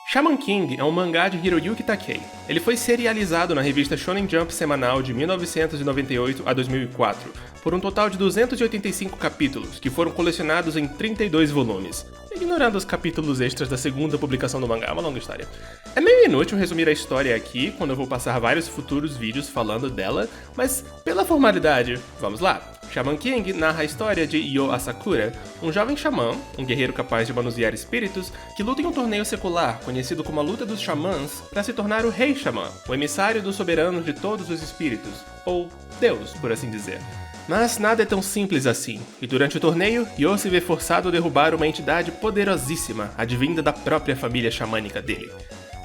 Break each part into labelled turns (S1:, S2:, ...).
S1: Shaman King é um mangá de Hiroyuki Takei. Ele foi serializado na revista Shonen Jump semanal de 1998 a 2004, por um total de 285 capítulos, que foram colecionados em 32 volumes. Ignorando os capítulos extras da segunda publicação do mangá, é uma longa história. É meio inútil resumir a história aqui, quando eu vou passar vários futuros vídeos falando dela, mas pela formalidade, vamos lá! Shaman King narra a história de Yo Asakura, um jovem xamã, um guerreiro capaz de manusear espíritos, que luta em um torneio secular, conhecido como a Luta dos Xamãs, para se tornar o Rei Xamã, o emissário dos soberanos de todos os espíritos, ou Deus, por assim dizer. Mas nada é tão simples assim, e durante o torneio, Yo se vê forçado a derrubar uma entidade poderosíssima, advinda da própria família xamânica dele.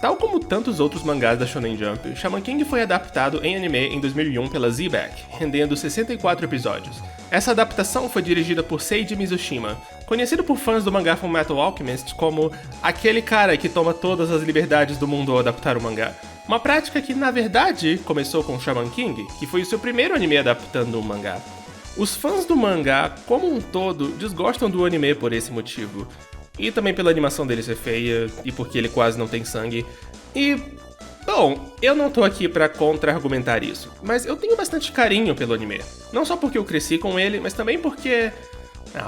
S1: Tal como tantos outros mangás da Shonen Jump, Shaman King foi adaptado em anime em 2001 pela Z-Back, rendendo 64 episódios. Essa adaptação foi dirigida por Seiji Mizushima, conhecido por fãs do mangá Fullmetal Alchemist como aquele cara que toma todas as liberdades do mundo ao adaptar o mangá. Uma prática que, na verdade, começou com Shaman King, que foi o seu primeiro anime adaptando um mangá. Os fãs do mangá, como um todo, desgostam do anime por esse motivo. E também pela animação dele ser feia, e porque ele quase não tem sangue. E, bom, eu não tô aqui pra contra-argumentar isso, mas eu tenho bastante carinho pelo anime. Não só porque eu cresci com ele, mas também porque...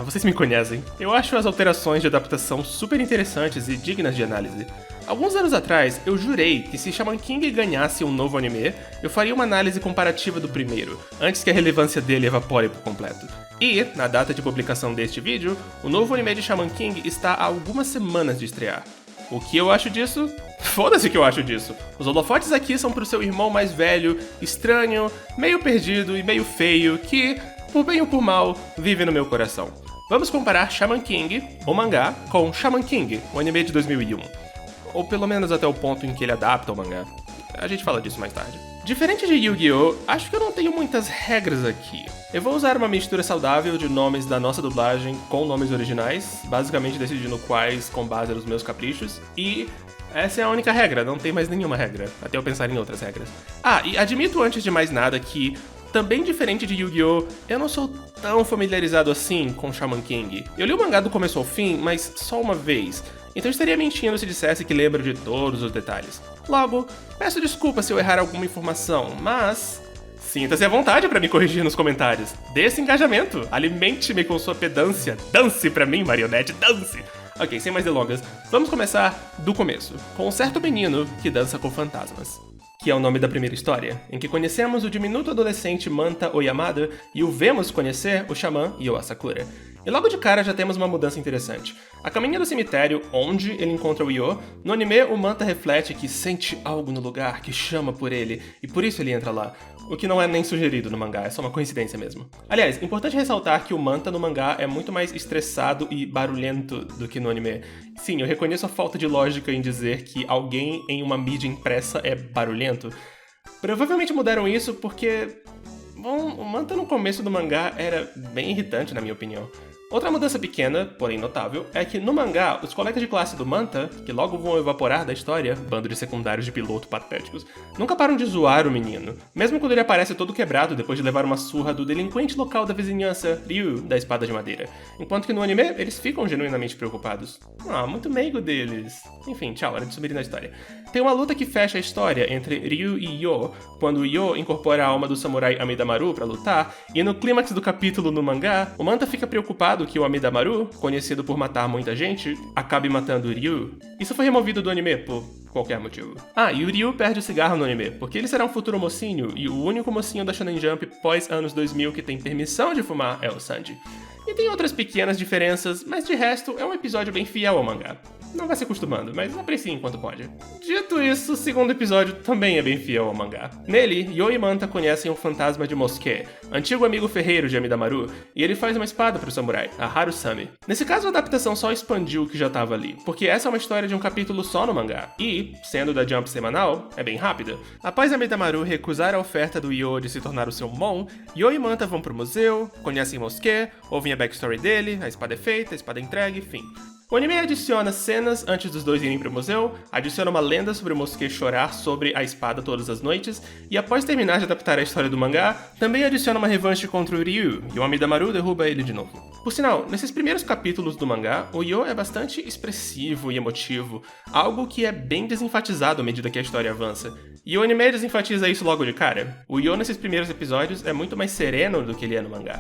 S1: vocês me conhecem. Eu acho as alterações de adaptação super interessantes e dignas de análise. Alguns anos atrás, eu jurei que se Shaman King ganhasse um novo anime, eu faria uma análise comparativa do primeiro, antes que a relevância dele evapore por completo. E, na data de publicação deste vídeo, o novo anime de Shaman King está há algumas semanas de estrear. O que eu acho disso? Foda-se o que eu acho disso. Os holofotes aqui são pro seu irmão mais velho, estranho, meio perdido e meio feio, que, por bem ou por mal, vive no meu coração. Vamos comparar Shaman King, o mangá, com Shaman King, o anime de 2001. Ou pelo menos até o ponto em que ele adapta o mangá. A gente fala disso mais tarde. Diferente de Yu-Gi-Oh!, acho que eu não tenho muitas regras aqui. Eu vou usar uma mistura saudável de nomes da nossa dublagem com nomes originais, basicamente decidindo quais com base nos meus caprichos, e essa é a única regra, não tem mais nenhuma regra, até eu pensar em outras regras. E admito antes de mais nada que, também diferente de Yu-Gi-Oh!, eu não sou tão familiarizado assim com Shaman King. Eu li o mangá do começo ao fim, mas só uma vez, então eu estaria mentindo se dissesse que lembro de todos os detalhes. Logo, peço desculpas se eu errar alguma informação, mas... sinta-se à vontade para me corrigir nos comentários. Dê esse engajamento, alimente-me com sua pedância. Dance pra mim, marionete, dance! Ok, sem mais delongas, vamos começar do começo, com um certo menino que dança com fantasmas. Que é o nome da primeira história, em que conhecemos o diminuto adolescente Manta Oyamada e o vemos conhecer o xamã Yo Asakura. E logo de cara já temos uma mudança interessante. A caminho do cemitério, onde ele encontra o Yo, no anime o Manta reflete que sente algo no lugar que chama por ele, e por isso ele entra lá. O que não é nem sugerido no mangá, é só uma coincidência mesmo. Aliás, importante ressaltar que o Manta no mangá é muito mais estressado e barulhento do que no anime. Sim, eu reconheço a falta de lógica em dizer que alguém em uma mídia impressa é barulhento. Provavelmente mudaram isso porque... bom, o Manta no começo do mangá era bem irritante, na minha opinião. Outra mudança pequena, porém notável, é que no mangá, os colegas de classe do Manta, que logo vão evaporar da história, bando de secundários de piloto patéticos, nunca param de zoar o menino, mesmo quando ele aparece todo quebrado depois de levar uma surra do delinquente local da vizinhança, Ryu, da espada de madeira. Enquanto que no anime, eles ficam genuinamente preocupados. Muito meigo deles. Enfim, tchau, hora de subir na história. Tem uma luta que fecha a história entre Ryu e Yo, quando Yo incorpora a alma do samurai Amidamaru pra lutar, e no clímax do capítulo no mangá, o Manta fica preocupado que o Amidamaru, conhecido por matar muita gente, acabe matando o Ryu. Isso foi removido do anime por qualquer motivo. E o Ryu perde o cigarro no anime, porque ele será um futuro mocinho, e o único mocinho da Shonen Jump pós anos 2000 que tem permissão de fumar é o Sanji. E tem outras pequenas diferenças, mas de resto é um episódio bem fiel ao mangá. Não vai se acostumando, mas aprecie enquanto pode. Dito isso, o segundo episódio também é bem fiel ao mangá. Nele, Yo e Manta conhecem o fantasma de Mosuke, antigo amigo ferreiro de Amidamaru, e ele faz uma espada pro samurai, a Harusame. Nesse caso, a adaptação só expandiu o que já tava ali, porque essa é uma história de um capítulo só no mangá, e, sendo da Jump semanal, é bem rápida. Após Amidamaru recusar a oferta do Yo de se tornar o seu Mon, Yo e Manta vão pro museu, conhecem Mosuke, ouvem a backstory dele, a espada é feita, a espada é entregue, enfim. O anime adiciona cenas antes dos dois irem pro museu, adiciona uma lenda sobre o Mosuke chorar sobre a espada todas as noites, e após terminar de adaptar a história do mangá, também adiciona uma revanche contra o Ryu, e o Amidamaru derruba ele de novo. Por sinal, nesses primeiros capítulos do mangá, o Yo é bastante expressivo e emotivo, algo que é bem desenfatizado à medida que a história avança. E o anime desenfatiza isso logo de cara. O Yo nesses primeiros episódios é muito mais sereno do que ele é no mangá.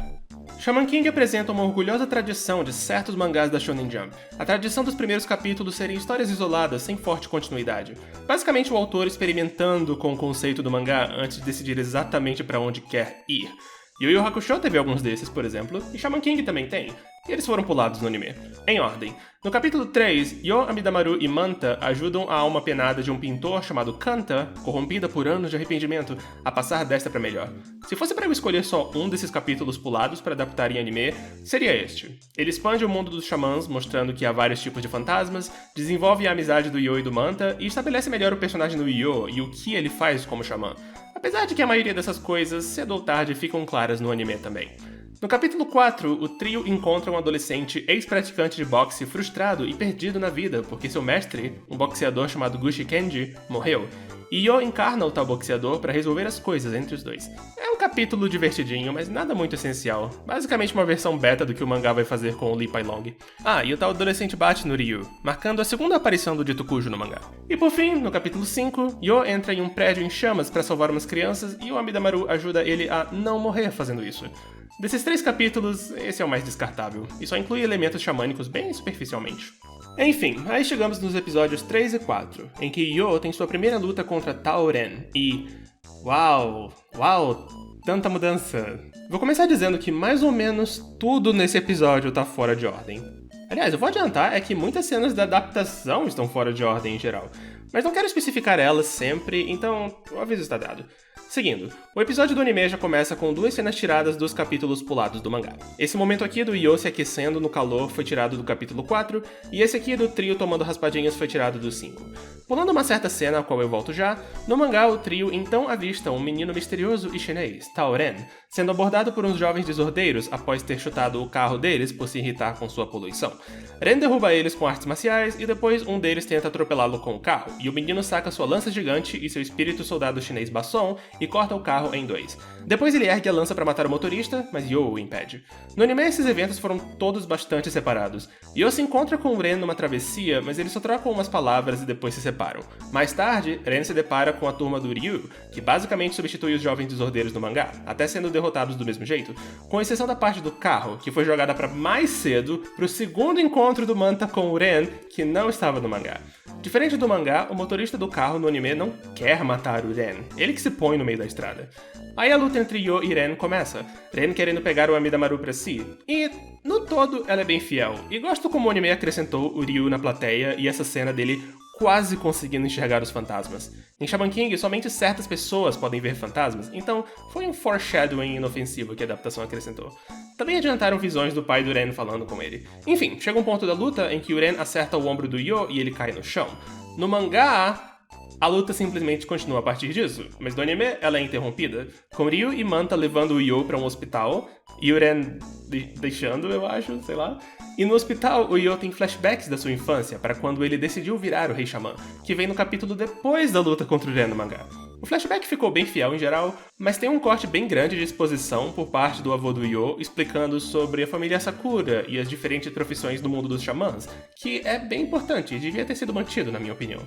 S1: Shaman King apresenta uma orgulhosa tradição de certos mangás da Shonen Jump. A tradição dos primeiros capítulos serem histórias isoladas, sem forte continuidade. Basicamente o autor experimentando com o conceito do mangá antes de decidir exatamente para onde quer ir. Yu Yu Hakusho teve alguns desses, por exemplo, e Shaman King também tem, e eles foram pulados no anime. Em ordem. No capítulo 3, Yo, Amidamaru e Manta ajudam a alma penada de um pintor chamado Kanta, corrompida por anos de arrependimento, a passar desta pra melhor. Se fosse para eu escolher só um desses capítulos pulados para adaptar em anime, seria este. Ele expande o mundo dos xamãs, mostrando que há vários tipos de fantasmas, desenvolve a amizade do Yo e do Manta, e estabelece melhor o personagem do Yo e o que ele faz como xamã. Apesar de que a maioria dessas coisas, cedo ou tarde, ficam claras no anime também. No capítulo 4, o trio encontra um adolescente ex-praticante de boxe frustrado e perdido na vida porque seu mestre, um boxeador chamado Gushi Kenji, morreu, e Yo encarna o tal boxeador para resolver as coisas entre os dois. É um capítulo divertidinho, mas nada muito essencial. Basicamente uma versão beta do que o mangá vai fazer com o Lee Pailong. Ah, e o tal adolescente bate no Ryu, marcando a segunda aparição do dito cujo no mangá. E por fim, no capítulo 5, Yo entra em um prédio em chamas para salvar umas crianças e o Amidamaru ajuda ele a não morrer fazendo isso. Desses 3 capítulos, esse é o mais descartável, e só inclui elementos xamânicos bem superficialmente. Enfim, aí chegamos nos episódios 3 e 4, em que Yo tem sua primeira luta contra Tao Ren, e... Uau, tanta mudança. Vou começar dizendo que mais ou menos tudo nesse episódio tá fora de ordem. Aliás, eu vou adiantar é que muitas cenas da adaptação estão fora de ordem em geral, mas não quero especificar elas sempre, então o aviso está dado. Seguindo, o episódio do anime já começa com 2 cenas tiradas dos capítulos pulados do mangá. Esse momento aqui do Yo se aquecendo no calor foi tirado do capítulo 4, e esse aqui do trio tomando raspadinhas foi tirado do 5. Pulando uma certa cena, a qual eu volto já, no mangá o trio então avista um menino misterioso e chinês, Tao Ren, sendo abordado por uns jovens desordeiros após ter chutado o carro deles por se irritar com sua poluição. Ren derruba eles com artes marciais e depois um deles tenta atropelá-lo com o carro, e o menino saca sua lança gigante e seu espírito soldado chinês Basson e corta o carro em 2. Depois ele ergue a lança para matar o motorista, mas Yo o impede. No anime esses eventos foram todos bastante separados. Yo se encontra com Ren numa travessia, mas eles só trocam umas palavras e depois se separam. Mais tarde, Ren se depara com a turma do Ryu, que basicamente substitui os jovens desordeiros do mangá, até sendo derrotados do mesmo jeito, com exceção da parte do carro, que foi jogada para mais cedo, pro segundo encontro do Manta com o Ren, que não estava no mangá. Diferente do mangá, o motorista do carro no anime não quer matar o Ren, ele que se põe no meio da estrada. Aí a luta entre Yo e Ren começa, Ren querendo pegar o Amidamaru pra si, e no todo ela é bem fiel, e gosto como o anime acrescentou o Ryu na plateia e essa cena dele quase conseguindo enxergar os fantasmas. Em Shaman King, somente certas pessoas podem ver fantasmas, então foi um foreshadowing inofensivo que a adaptação acrescentou. Também adiantaram visões do pai do Ren falando com ele. Enfim, chega um ponto da luta em que o Ren acerta o ombro do Yo e ele cai no chão. No mangá, a luta simplesmente continua a partir disso, mas no anime ela é interrompida, com Ryu e Manta levando o Yo para um hospital, e o Ren deixando, eu acho, sei lá. E no hospital, o Yo tem flashbacks da sua infância, para quando ele decidiu virar o Rei Xamã, que vem no capítulo depois da luta contra o Ren no mangá. O flashback ficou bem fiel em geral, mas tem um corte bem grande de exposição por parte do avô do Yo, explicando sobre a família Sakura e as diferentes profissões do mundo dos xamãs, que é bem importante e devia ter sido mantido, na minha opinião.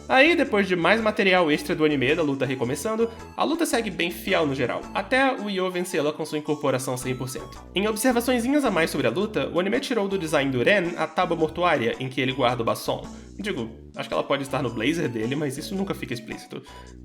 S1: Aí, depois de mais material extra do anime da luta recomeçando, a luta segue bem fiel no geral, até o Yo vencê-la com sua incorporação 100%. Em observaçõezinhas a mais sobre a luta, o anime tirou do design do Ren a tábua mortuária em que ele guarda o Basson. Digo, acho que ela pode estar no blazer dele, mas isso nunca fica explícito.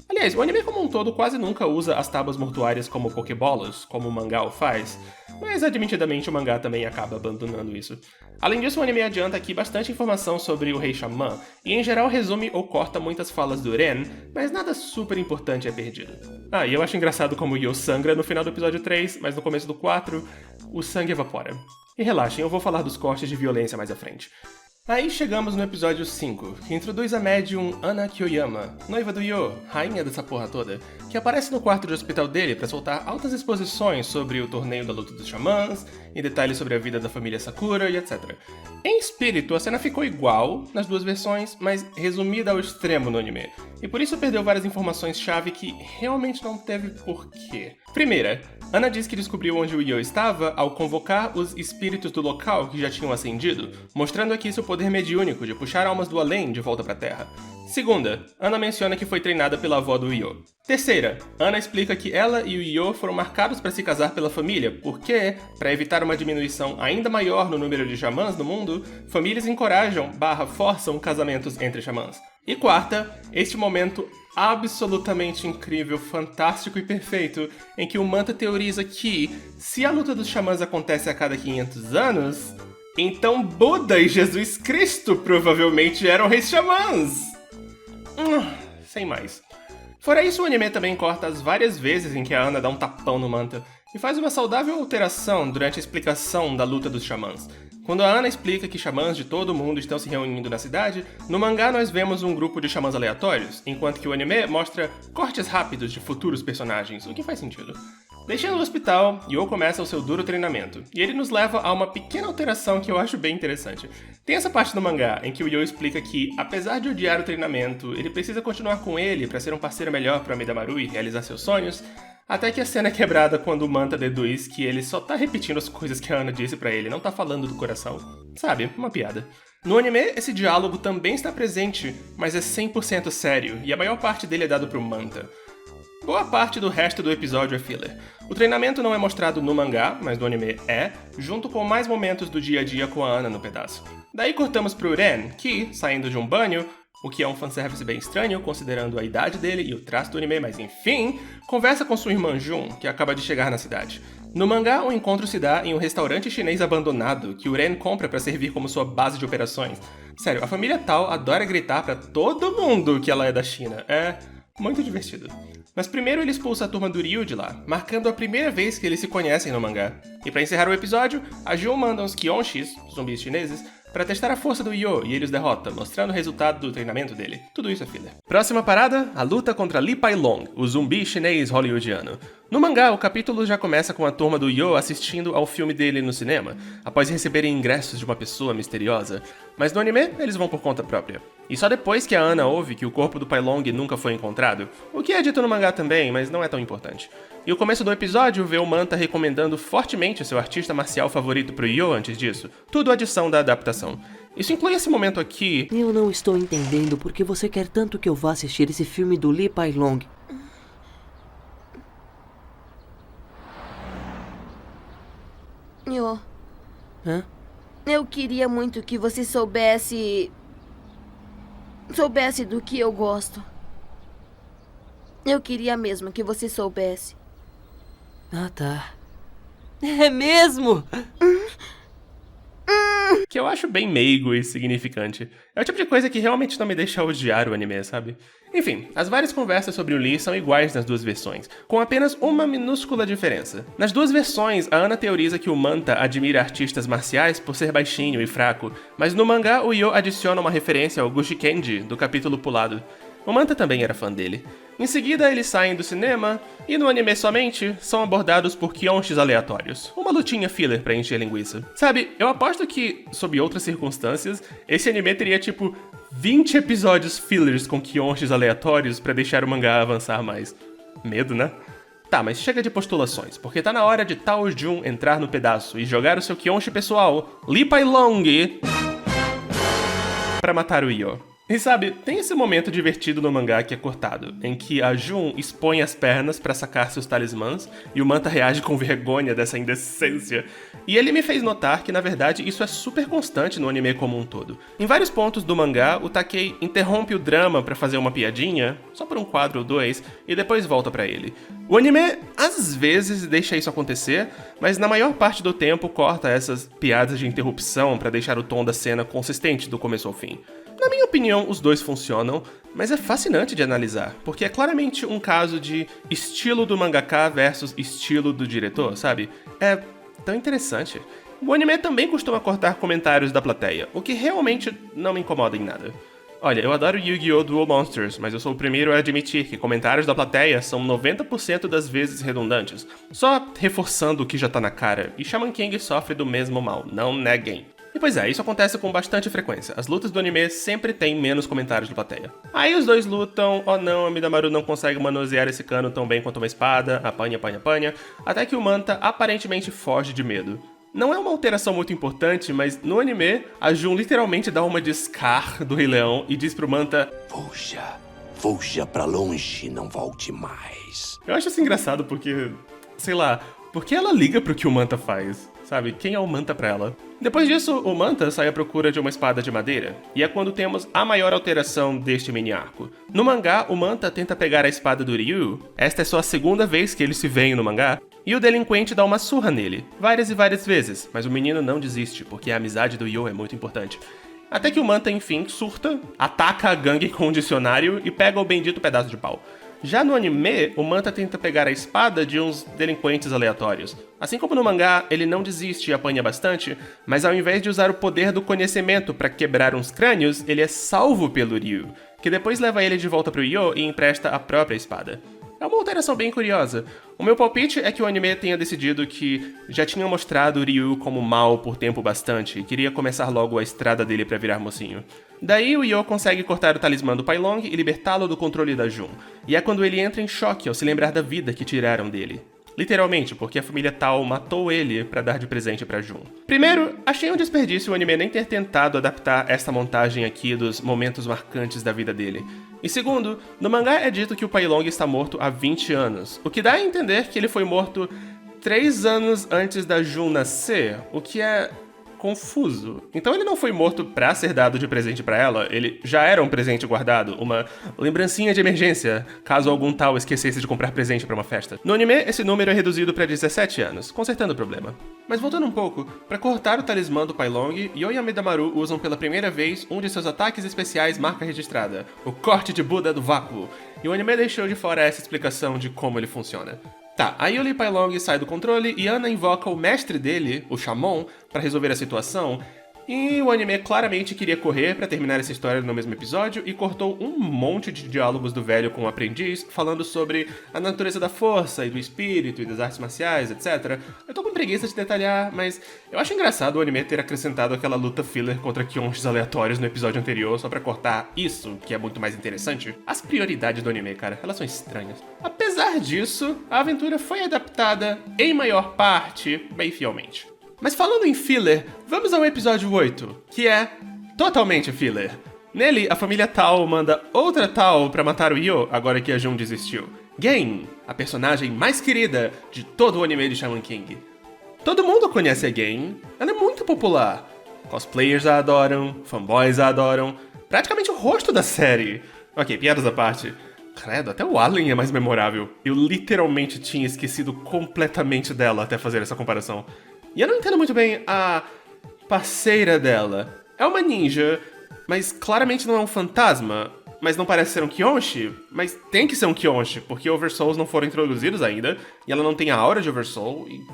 S1: Aliás, o anime como um todo quase nunca usa as tábuas mortuárias como pokébolas, como o mangá o faz, mas admitidamente o mangá também acaba abandonando isso. Além disso, o anime adianta aqui bastante informação sobre o Rei Xamã, e em geral resume ou corta muitas falas do Ren, mas nada super importante é perdido. Ah, e eu acho engraçado como o Yo sangra no final do episódio 3, mas no começo do 4, o sangue evapora. E relaxem, eu vou falar dos cortes de violência mais à frente. Aí chegamos no episódio 5, que introduz a médium Ana Kyoyama, noiva do Yo, rainha dessa porra toda, que aparece no quarto de hospital dele pra soltar altas exposições sobre o torneio da luta dos xamãs, e detalhes sobre a vida da família Sakura e etc. Em espírito, a cena ficou igual nas duas versões, mas resumida ao extremo no anime, e por isso perdeu várias informações-chave que realmente não teve porquê. Primeira, Ana diz que descobriu onde o Yo estava ao convocar os espíritos do local que já tinham ascendido, mostrando aqui seu poder mediúnico de puxar almas do além de volta pra Terra. Segunda, Ana menciona que foi treinada pela avó do Yo. Terceira, Ana explica que ela e o Yo foram marcados para se casar pela família, porque, para evitar uma diminuição ainda maior no número de xamãs no mundo, famílias encorajam/forçam casamentos entre xamãs. E quarta, este momento absolutamente incrível, fantástico e perfeito, em que o Manta teoriza que, se a luta dos xamãs acontece a cada 500 anos, então Buda e Jesus Cristo provavelmente eram reis xamãs. Sem mais. Fora isso, o anime também corta as várias vezes em que a Ana dá um tapão no Manta, e faz uma saudável alteração durante a explicação da luta dos xamãs. Quando a Ana explica que xamãs de todo mundo estão se reunindo na cidade, no mangá nós vemos um grupo de xamãs aleatórios, enquanto que o anime mostra cortes rápidos de futuros personagens, o que faz sentido. Deixando o hospital, Yo começa o seu duro treinamento, e ele nos leva a uma pequena alteração que eu acho bem interessante. Tem essa parte do mangá em que o Yo explica que, apesar de odiar o treinamento, ele precisa continuar com ele para ser um parceiro melhor para Midamaru e realizar seus sonhos, até que a cena é quebrada quando o Manta deduz que ele só tá repetindo as coisas que a Ana disse pra ele, não tá falando do coração. Sabe, uma piada. No anime, esse diálogo também está presente, mas é 100% sério, e a maior parte dele é dado pro Manta. Boa parte do resto do episódio é filler. O treinamento não é mostrado no mangá, mas no anime é, junto com mais momentos do dia a dia com a Ana no pedaço. Daí cortamos pro Ren, que, saindo de um banho, o que é um fanservice bem estranho, considerando a idade dele e o traço do anime, mas enfim, conversa com sua irmã Jun, que acaba de chegar na cidade. No mangá, o encontro se dá em um restaurante chinês abandonado, que o Ren compra para servir como sua base de operações. Sério, a família Tal adora gritar pra todo mundo que ela é da China. É muito divertido. Mas primeiro ele expulsa a turma do Ryu de lá, marcando a primeira vez que eles se conhecem no mangá. E pra encerrar o episódio, a Jun manda uns Kyonshis, zumbis chineses, para testar a força do Yo e ele os derrota, mostrando o resultado do treinamento dele. Tudo isso é filler. Próxima parada, a luta contra Li Pai Long, o zumbi chinês hollywoodiano. No mangá, o capítulo já começa com a turma do Yo assistindo ao filme dele no cinema, após receberem ingressos de uma pessoa misteriosa. Mas no anime, eles vão por conta própria. E só depois que a Ana ouve que o corpo do Pai Long nunca foi encontrado, o que é dito no mangá também, mas não é tão importante. E o começo do episódio vê o Manta recomendando fortemente seu artista marcial favorito pro Yo antes disso, tudo adição da adaptação. Isso inclui esse momento aqui...
S2: Eu não estou entendendo porque você quer tanto que eu vá assistir esse filme do Li Pai Long.
S3: Yo,
S2: Hã?
S3: eu queria muito que você soubesse do que eu gosto. Eu queria mesmo que você soubesse.
S2: Ah, tá. É mesmo?
S1: Que eu acho bem meigo e significante. É o tipo de coisa que realmente não me deixa odiar o anime, sabe? Enfim, as várias conversas sobre o Lee são iguais nas duas versões, com apenas uma minúscula diferença. Nas duas versões, a Ana teoriza que o Manta admira artistas marciais por ser baixinho e fraco, mas no mangá o Yo adiciona uma referência ao Gushi Kenji, do capítulo pulado. O Manta também era fã dele. Em seguida, eles saem do cinema, e no anime somente, são abordados por Kyonshis aleatórios. Uma lutinha filler pra encher linguiça. Sabe, eu aposto que, sob outras circunstâncias, esse anime teria tipo 20 episódios fillers com Kyonshis aleatórios pra deixar o mangá avançar mais. Medo, né? Tá, mas chega de postulações, porque tá na hora de Tao Jun entrar no pedaço e jogar o seu Kyonshi pessoal, Li Pai Long, pra matar o Yo. E sabe, tem esse momento divertido no mangá que é cortado, em que a Jun expõe as pernas pra sacar seus talismãs e o Manta reage com vergonha dessa indecência. E ele me fez notar que, na verdade, isso é super constante no anime como um todo. Em vários pontos do mangá, o Takei interrompe o drama pra fazer uma piadinha, só por um quadro ou dois, e depois volta pra ele. O anime, às vezes, deixa isso acontecer, mas na maior parte do tempo corta essas piadas de interrupção pra deixar o tom da cena consistente do começo ao fim. Na minha opinião, os dois funcionam, mas é fascinante de analisar, porque é claramente um caso de estilo do mangaka versus estilo do diretor, sabe? É tão interessante. O anime também costuma cortar comentários da plateia, o que realmente não me incomoda em nada. Olha, eu adoro Yu-Gi-Oh! Duel Monsters, mas eu sou o primeiro a admitir que comentários da plateia são 90% das vezes redundantes, só reforçando o que já tá na cara, e Shaman King sofre do mesmo mal, não neguem. E pois é, isso acontece com bastante frequência. As lutas do anime sempre têm menos comentários da plateia. Aí os dois lutam, oh não, a Midamaru não consegue manusear esse cano tão bem quanto uma espada, apanha, até que o Manta aparentemente foge de medo. Não é uma alteração muito importante, mas no anime, a Jun literalmente dá uma de Scar do Rei Leão e diz pro Manta:
S4: fuja pra longe, não volte mais.
S1: Eu acho isso engraçado porque, sei lá, porque ela liga pro que o Manta faz, sabe? Quem é o Manta pra ela? Depois disso, o Manta sai à procura de uma espada de madeira, e é quando temos a maior alteração deste mini-arco. No mangá, o Manta tenta pegar a espada do Ryu, esta é só a segunda vez que eles se veem no mangá, e o delinquente dá uma surra nele, várias e várias vezes, mas o menino não desiste, porque a amizade do Yo é muito importante. Até que o Manta, enfim, surta, ataca a gangue com um dicionário e pega o bendito pedaço de pau. Já no anime, o Manta tenta pegar a espada de uns delinquentes aleatórios. Assim como no mangá, ele não desiste e apanha bastante, mas ao invés de usar o poder do conhecimento para quebrar uns crânios, ele é salvo pelo Ryu, que depois leva ele de volta pro Yo e empresta a própria espada. É uma alteração bem curiosa. O meu palpite é que o anime tenha decidido que já tinha mostrado o Ryu como mal por tempo bastante e queria começar logo a estrada dele pra virar mocinho. Daí o Yo consegue cortar o talismã do Pai Long e libertá-lo do controle da Jun. E é quando ele entra em choque ao se lembrar da vida que tiraram dele. Literalmente, porque a família Tal matou ele pra dar de presente pra Jun. Primeiro, achei um desperdício o anime nem ter tentado adaptar essa montagem aqui dos momentos marcantes da vida dele. E segundo, no mangá é dito que o Pai Long está morto há 20 anos, o que dá a entender que ele foi morto 3 anos antes da Jun nascer, o que é confuso. Então ele não foi morto pra ser dado de presente pra ela, ele já era um presente guardado, uma lembrancinha de emergência, caso algum tal esquecesse de comprar presente pra uma festa. No anime, esse número é reduzido pra 17 anos, consertando o problema. Mas voltando um pouco, pra cortar o talismã do Pai Long, Yo e a Midamaru usam pela primeira vez um de seus ataques especiais marca registrada, o corte de Buda do vácuo, e o anime deixou de fora essa explicação de como ele funciona. Tá, aí o Lee Pai Long sai do controle e Ana invoca o mestre dele, o Shamon, pra resolver a situação. E o anime claramente queria correr pra terminar essa história no mesmo episódio e cortou um monte de diálogos do velho com o aprendiz, falando sobre a natureza da força e do espírito e das artes marciais, etc. Eu tô com preguiça de detalhar, mas eu acho engraçado o anime ter acrescentado aquela luta filler contra Kyonshis aleatórios no episódio anterior só pra cortar isso, que é muito mais interessante. As prioridades do anime, cara, elas são estranhas. Apesar disso, a aventura foi adaptada, em maior parte, bem fielmente. Mas falando em filler, vamos ao episódio 8, que é totalmente filler. Nele, a família Tal manda outra Tal pra matar o Yo, agora que a Jun desistiu. Gen, a personagem mais querida de todo o anime de Shaman King. Todo mundo conhece a Gen, ela é muito popular. Cosplayers a adoram, fanboys a adoram, praticamente o rosto da série. Ok, piadas à parte. Credo, até o Alien é mais memorável. Eu literalmente tinha esquecido completamente dela até fazer essa comparação. E eu não entendo muito bem a parceira dela. É uma ninja, mas claramente não é um fantasma. Mas não parece ser um Kyonshi. Mas tem que ser um Kyonshi, porque Oversouls não foram introduzidos ainda. E ela não tem a aura de Oversoul. E...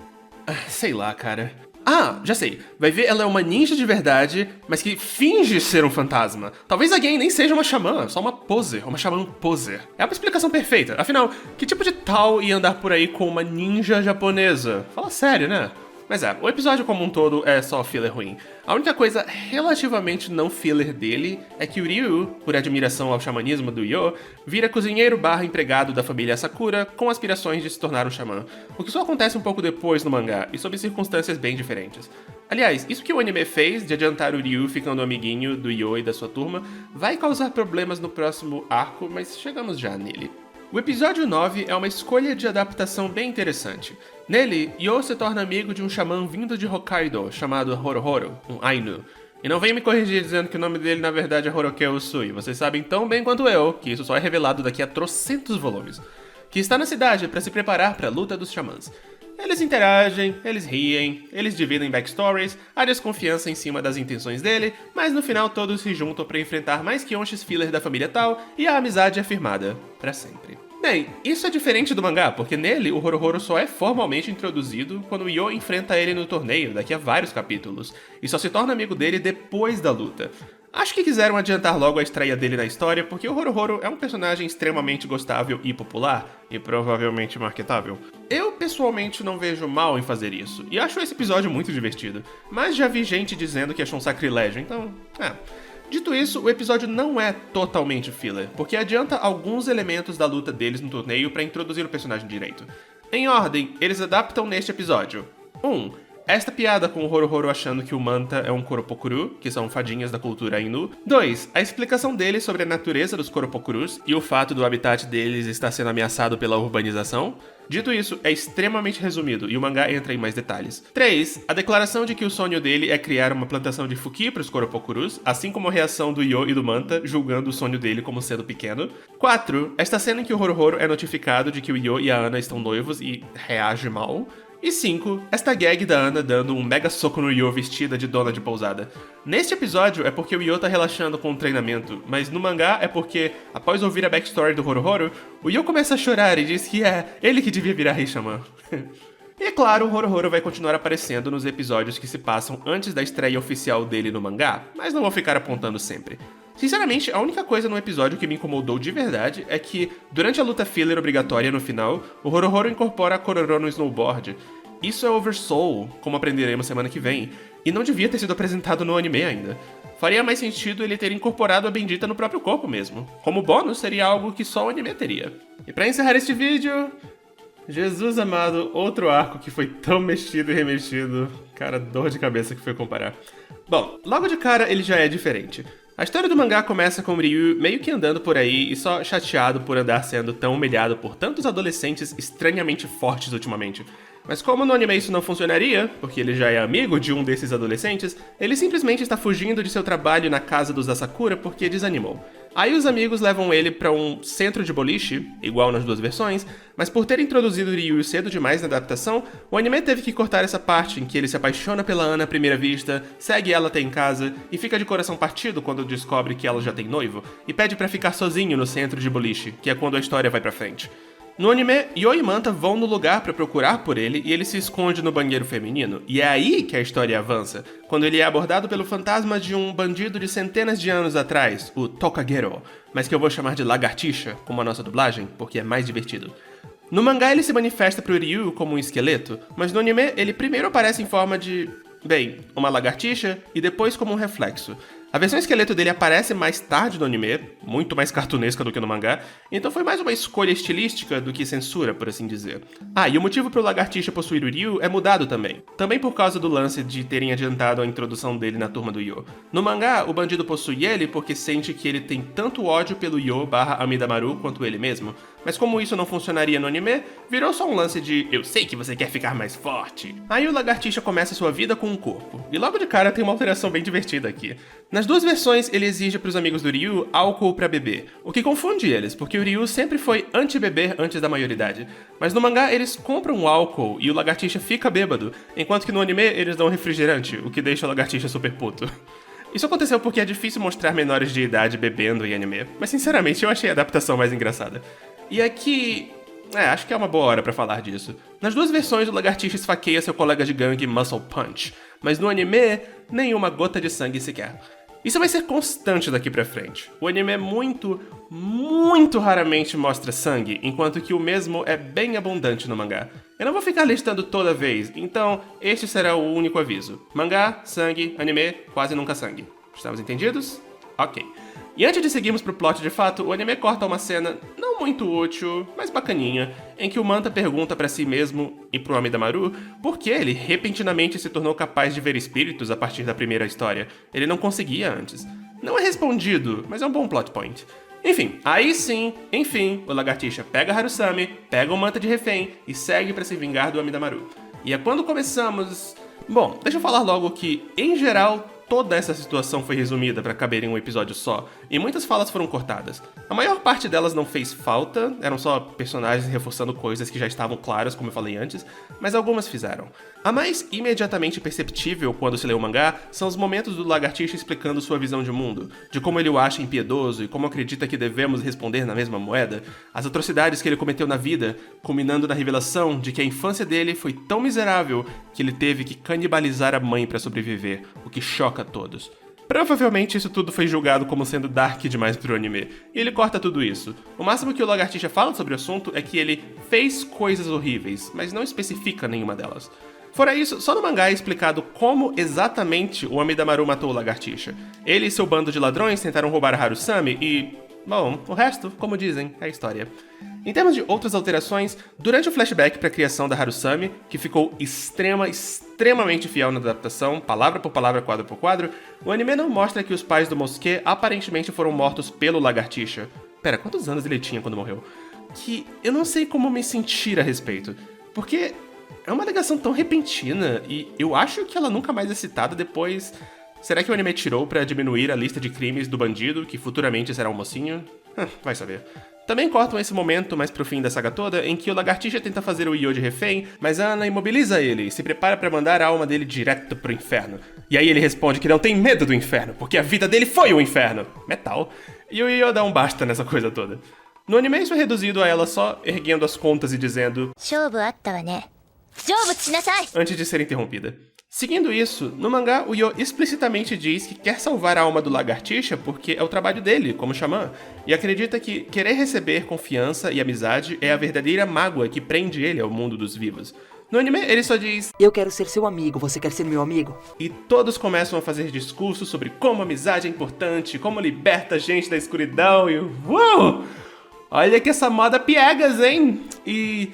S1: sei lá, cara. Ah, já sei. Vai ver, ela é uma ninja de verdade, mas que finge ser um fantasma. Talvez a Gen nem seja uma xamã, só uma poser, uma xamã poser. É uma explicação perfeita. Afinal, que tipo de tal ia andar por aí com uma ninja japonesa? Fala sério, né? Mas o episódio como um todo é só filler ruim. A única coisa relativamente não filler dele é que o Ryu, por admiração ao xamanismo do Yo, vira cozinheiro / empregado da família Sakura com aspirações de se tornar um xamã, o que só acontece um pouco depois no mangá e sob circunstâncias bem diferentes. Aliás, isso que o anime fez de adiantar o Ryu ficando amiguinho do Yo e da sua turma vai causar problemas no próximo arco, mas chegamos já nele. O episódio 9 é uma escolha de adaptação bem interessante. Nele, Yo se torna amigo de um xamã vindo de Hokkaido, chamado Horohoro, um Ainu. E não venha me corrigir dizendo que o nome dele na verdade é Horoke Usui, vocês sabem tão bem quanto eu que isso só é revelado daqui a trocentos volumes. Que está na cidade para se preparar para a luta dos xamãs. Eles interagem, eles riem, eles dividem backstories, há desconfiança em cima das intenções dele, mas no final todos se juntam para enfrentar mais Kyonshis filler da família Tal e a amizade é firmada para sempre. Bem, isso é diferente do mangá, porque nele o Horohoro só é formalmente introduzido quando o Yo enfrenta ele no torneio daqui a vários capítulos, e só se torna amigo dele depois da luta. Acho que quiseram adiantar logo a estreia dele na história, porque o Horohoro é um personagem extremamente gostável e popular, e provavelmente marketável. Eu pessoalmente não vejo mal em fazer isso, e acho esse episódio muito divertido, mas já vi gente dizendo que achou um sacrilégio, então, Dito isso, o episódio não é totalmente filler, porque adianta alguns elementos da luta deles no torneio para introduzir o personagem direito. Em ordem, eles adaptam neste episódio. 1. Esta piada com o Horohoro achando que o Manta é um Koropokuru, que são fadinhas da cultura Ainu. 2. A explicação dele sobre a natureza dos Koropokurus e o fato do habitat deles estar sendo ameaçado pela urbanização. Dito isso, é extremamente resumido e o mangá entra em mais detalhes. 3. A declaração de que o sonho dele é criar uma plantação de fuki para os Koropokurus, assim como a reação do Yo e do Manta, julgando o sonho dele como sendo pequeno. 4. Esta cena em que o Horohoro é notificado de que o Yo e a Ana estão noivos e reage mal. E 5. Esta gag da Ana dando um mega soco no Yo vestida de dona de pousada. Neste episódio é porque o Yo tá relaxando com o treinamento, mas no mangá é porque, após ouvir a backstory do Horohoro, o Yo começa a chorar e diz que é ele que devia virar Rei-Shaman. E é claro, o Horohoro vai continuar aparecendo nos episódios que se passam antes da estreia oficial dele no mangá, mas não vou ficar apontando sempre. Sinceramente, a única coisa no episódio que me incomodou de verdade é que, durante a luta filler obrigatória no final, o Horohoro incorpora a Kororo no snowboard. Isso é Oversoul, como aprenderemos semana que vem, e não devia ter sido apresentado no anime ainda. Faria mais sentido ele ter incorporado a bendita no próprio corpo mesmo. Como bônus, seria algo que só o anime teria. E pra encerrar este vídeo... Jesus amado, outro arco que foi tão mexido e remexido. Cara, dor de cabeça que foi comparar. Bom, logo de cara ele já é diferente. A história do mangá começa com o Ryu meio que andando por aí e só chateado por andar sendo tão humilhado por tantos adolescentes estranhamente fortes ultimamente. Mas como no anime isso não funcionaria, porque ele já é amigo de um desses adolescentes, ele simplesmente está fugindo de seu trabalho na casa dos Asakura porque desanimou. Aí os amigos levam ele pra um centro de boliche, igual nas duas versões, mas por ter introduzido Ryu cedo demais na adaptação, o anime teve que cortar essa parte em que ele se apaixona pela Ana à primeira vista, segue ela até em casa e fica de coração partido quando descobre que ela já tem noivo, e pede pra ficar sozinho no centro de boliche, que é quando a história vai pra frente. No anime, Yo e Manta vão no lugar pra procurar por ele e ele se esconde no banheiro feminino. E é aí que a história avança, quando ele é abordado pelo fantasma de um bandido de centenas de anos atrás, o Tokagero, mas que eu vou chamar de Lagartixa, como a nossa dublagem, porque é mais divertido. No mangá ele se manifesta pro Ryu como um esqueleto, mas no anime ele primeiro aparece em forma de... bem, uma lagartixa e depois como um reflexo. A versão esqueleto dele aparece mais tarde no anime, muito mais cartunesca do que no mangá, então foi mais uma escolha estilística do que censura, por assim dizer. E o motivo pro Lagartixa possuir o Ryu é mudado também. Também por causa do lance de terem adiantado a introdução dele na turma do Yo. No mangá, o bandido possui ele porque sente que ele tem tanto ódio pelo Yo/Amidamaru quanto ele mesmo. Mas como isso não funcionaria no anime, virou só um lance de eu sei que você quer ficar mais forte. Aí o Lagartixa começa sua vida com um corpo. E logo de cara tem uma alteração bem divertida aqui. Nas duas versões, ele exige pros amigos do Ryu álcool pra beber, o que confunde eles, porque o Ryu sempre foi anti-beber antes da maioridade. Mas no mangá, eles compram álcool e o Lagartixa fica bêbado, enquanto que no anime eles dão refrigerante, o que deixa o Lagartixa super puto. Isso aconteceu porque é difícil mostrar menores de idade bebendo em anime, mas sinceramente eu achei a adaptação mais engraçada. E aqui... acho que é uma boa hora pra falar disso. Nas duas versões, o Lagartixa esfaqueia seu colega de gangue Muscle Punch, mas no anime, nenhuma gota de sangue sequer. Isso vai ser constante daqui pra frente. O anime muito raramente mostra sangue, enquanto que o mesmo é bem abundante no mangá. Eu não vou ficar listando toda vez, então este será o único aviso. Mangá, sangue, anime, quase nunca sangue. Estamos entendidos? Ok. E antes de seguirmos pro plot de fato, o anime corta uma cena não muito útil, mas bacaninha, em que o Manta pergunta pra si mesmo e pro Amidamaru por que ele repentinamente se tornou capaz de ver espíritos a partir da primeira história. Ele não conseguia antes. Não é respondido, mas é um bom plot point. Enfim, aí sim, enfim, o Lagartixa pega Harusame, pega o Manta de refém e segue pra se vingar do Amidamaru. E é quando começamos... Bom, deixa eu falar logo que, em geral, toda essa situação foi resumida pra caber em um episódio só, e muitas falas foram cortadas. A maior parte delas não fez falta, eram só personagens reforçando coisas que já estavam claras, como eu falei antes, mas algumas fizeram. A mais imediatamente perceptível quando se lê o mangá são os momentos do Lagartixa explicando sua visão de mundo, de como ele o acha impiedoso e como acredita que devemos responder na mesma moeda, as atrocidades que ele cometeu na vida, culminando na revelação de que a infância dele foi tão miserável que ele teve que canibalizar a mãe para sobreviver, o que choca a todos. Provavelmente isso tudo foi julgado como sendo dark demais pro anime, e ele corta tudo isso. O máximo que o Lagartixa fala sobre o assunto é que ele fez coisas horríveis, mas não especifica nenhuma delas. Fora isso, só no mangá é explicado como exatamente o Amidamaru matou o Lagartixa. Ele e seu bando de ladrões tentaram roubar a Harusame e... bom, o resto, como dizem, é história. Em termos de outras alterações, durante o flashback para a criação da Harusame, que ficou extremamente fiel na adaptação, palavra por palavra, quadro por quadro, o anime não mostra que os pais do Mosuke aparentemente foram mortos pelo Lagartixa. Pera, quantos anos ele tinha quando morreu? Que eu não sei como me sentir a respeito, porque é uma alegação tão repentina e eu acho que ela nunca mais é citada depois. Será que o anime tirou pra diminuir a lista de crimes do bandido, que futuramente será um mocinho? Vai saber. Também cortam esse momento, mais pro fim da saga toda, em que o Lagartixa tenta fazer o Io de refém, mas a Ana imobiliza ele e se prepara pra mandar a alma dele direto pro inferno. E aí ele responde que não tem medo do inferno, porque a vida dele foi o inferno. Metal. E o Io dá um basta nessa coisa toda. No anime isso é reduzido a ela só erguendo as contas e dizendo antes de ser interrompida. Seguindo isso, no mangá, o Io explicitamente diz que quer salvar a alma do Lagartixa porque é o trabalho dele, como xamã, e acredita que querer receber confiança e amizade é a verdadeira mágoa que prende ele ao mundo dos vivos. No anime, ele só diz:
S2: eu quero ser seu amigo, você quer ser meu amigo?
S1: E todos começam a fazer discursos sobre como a amizade é importante, como liberta a gente da escuridão e... uau! Olha que essa moda piegas, hein? E...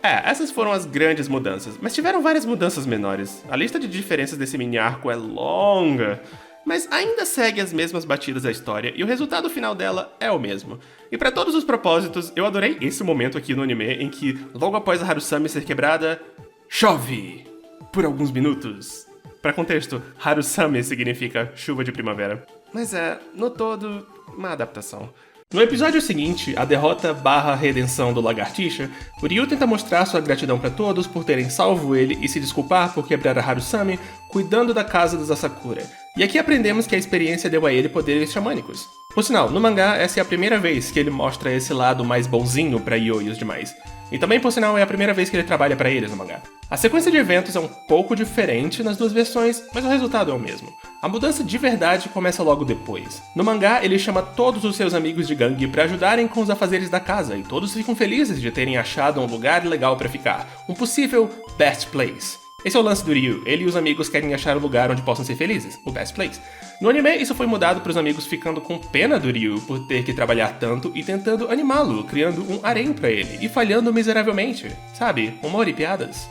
S1: essas foram as grandes mudanças, mas tiveram várias mudanças menores. A lista de diferenças desse mini arco é longa, mas ainda segue as mesmas batidas da história e o resultado final dela é o mesmo. E pra todos os propósitos, eu adorei esse momento aqui no anime em que, logo após a Harusame ser quebrada, chove por alguns minutos. Pra contexto, Harusame significa chuva de primavera. Mas no todo, uma adaptação. No episódio seguinte, a derrota / redenção do Lagartixa, o Ryu tenta mostrar sua gratidão pra todos por terem salvo ele e se desculpar por quebrar a Harusame cuidando da casa dos Asakura. E aqui aprendemos que a experiência deu a ele poderes xamânicos. Por sinal, no mangá, essa é a primeira vez que ele mostra esse lado mais bonzinho pra Ryo e os demais. E também, por sinal, é a primeira vez que ele trabalha pra eles no mangá. A sequência de eventos é um pouco diferente nas duas versões, mas o resultado é o mesmo. A mudança de verdade começa logo depois. No mangá, ele chama todos os seus amigos de gangue pra ajudarem com os afazeres da casa, e todos ficam felizes de terem achado um lugar legal pra ficar, um possível best place. Esse é o lance do Ryu, ele e os amigos querem achar um lugar onde possam ser felizes, o best place. No anime, isso foi mudado para os amigos ficando com pena do Ryu por ter que trabalhar tanto e tentando animá-lo, criando um harém pra ele, e falhando miseravelmente. Sabe, humor e piadas.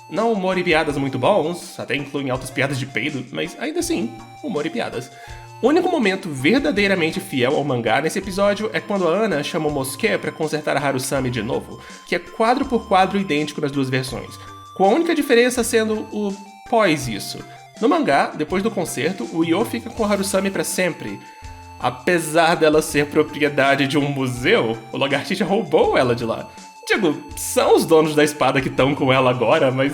S1: Não humor e piadas muito bons, até incluem altas piadas de peido, mas ainda assim, humor e piadas. O único momento verdadeiramente fiel ao mangá nesse episódio é quando a Ana chama o Mosuke pra consertar a Harusame de novo, que é quadro por quadro idêntico nas duas versões, com a única diferença sendo o pós isso. No mangá, depois do concerto, o Io fica com a Harusame pra sempre. Apesar dela ser propriedade de um museu, o Lagartixa roubou ela de lá. Digo, são os donos da espada que estão com ela agora, mas...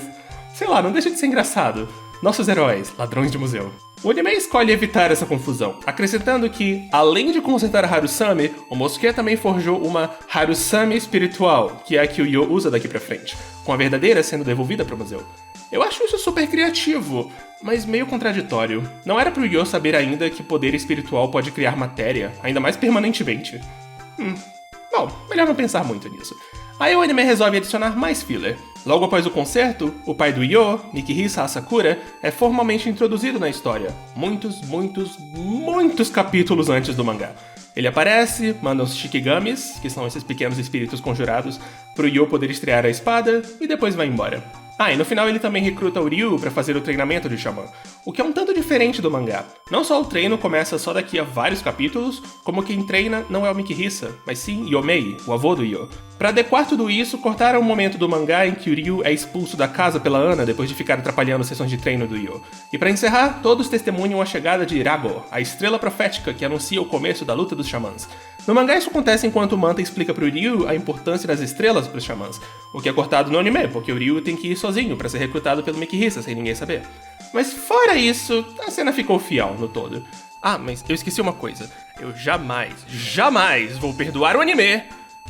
S1: sei lá, não deixa de ser engraçado. Nossos heróis, ladrões de museu. O anime escolhe evitar essa confusão, acrescentando que, além de consertar a Harusame, o Mosuke também forjou uma Harusame espiritual, que é a que o Io usa daqui pra frente, com a verdadeira sendo devolvida pro museu. Eu acho isso super criativo, mas meio contraditório. Não era pro Io saber ainda que poder espiritual pode criar matéria, ainda mais permanentemente. Bom, melhor não pensar muito nisso. Aí o anime resolve adicionar mais filler. Logo após o concerto, o pai do Io, Mikihisa Asakura, é formalmente introduzido na história, muitos capítulos antes do mangá. Ele aparece, manda uns shikigamis, que são esses pequenos espíritos conjurados, pro Io poder estrear a espada, e depois vai embora. E no final ele também recruta o Ryu pra fazer o treinamento de xamã, o que é um tanto diferente do mangá. Não só o treino começa só daqui a vários capítulos, como quem treina não é o Mikihisa, mas sim Yomei, o avô do Io. Pra adequar tudo isso, cortaram o momento do mangá em que o Ryu é expulso da casa pela Ana depois de ficar atrapalhando sessões de treino do Yo. E pra encerrar, todos testemunham a chegada de Irago, a estrela profética que anuncia o começo da luta dos xamãs. No mangá isso acontece enquanto o Manta explica pro Ryu a importância das estrelas pros xamãs, o que é cortado no anime, porque o Ryu tem que ir sozinho pra ser recrutado pelo Mikihisa sem ninguém saber. Mas fora isso, a cena ficou fiel no todo. Ah, mas eu esqueci uma coisa. Eu jamais vou perdoar o anime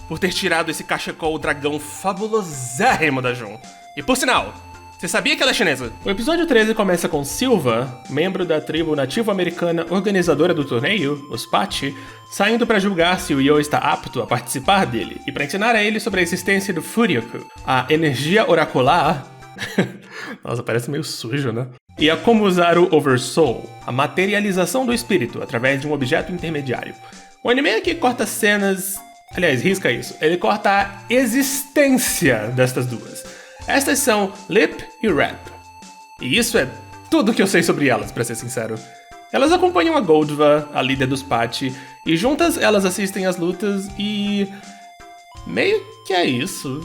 S1: por ter tirado esse cachecol dragão fabulosérrimo da Jun. E por sinal, você sabia que ela é chinesa? O episódio 13 começa com Silva, membro da tribo nativo-americana organizadora do torneio, os Pachi, saindo para julgar se o Yo está apto a participar dele e para ensinar a ele sobre a existência do Furyoku, a energia oracular. Nossa, parece meio sujo, né? E a como usar o Oversoul, a materialização do espírito através de um objeto intermediário. O anime aqui corta cenas. Aliás, risca isso. Ele corta a existência destas duas. Estas são Lip e Rap. E isso é tudo que eu sei sobre elas, pra ser sincero. Elas acompanham a Goldva, a líder dos Pachi, e juntas elas assistem às lutas e... meio que é isso.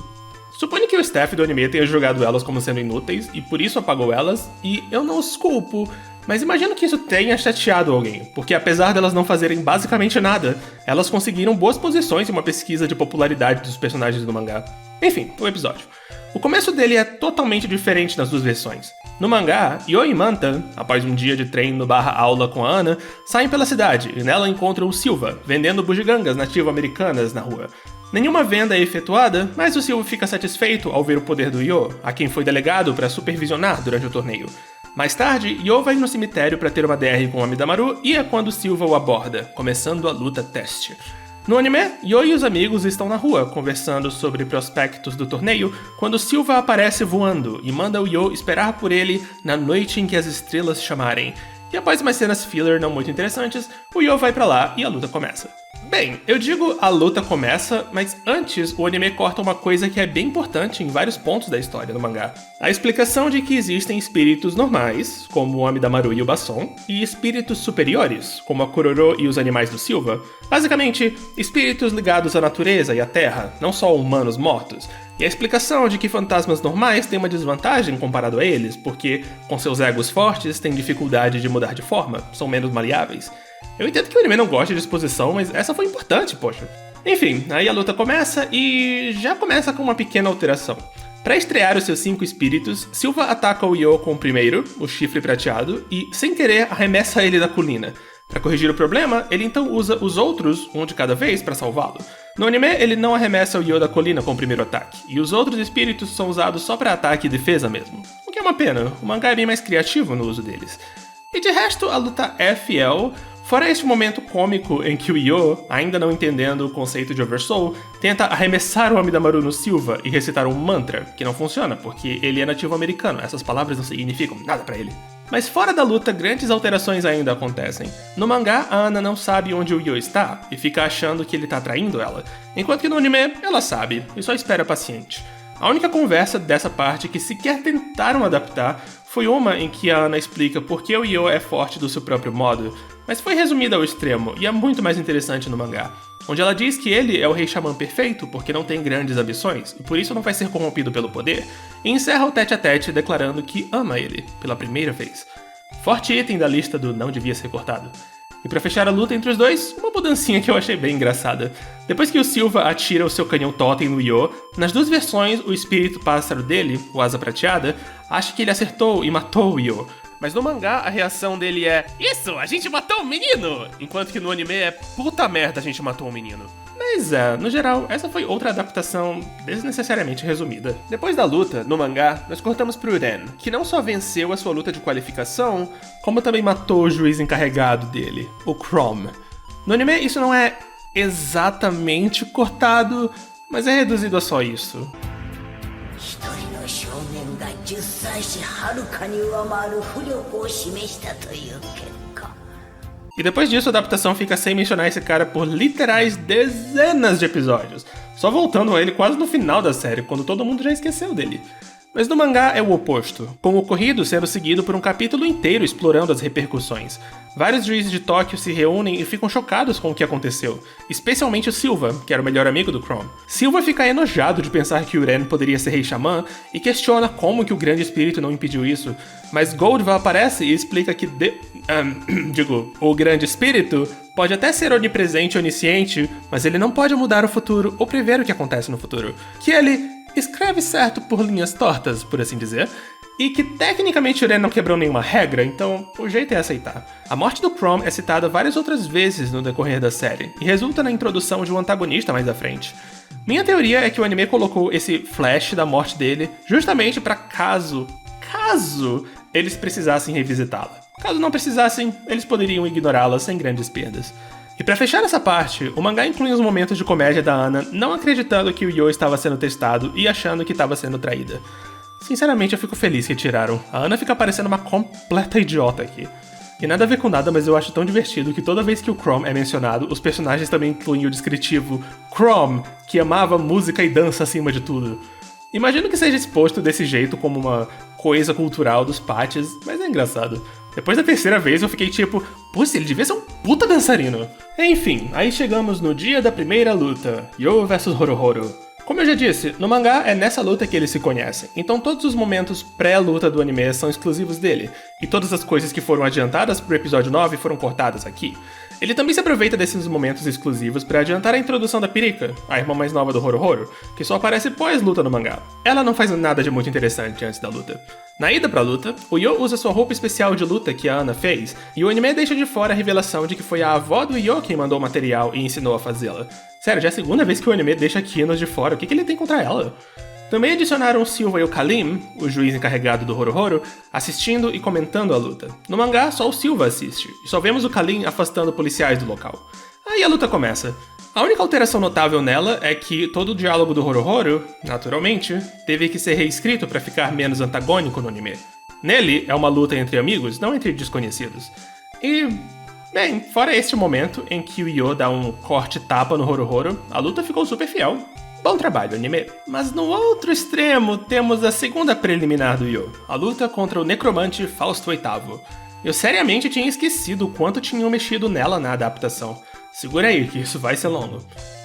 S1: Suponho que o staff do anime tenha julgado elas como sendo inúteis e por isso apagou elas, e eu não os culpo. Mas imagino que isso tenha chateado alguém, porque apesar delas não fazerem basicamente nada, elas conseguiram boas posições em uma pesquisa de popularidade dos personagens do mangá. Enfim, o episódio. O começo dele é totalmente diferente nas duas versões. No mangá, Yo e Manta, após um dia de treino / aula com a Ana, saem pela cidade e nela encontram o Silva, vendendo bugigangas nativo-americanas na rua. Nenhuma venda é efetuada, mas o Silva fica satisfeito ao ver o poder do Yo, a quem foi delegado para supervisionar durante o torneio. Mais tarde, Yo vai no cemitério para ter uma DR com o Amidamaru e é quando Silva o aborda, começando a luta teste. No anime, Yo e os amigos estão na rua conversando sobre prospectos do torneio quando Silva aparece voando e manda o Yo esperar por ele na noite em que as estrelas chamarem. E após umas cenas filler não muito interessantes, o Yo vai pra lá e a luta começa. Bem, eu digo a luta começa, mas antes o anime corta uma coisa que é bem importante em vários pontos da história do mangá. A explicação de que existem espíritos normais, como o Amidamaru e o Basson, e espíritos superiores, como a Kuroro e os animais do Silva. Basicamente, espíritos ligados à natureza e à terra, não só humanos mortos. E a explicação de que fantasmas normais têm uma desvantagem comparado a eles, porque, com seus egos fortes, têm dificuldade de mudar de forma, são menos maleáveis. Eu entendo que o anime não gosta de exposição, mas essa foi importante, poxa. Enfim, aí a luta começa e já começa com uma pequena alteração. Para estrear os seus 5 espíritos, Silva ataca o Yo com o primeiro, o chifre prateado, e, sem querer, arremessa ele da colina. Para corrigir o problema, ele então usa os outros, um de cada vez, para salvá-lo. No anime, ele não arremessa o Yo da colina com o primeiro ataque, e os outros espíritos são usados só para ataque e defesa mesmo. O que é uma pena, o mangá é bem mais criativo no uso deles. E de resto, a luta é fiel, fora este momento cômico em que o Yo, ainda não entendendo o conceito de Oversoul, tenta arremessar o Amidamaru no Silva e recitar um mantra, que não funciona, porque ele é nativo americano, essas palavras não significam nada pra ele. Mas fora da luta, grandes alterações ainda acontecem. No mangá, a Ana não sabe onde o Yo está, e fica achando que ele tá traindo ela, enquanto que no anime, ela sabe, e só espera paciente. A única conversa dessa parte que sequer tentaram adaptar foi uma em que a Ana explica por que o Yo é forte do seu próprio modo, mas foi resumida ao extremo e é muito mais interessante no mangá, onde ela diz que ele é o rei xamã perfeito porque não tem grandes ambições e por isso não vai ser corrompido pelo poder, e encerra o tete-a-tete declarando que ama ele, pela primeira vez. Forte item da lista do não devia ser cortado. E pra fechar a luta entre os dois, uma mudancinha que eu achei bem engraçada. Depois que o Silva atira o seu canhão totem no Yo, nas duas versões o espírito pássaro dele, o Asa Prateada, acha que ele acertou e matou o Yo. Mas no mangá a reação dele é "Isso, a gente matou um menino!", enquanto que no anime é "Puta merda, a gente matou um menino". Mas no geral, essa foi outra adaptação desnecessariamente resumida. Depois da luta, no mangá, nós cortamos pro Ren, que não só venceu a sua luta de qualificação, como também matou o juiz encarregado dele, o Chrome. No anime, isso não é exatamente cortado, mas é reduzido a só isso. E depois disso, a adaptação fica sem mencionar esse cara por literais dezenas de episódios, só voltando a ele quase no final da série, quando todo mundo já esqueceu dele. Mas no mangá é o oposto, com o ocorrido sendo seguido por um capítulo inteiro explorando as repercussões. Vários juízes de Tóquio se reúnem e ficam chocados com o que aconteceu, especialmente o Silva, que era o melhor amigo do Chrome. Silva fica enojado de pensar que o Ren poderia ser rei xamã e questiona como que o grande espírito não impediu isso, mas Goldva aparece e explica que o grande espírito pode até ser onipresente e onisciente, mas ele não pode mudar o futuro ou prever o que acontece no futuro. Que ele escreve certo por linhas tortas, por assim dizer, e que tecnicamente o Ren não quebrou nenhuma regra, então o jeito é aceitar. A morte do Chrome é citada várias outras vezes no decorrer da série, e resulta na introdução de um antagonista mais à frente. Minha teoria é que o anime colocou esse flash da morte dele justamente para caso eles precisassem revisitá-la. Caso não precisassem, eles poderiam ignorá-la sem grandes perdas. E pra fechar essa parte, o mangá inclui os momentos de comédia da Ana não acreditando que o Yo estava sendo testado e achando que estava sendo traída. Sinceramente, eu fico feliz que tiraram. A Ana fica parecendo uma completa idiota aqui. E nada a ver com nada, mas eu acho tão divertido que toda vez que o Chrome é mencionado, os personagens também incluem o descritivo Chrome, que amava música e dança acima de tudo. Imagino que seja exposto desse jeito como uma coisa cultural dos patches, mas é engraçado. Depois da terceira vez eu fiquei tipo, ele devia ser um puta dançarino. Enfim, aí chegamos no dia da primeira luta, Yo vs Horohoro. Como eu já disse, no mangá é nessa luta que eles se conhecem, então todos os momentos pré-luta do anime são exclusivos dele, e todas as coisas que foram adiantadas pro episódio 9 foram cortadas aqui. Ele também se aproveita desses momentos exclusivos para adiantar a introdução da Pirika, a irmã mais nova do Horohoro, que só aparece pós-luta no mangá. Ela não faz nada de muito interessante antes da luta. Na ida pra luta, o Yo usa sua roupa especial de luta que a Ana fez, e o anime deixa de fora a revelação de que foi a avó do Yo quem mandou o material e ensinou a fazê-la. Sério, já é a segunda vez que o anime deixa a Kino de fora, o que ele tem contra ela? Também adicionaram o Silva e o Kalim, o juiz encarregado do Horohoro, assistindo e comentando a luta. No mangá, só o Silva assiste, e só vemos o Kalim afastando policiais do local. Aí a luta começa. A única alteração notável nela é que todo o diálogo do Horohoro, naturalmente, teve que ser reescrito para ficar menos antagônico no anime. Nele, é uma luta entre amigos, não entre desconhecidos. E, bem, fora este momento em que o Yo dá um corte-tapa no Horohoro, a luta ficou super fiel. Bom trabalho, anime. Mas no outro extremo, temos a segunda preliminar do Yo, a luta contra o necromante Fausto VIII. Eu seriamente tinha esquecido o quanto tinham mexido nela na adaptação. Segura aí, que isso vai ser longo.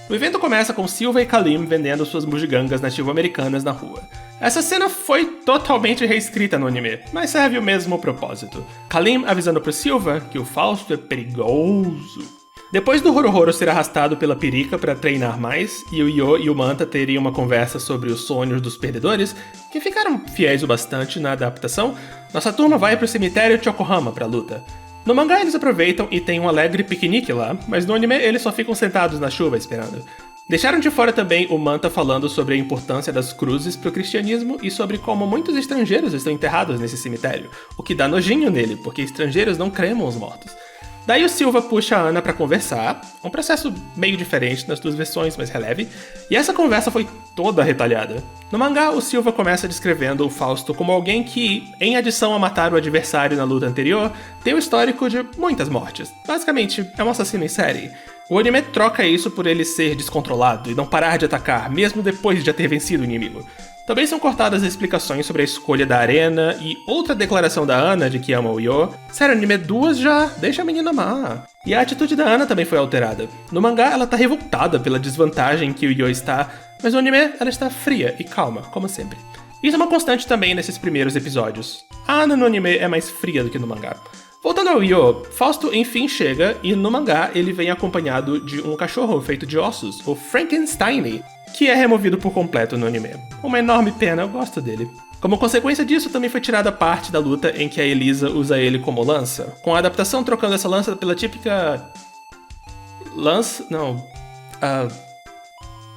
S1: O evento começa com Silva e Kalim vendendo suas bugigangas nativo-americanas na rua. Essa cena foi totalmente reescrita no anime, mas serve o mesmo propósito. Kalim avisando pro Silva que o Fausto é perigoso. Depois do Horohoro ser arrastado pela Pirika para treinar mais, e o Yo e o Manta teriam uma conversa sobre os sonhos dos perdedores, que ficaram fiéis o bastante na adaptação, nossa turma vai pro cemitério de Yokohama pra luta. No mangá eles aproveitam e tem um alegre piquenique lá, mas no anime eles só ficam sentados na chuva esperando. Deixaram de fora também o Manta falando sobre a importância das cruzes pro cristianismo e sobre como muitos estrangeiros estão enterrados nesse cemitério, o que dá nojinho nele, porque estrangeiros não cremam os mortos. Daí o Silva puxa a Ana pra conversar, um processo meio diferente nas duas versões, mas releve, e essa conversa foi toda retalhada. No mangá, o Silva começa descrevendo o Fausto como alguém que, em adição a matar o adversário na luta anterior, tem um histórico de muitas mortes. Basicamente, é um assassino em série. O anime troca isso por ele ser descontrolado e não parar de atacar, mesmo depois de já ter vencido o inimigo. Também são cortadas explicações sobre a escolha da arena e outra declaração da Ana de que ama o Yo. Sério, anime 2 já deixa a menina amar. E a atitude da Ana também foi alterada. No mangá, ela tá revoltada pela desvantagem que o Yo está, mas no anime, ela está fria e calma, como sempre. Isso é uma constante também nesses primeiros episódios. A Ana no anime é mais fria do que no mangá. Voltando ao Yo, Fausto enfim chega e no mangá ele vem acompanhado de um cachorro feito de ossos, o Frankenstein, que é removido por completo no anime. Uma enorme pena, eu gosto dele. Como consequência disso, também foi tirada parte da luta em que a Elisa usa ele como lança, com a adaptação trocando essa lança pela típica...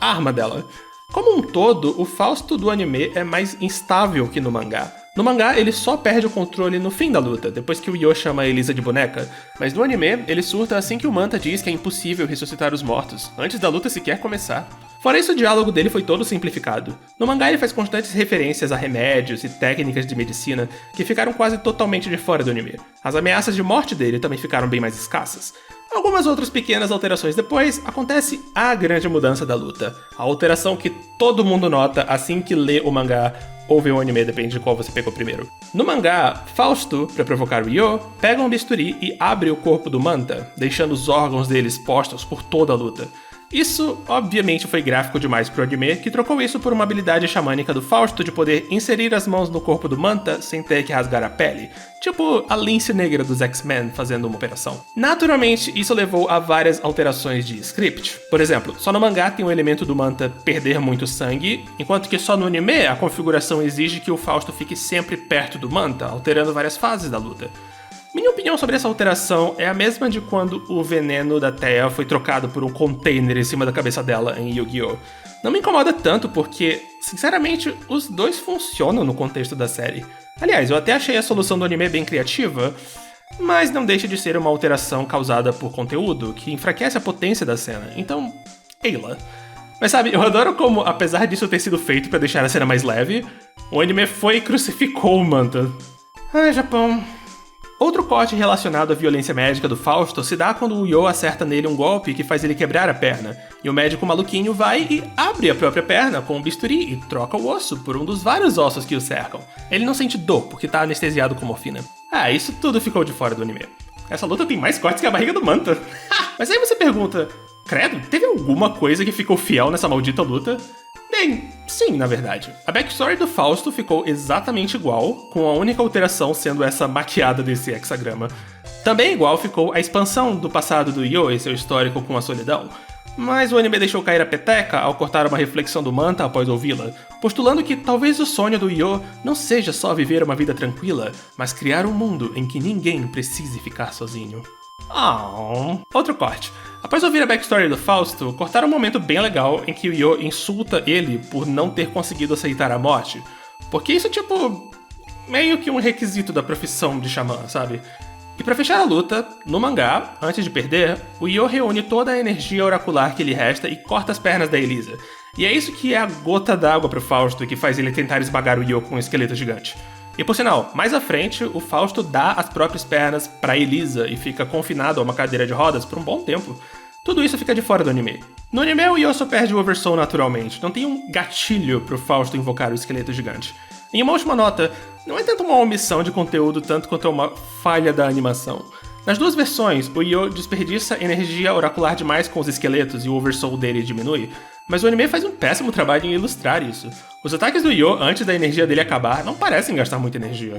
S1: arma dela. Como um todo, o Fausto do anime é mais instável que no mangá. No mangá, ele só perde o controle no fim da luta, depois que o Yo chama a Elisa de boneca, mas no anime, ele surta assim que o Manta diz que é impossível ressuscitar os mortos, antes da luta sequer começar. Fora isso, o diálogo dele foi todo simplificado. No mangá, ele faz constantes referências a remédios e técnicas de medicina que ficaram quase totalmente de fora do anime. As ameaças de morte dele também ficaram bem mais escassas. Algumas outras pequenas alterações depois, acontece a grande mudança da luta. A alteração que todo mundo nota assim que lê o mangá ou ver o anime, depende de qual você pegou primeiro. No mangá, Fausto, pra provocar o Yo, pega um bisturi e abre o corpo do Manta, deixando os órgãos dele expostos por toda a luta. Isso, obviamente, foi gráfico demais pro anime, que trocou isso por uma habilidade xamânica do Fausto de poder inserir as mãos no corpo do Manta sem ter que rasgar a pele. Tipo a lince negra dos X-Men fazendo uma operação. Naturalmente, isso levou a várias alterações de script. Por exemplo, só no mangá tem o elemento do Manta perder muito sangue, enquanto que só no anime a configuração exige que o Fausto fique sempre perto do Manta, alterando várias fases da luta. Minha opinião sobre essa alteração é a mesma de quando o veneno da Thea foi trocado por um container em cima da cabeça dela em Yu-Gi-Oh! Não me incomoda tanto porque, sinceramente, os dois funcionam no contexto da série. Aliás, eu até achei a solução do anime bem criativa, mas não deixa de ser uma alteração causada por conteúdo que enfraquece a potência da cena, então, eila. Mas sabe, eu adoro como, apesar disso ter sido feito pra deixar a cena mais leve, o anime foi e crucificou o Manta. Ai, Japão... Outro corte relacionado à violência médica do Fausto se dá quando o Yo acerta nele um golpe que faz ele quebrar a perna, e o médico maluquinho vai e abre a própria perna com um bisturi e troca o osso por um dos vários ossos que o cercam. Ele não sente dor porque tá anestesiado com morfina. Ah, isso tudo ficou de fora do anime. Essa luta tem mais cortes que a barriga do Manta. Mas aí você pergunta, credo, teve alguma coisa que ficou fiel nessa maldita luta? Bem, sim, na verdade. A backstory do Fausto ficou exatamente igual, com a única alteração sendo essa maquiada desse hexagrama. Também igual ficou a expansão do passado do Yo e seu histórico com a solidão. Mas o anime deixou cair a peteca ao cortar uma reflexão do Manta após ouvi-la, postulando que talvez o sonho do Yo não seja só viver uma vida tranquila, mas criar um mundo em que ninguém precise ficar sozinho. Outro corte. Após ouvir a backstory do Fausto, cortaram um momento bem legal em que o Yo insulta ele por não ter conseguido aceitar a morte. Porque isso é tipo... meio que um requisito da profissão de xamã, sabe? E pra fechar a luta, no mangá, antes de perder, o Yo reúne toda a energia oracular que lhe resta e corta as pernas da Elisa. E é isso que é a gota d'água pro Fausto que faz ele tentar esmagar o Yo com um esqueleto gigante. E por sinal, mais à frente, o Fausto dá as próprias pernas pra Elisa e fica confinado a uma cadeira de rodas por um bom tempo. Tudo isso fica de fora do anime. No anime, o Yo só perde o Oversoul naturalmente, não tem um gatilho pro Fausto invocar o esqueleto gigante. Em uma última nota, não é tanto uma omissão de conteúdo tanto quanto uma falha da animação. Nas duas versões, o Yo desperdiça energia oracular demais com os esqueletos e o Oversoul dele diminui, mas o anime faz um péssimo trabalho em ilustrar isso. Os ataques do Yo, antes da energia dele acabar, não parecem gastar muita energia.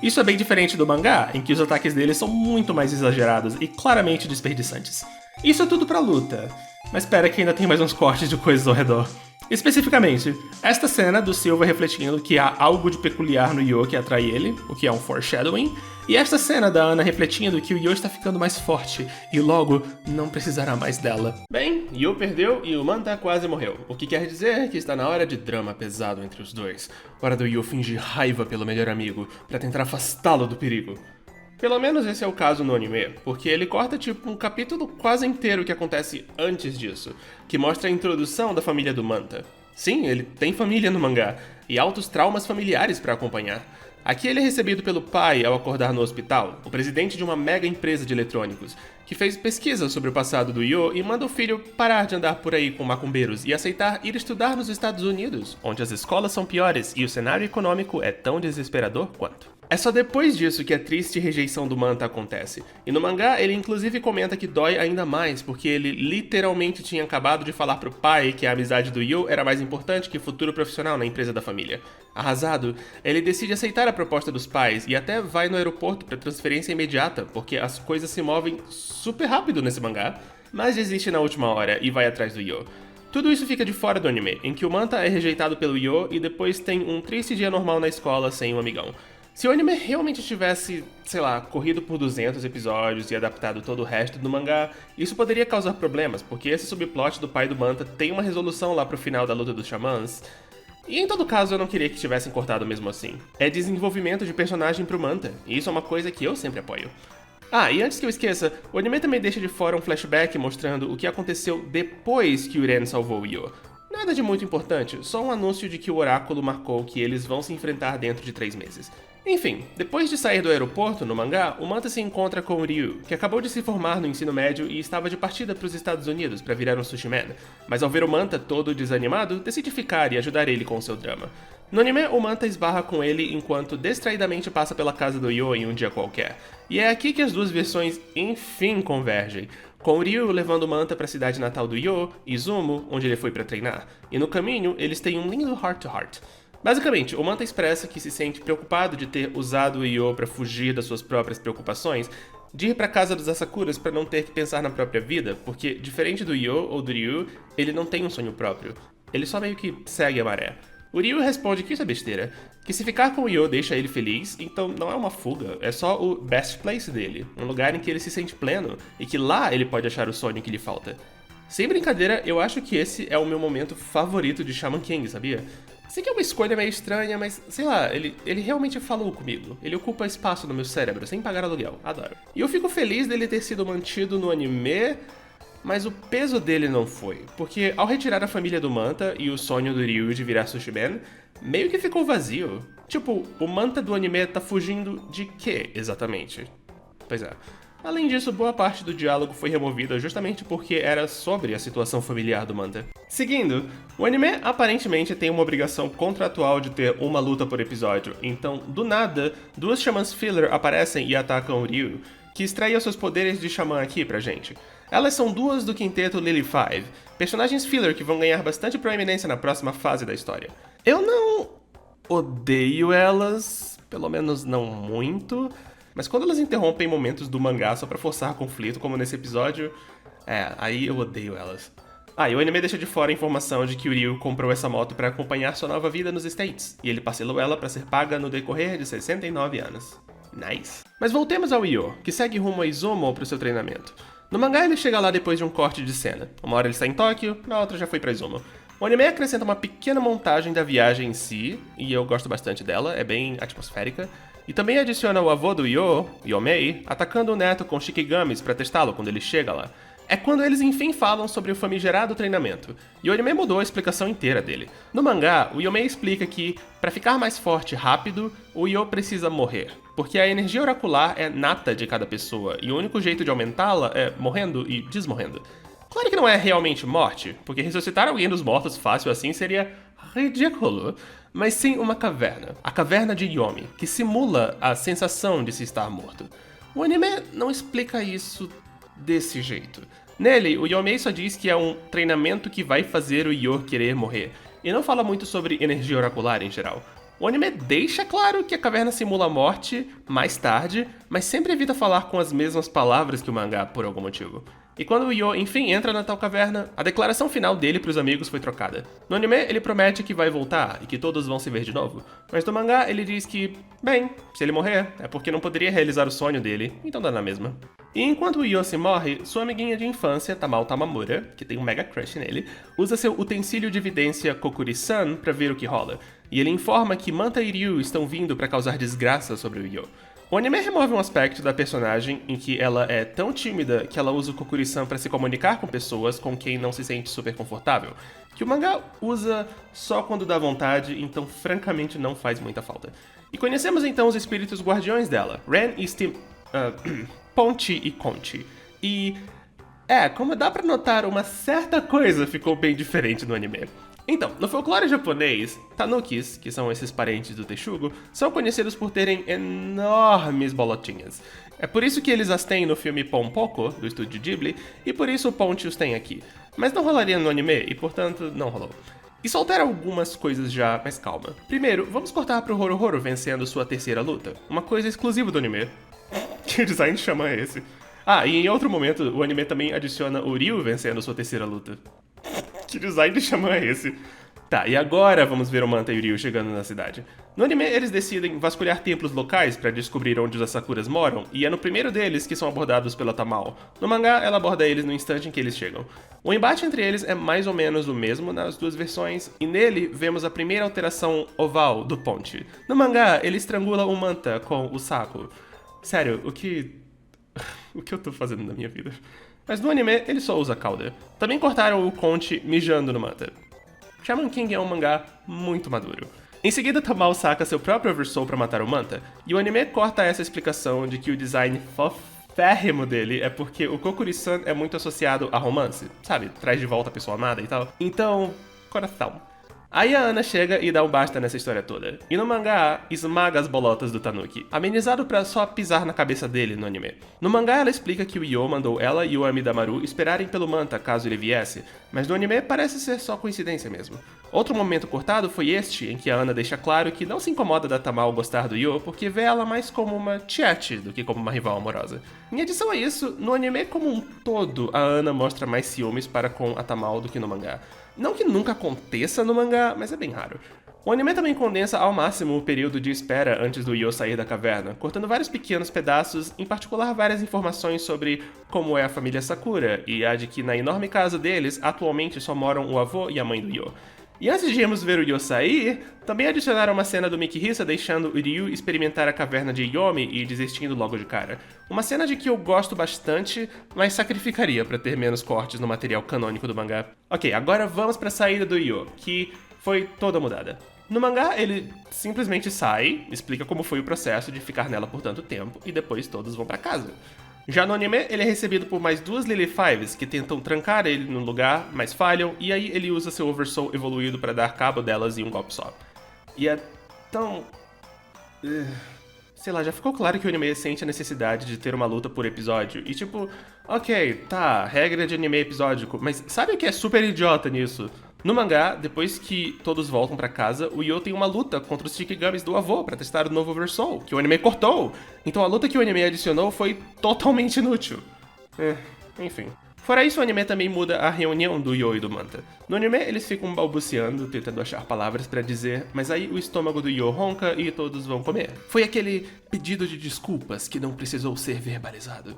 S1: Isso é bem diferente do mangá, em que os ataques dele são muito mais exagerados e claramente desperdiçantes. Isso é tudo pra luta, mas espera que ainda tem mais uns cortes de coisas ao redor. Especificamente, esta cena do Silva refletindo que há algo de peculiar no Yo que atrai ele, o que é um foreshadowing, e esta cena da Ana refletindo que o Yo está ficando mais forte e logo não precisará mais dela. Bem, Yo perdeu e o Manta quase morreu, o que quer dizer que está na hora de drama pesado entre os dois. Hora do Yo fingir raiva pelo melhor amigo, para tentar afastá-lo do perigo. Pelo menos esse é o caso no anime, porque ele corta tipo um capítulo quase inteiro que acontece antes disso, que mostra a introdução da família do Manta. Sim, ele tem família no mangá, e altos traumas familiares para acompanhar. Aqui ele é recebido pelo pai ao acordar no hospital, o presidente de uma mega empresa de eletrônicos, que fez pesquisa sobre o passado do Yo e manda o filho parar de andar por aí com macumbeiros e aceitar ir estudar nos Estados Unidos, onde as escolas são piores e o cenário econômico é tão desesperador quanto. É só depois disso que a triste rejeição do Manta acontece, e no mangá ele inclusive comenta que dói ainda mais porque ele literalmente tinha acabado de falar pro pai que a amizade do Yo era mais importante que o futuro profissional na empresa da família. Arrasado, ele decide aceitar a proposta dos pais e até vai no aeroporto para transferência imediata, porque as coisas se movem super rápido nesse mangá, mas desiste na última hora e vai atrás do Yo. Tudo isso fica de fora do anime, em que o Manta é rejeitado pelo Yo e depois tem um triste dia normal na escola sem um amigão. Se o anime realmente tivesse, sei lá, corrido por 200 episódios e adaptado todo o resto do mangá, isso poderia causar problemas, porque esse subplot do pai do Manta tem uma resolução lá pro final da luta dos xamãs. E em todo caso eu não queria que tivessem cortado mesmo assim. É desenvolvimento de personagem pro Manta, e isso é uma coisa que eu sempre apoio. Ah, e antes que eu esqueça, o anime também deixa de fora um flashback mostrando o que aconteceu depois que o Ren salvou o Yo. Nada de muito importante, só um anúncio de que o oráculo marcou que eles vão se enfrentar dentro de 3 meses. Enfim, depois de sair do aeroporto, no mangá, o Manta se encontra com o Ryu, que acabou de se formar no ensino médio e estava de partida para os Estados Unidos para virar um sushi man, mas ao ver o Manta todo desanimado, decide ficar e ajudar ele com seu drama. No anime, o Manta esbarra com ele enquanto distraidamente passa pela casa do Yo em um dia qualquer. E é aqui que as duas versões enfim convergem, com o Ryu levando o Manta para a cidade natal do Yo, Izumo, onde ele foi para treinar. E no caminho, eles têm um lindo heart-to-heart. Basicamente, o Manta expressa que se sente preocupado de ter usado o Yo para fugir das suas próprias preocupações, de ir para casa dos Asakuras para não ter que pensar na própria vida, porque, diferente do Yo ou do Ryu, ele não tem um sonho próprio. Ele só meio que segue a maré. O Ryu responde que isso é besteira, que se ficar com o Yo deixa ele feliz, então não é uma fuga, é só o best place dele, um lugar em que ele se sente pleno e que lá ele pode achar o sonho que lhe falta. Sem brincadeira, eu acho que esse é o meu momento favorito de Shaman King, sabia? Sei que é uma escolha meio estranha, mas sei lá, ele realmente falou comigo. Ele ocupa espaço no meu cérebro, sem pagar aluguel. Adoro. E eu fico feliz dele ter sido mantido no anime, mas o peso dele não foi. Porque ao retirar a família do Manta e o sonho do Ryu de virar Sushi-Man, meio que ficou vazio. Tipo, o Manta do anime tá fugindo de quê, exatamente? Pois é. Além disso, boa parte do diálogo foi removida justamente porque era sobre a situação familiar do Manta. Seguindo, o anime aparentemente tem uma obrigação contratual de ter uma luta por episódio, então, do nada, duas xamãs filler aparecem e atacam o Ryu, que extraía seus poderes de xamã aqui pra gente. Elas são duas do quinteto Lily Five, personagens filler que vão ganhar bastante proeminência na próxima fase da história. Eu não odeio elas, pelo menos não muito, mas quando elas interrompem momentos do mangá só pra forçar conflito, como nesse episódio, aí eu odeio elas. E o anime deixa de fora a informação de que o Ryu comprou essa moto pra acompanhar sua nova vida nos States, e ele parcelou ela pra ser paga no decorrer de 69 anos. Nice. Mas voltemos ao Yo, que segue rumo a Izumo pro seu treinamento. No mangá ele chega lá depois de um corte de cena. Uma hora ele está em Tóquio, na outra já foi pra Izumo. O anime acrescenta uma pequena montagem da viagem em si, e eu gosto bastante dela, é bem atmosférica. E também adiciona o avô do Yo, Yomei, atacando o neto com shikigamis pra testá-lo quando ele chega lá. É quando eles enfim falam sobre o famigerado treinamento, e o anime mudou a explicação inteira dele. No mangá, o Yomei explica que, para ficar mais forte rápido, o Yo precisa morrer, porque a energia oracular é nata de cada pessoa, e o único jeito de aumentá-la é morrendo e desmorrendo. Claro que não é realmente morte, porque ressuscitar alguém dos mortos fácil assim seria ridículo, mas sim uma caverna, a caverna de Yomi, que simula a sensação de se estar morto. O anime não explica isso desse jeito. Nele, o Yomei só diz que é um treinamento que vai fazer o Yo querer morrer, e não fala muito sobre energia oracular em geral. O anime deixa claro que a caverna simula a morte mais tarde, mas sempre evita falar com as mesmas palavras que o mangá por algum motivo. E quando o Yo enfim entra na tal caverna, a declaração final dele pros amigos foi trocada. No anime, ele promete que vai voltar e que todos vão se ver de novo, mas no mangá ele diz que, bem, se ele morrer, é porque não poderia realizar o sonho dele, então dá na mesma. E enquanto o Yo se morre, sua amiguinha de infância, Tamao Tamamura, que tem um mega crush nele, usa seu utensílio de evidência Kokuri-san pra ver o que rola, e ele informa que Manta e Ryu estão vindo pra causar desgraça sobre o Yo. O anime remove um aspecto da personagem em que ela é tão tímida que ela usa o Kokuri-san pra se comunicar com pessoas com quem não se sente super confortável, que o mangá usa só quando dá vontade, então francamente não faz muita falta. E conhecemos então os espíritos guardiões dela, Ren e Ponchi e Conchi. E como dá pra notar, uma certa coisa ficou bem diferente no anime. Então, no folclore japonês, tanukis, que são esses parentes do texugo, são conhecidos por terem enormes bolotinhas. É por isso que eles as têm no filme Pompoko, do estúdio Ghibli, e por isso o Ponchi os tem aqui. Mas não rolaria no anime, e portanto, não rolou. Isso altera algumas coisas já, mas calma. Primeiro, vamos cortar pro Horohoro vencendo sua terceira luta, uma coisa exclusiva do anime. Que design chama esse? E em outro momento, o anime também adiciona o Ryu vencendo sua terceira luta. Que design de xamã é esse? Tá, e agora vamos ver o Manta e o Ryu chegando na cidade. No anime, eles decidem vasculhar templos locais pra descobrir onde os Asakuras moram, e é no primeiro deles que são abordados pela Tamao. No mangá, ela aborda eles no instante em que eles chegam. O embate entre eles é mais ou menos o mesmo nas duas versões, e nele vemos a primeira alteração oval do Ponchi. No mangá, ele estrangula o Manta com o saco. Sério, o que eu tô fazendo na minha vida? Mas no anime, ele só usa cauda. Também cortaram o Conchi mijando no Manta. Shaman King é um mangá muito maduro. Em seguida, Tamao saca seu próprio Oversoul pra matar o Manta, e o anime corta essa explicação de que o design foférrimo dele é porque o Kokuri-san é muito associado a romance, sabe? Traz de volta a pessoa amada e tal. Então, coração. Aí a Ana chega e dá um basta nessa história toda. E no mangá, esmaga as bolotas do Tanuki, amenizado pra só pisar na cabeça dele no anime. No mangá, ela explica que o Yo mandou ela e o Amidamaru esperarem pelo Manta caso ele viesse, mas no anime parece ser só coincidência mesmo. Outro momento cortado foi este, em que a Ana deixa claro que não se incomoda da Tamao gostar do Yo porque vê ela mais como uma tiete do que como uma rival amorosa. Em adição a isso, no anime como um todo, a Ana mostra mais ciúmes para com a Tamao do que no mangá. Não que nunca aconteça no mangá, mas é bem raro. O anime também condensa ao máximo o período de espera antes do Yo sair da caverna, cortando vários pequenos pedaços, em particular várias informações sobre como é a família Sakura, e a de que na enorme casa deles, atualmente só moram o avô e a mãe do Yo. E antes de irmos ver o Yo sair, também adicionaram uma cena do Mikihisa deixando o Ryu experimentar a caverna de Yomi e desistindo logo de cara. Uma cena de que eu gosto bastante, mas sacrificaria pra ter menos cortes no material canônico do mangá. Ok, agora vamos pra saída do Yo, que foi toda mudada. No mangá, ele simplesmente sai, explica como foi o processo de ficar nela por tanto tempo, e depois todos vão pra casa. Já no anime, ele é recebido por mais duas Lily Fives que tentam trancar ele no lugar, mas falham, e aí ele usa seu Oversoul evoluído pra dar cabo delas em um golpe só. E é tão... sei lá, já ficou claro que o anime sente a necessidade de ter uma luta por episódio, e tipo, ok, tá, regra de anime episódico, mas sabe o que é super idiota nisso? No mangá, depois que todos voltam pra casa, o Yo tem uma luta contra os Shikigamis do avô pra testar o novo Oversoul, que o anime cortou. Então a luta que o anime adicionou foi totalmente inútil. Enfim. Fora isso, o anime também muda a reunião do Yo e do Manta. No anime, eles ficam balbuciando, tentando achar palavras pra dizer, mas aí o estômago do Yo ronca e todos vão comer. Foi aquele pedido de desculpas que não precisou ser verbalizado.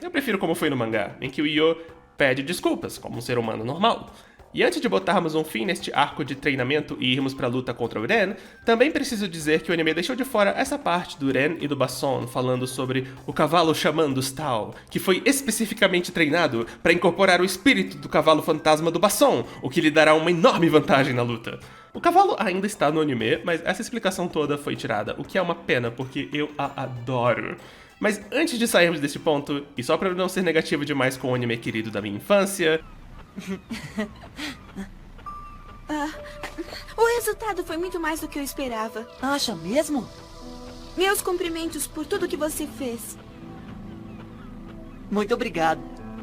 S1: Eu prefiro como foi no mangá, em que o Yo pede desculpas, como um ser humano normal. E antes de botarmos um fim neste arco de treinamento e irmos pra luta contra o Ren, também preciso dizer que o anime deixou de fora essa parte do Ren e do Basson falando sobre o cavalo xamã dos Tao, que foi especificamente treinado para incorporar o espírito do cavalo fantasma do Basson, o que lhe dará uma enorme vantagem na luta. O cavalo ainda está no anime, mas essa explicação toda foi tirada, o que é uma pena porque eu a adoro. Mas antes de sairmos desse ponto, e só para não ser negativo demais com o anime querido da minha infância...
S5: O resultado foi muito mais do que eu esperava.
S6: Acha mesmo?
S5: Meus cumprimentos por tudo que você fez.
S6: Muito obrigado.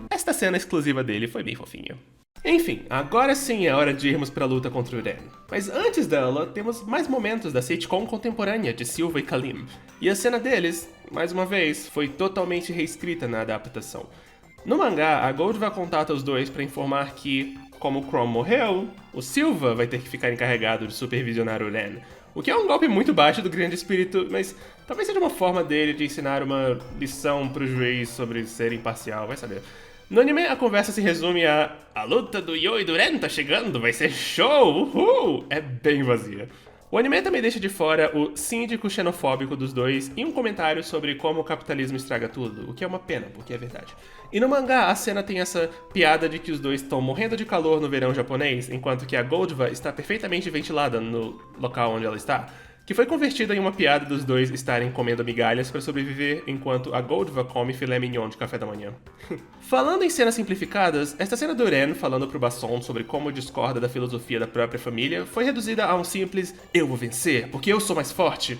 S1: Esta cena exclusiva dele foi bem fofinha. Enfim, agora sim é hora de irmos pra luta contra o Ren. Mas antes dela, temos mais momentos da sitcom contemporânea de Silva e Kalim. E a cena deles, mais uma vez, foi totalmente reescrita na adaptação. No mangá, a Goldva contata os dois para informar que, como o Chrome morreu, o Silva vai ter que ficar encarregado de supervisionar o Ren. O que é um golpe muito baixo do Grande Espírito, mas talvez seja uma forma dele de ensinar uma lição pro juiz sobre ser imparcial, vai saber. No anime, a conversa se resume a luta do Yo e do Ren tá chegando, vai ser show, uhul! É bem vazia. O anime também deixa de fora o síndico xenofóbico dos dois e um comentário sobre como o capitalismo estraga tudo, o que é uma pena, porque é verdade. E no mangá, a cena tem essa piada de que os dois estão morrendo de calor no verão japonês, enquanto que a Goldva está perfeitamente ventilada no local onde ela está, que foi convertida em uma piada dos dois estarem comendo migalhas para sobreviver enquanto a Goldva come filé mignon de café da manhã. Falando em cenas simplificadas, esta cena do Ren falando pro Basson sobre como discorda da filosofia da própria família foi reduzida a um simples "eu vou vencer, porque eu sou mais forte".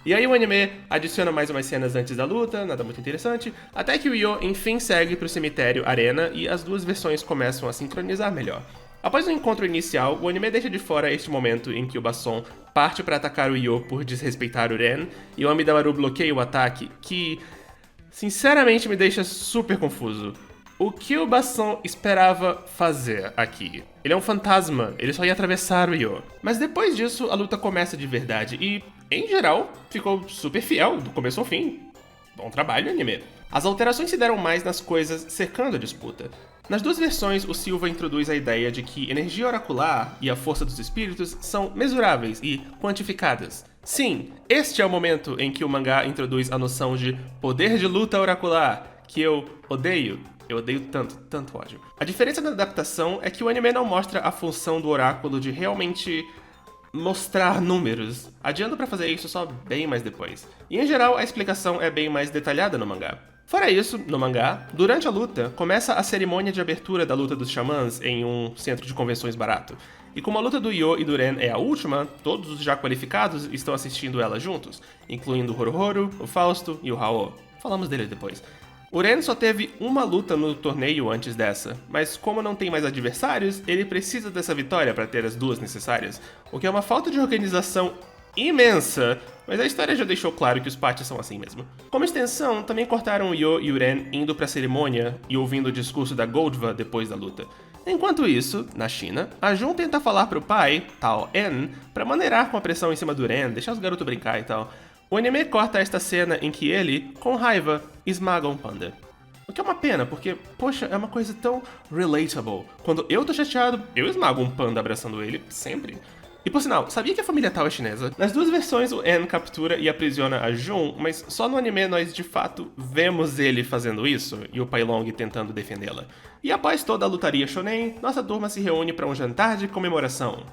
S1: E aí o anime adiciona mais umas cenas antes da luta, nada muito interessante, até que o Yo enfim segue pro cemitério Arena e as duas versões começam a sincronizar melhor. Após o encontro inicial, o anime deixa de fora este momento em que o Basson parte para atacar o Yo por desrespeitar o Ren, e o Amidamaru bloqueia o ataque, que, sinceramente, me deixa super confuso. O que o Basson esperava fazer aqui? Ele é um fantasma, ele só ia atravessar o Yo. Mas depois disso, a luta começa de verdade, e, em geral, ficou super fiel, do começo ao fim. Bom trabalho, anime. As alterações se deram mais nas coisas cercando a disputa. Nas duas versões, o Silva introduz a ideia de que energia oracular e a força dos espíritos são mesuráveis e quantificadas. Sim, este é o momento em que o mangá introduz a noção de poder de luta oracular, que eu odeio. Eu odeio tanto ódio. A diferença na adaptação é que o anime não mostra a função do oráculo de realmente mostrar números, adiando pra fazer isso só bem mais depois. E em geral, a explicação é bem mais detalhada no mangá. Fora isso, no mangá, durante a luta, começa a cerimônia de abertura da luta dos xamãs em um centro de convenções barato. E como a luta do Yo e do Ren é a última, todos os já qualificados estão assistindo ela juntos, incluindo o Horohoro, o Fausto e o Hao. Falamos dele depois. O Ren só teve uma luta no torneio antes dessa, mas como não tem mais adversários, ele precisa dessa vitória para ter as duas necessárias, o que é uma falta de organização imensa, mas a história já deixou claro que os patches são assim mesmo. Como extensão, também cortaram o Yo e o Ren indo pra cerimônia e ouvindo o discurso da Goldva depois da luta. Enquanto isso, na China, a Jun tenta falar pro pai, Tao En, pra maneirar com a pressão em cima do Ren, deixar os garotos brincar e tal. O anime corta esta cena em que ele, com raiva, esmaga um panda. O que é uma pena, porque, poxa, é uma coisa tão relatable. Quando eu tô chateado, eu esmago um panda abraçando ele, sempre. E por sinal, sabia que a família Tao é chinesa? Nas duas versões, o En captura e aprisiona a Jun, mas só no anime nós de fato vemos ele fazendo isso e o Pai Long tentando defendê-la. E após toda a lutaria shonen, nossa turma se reúne para um jantar de comemoração.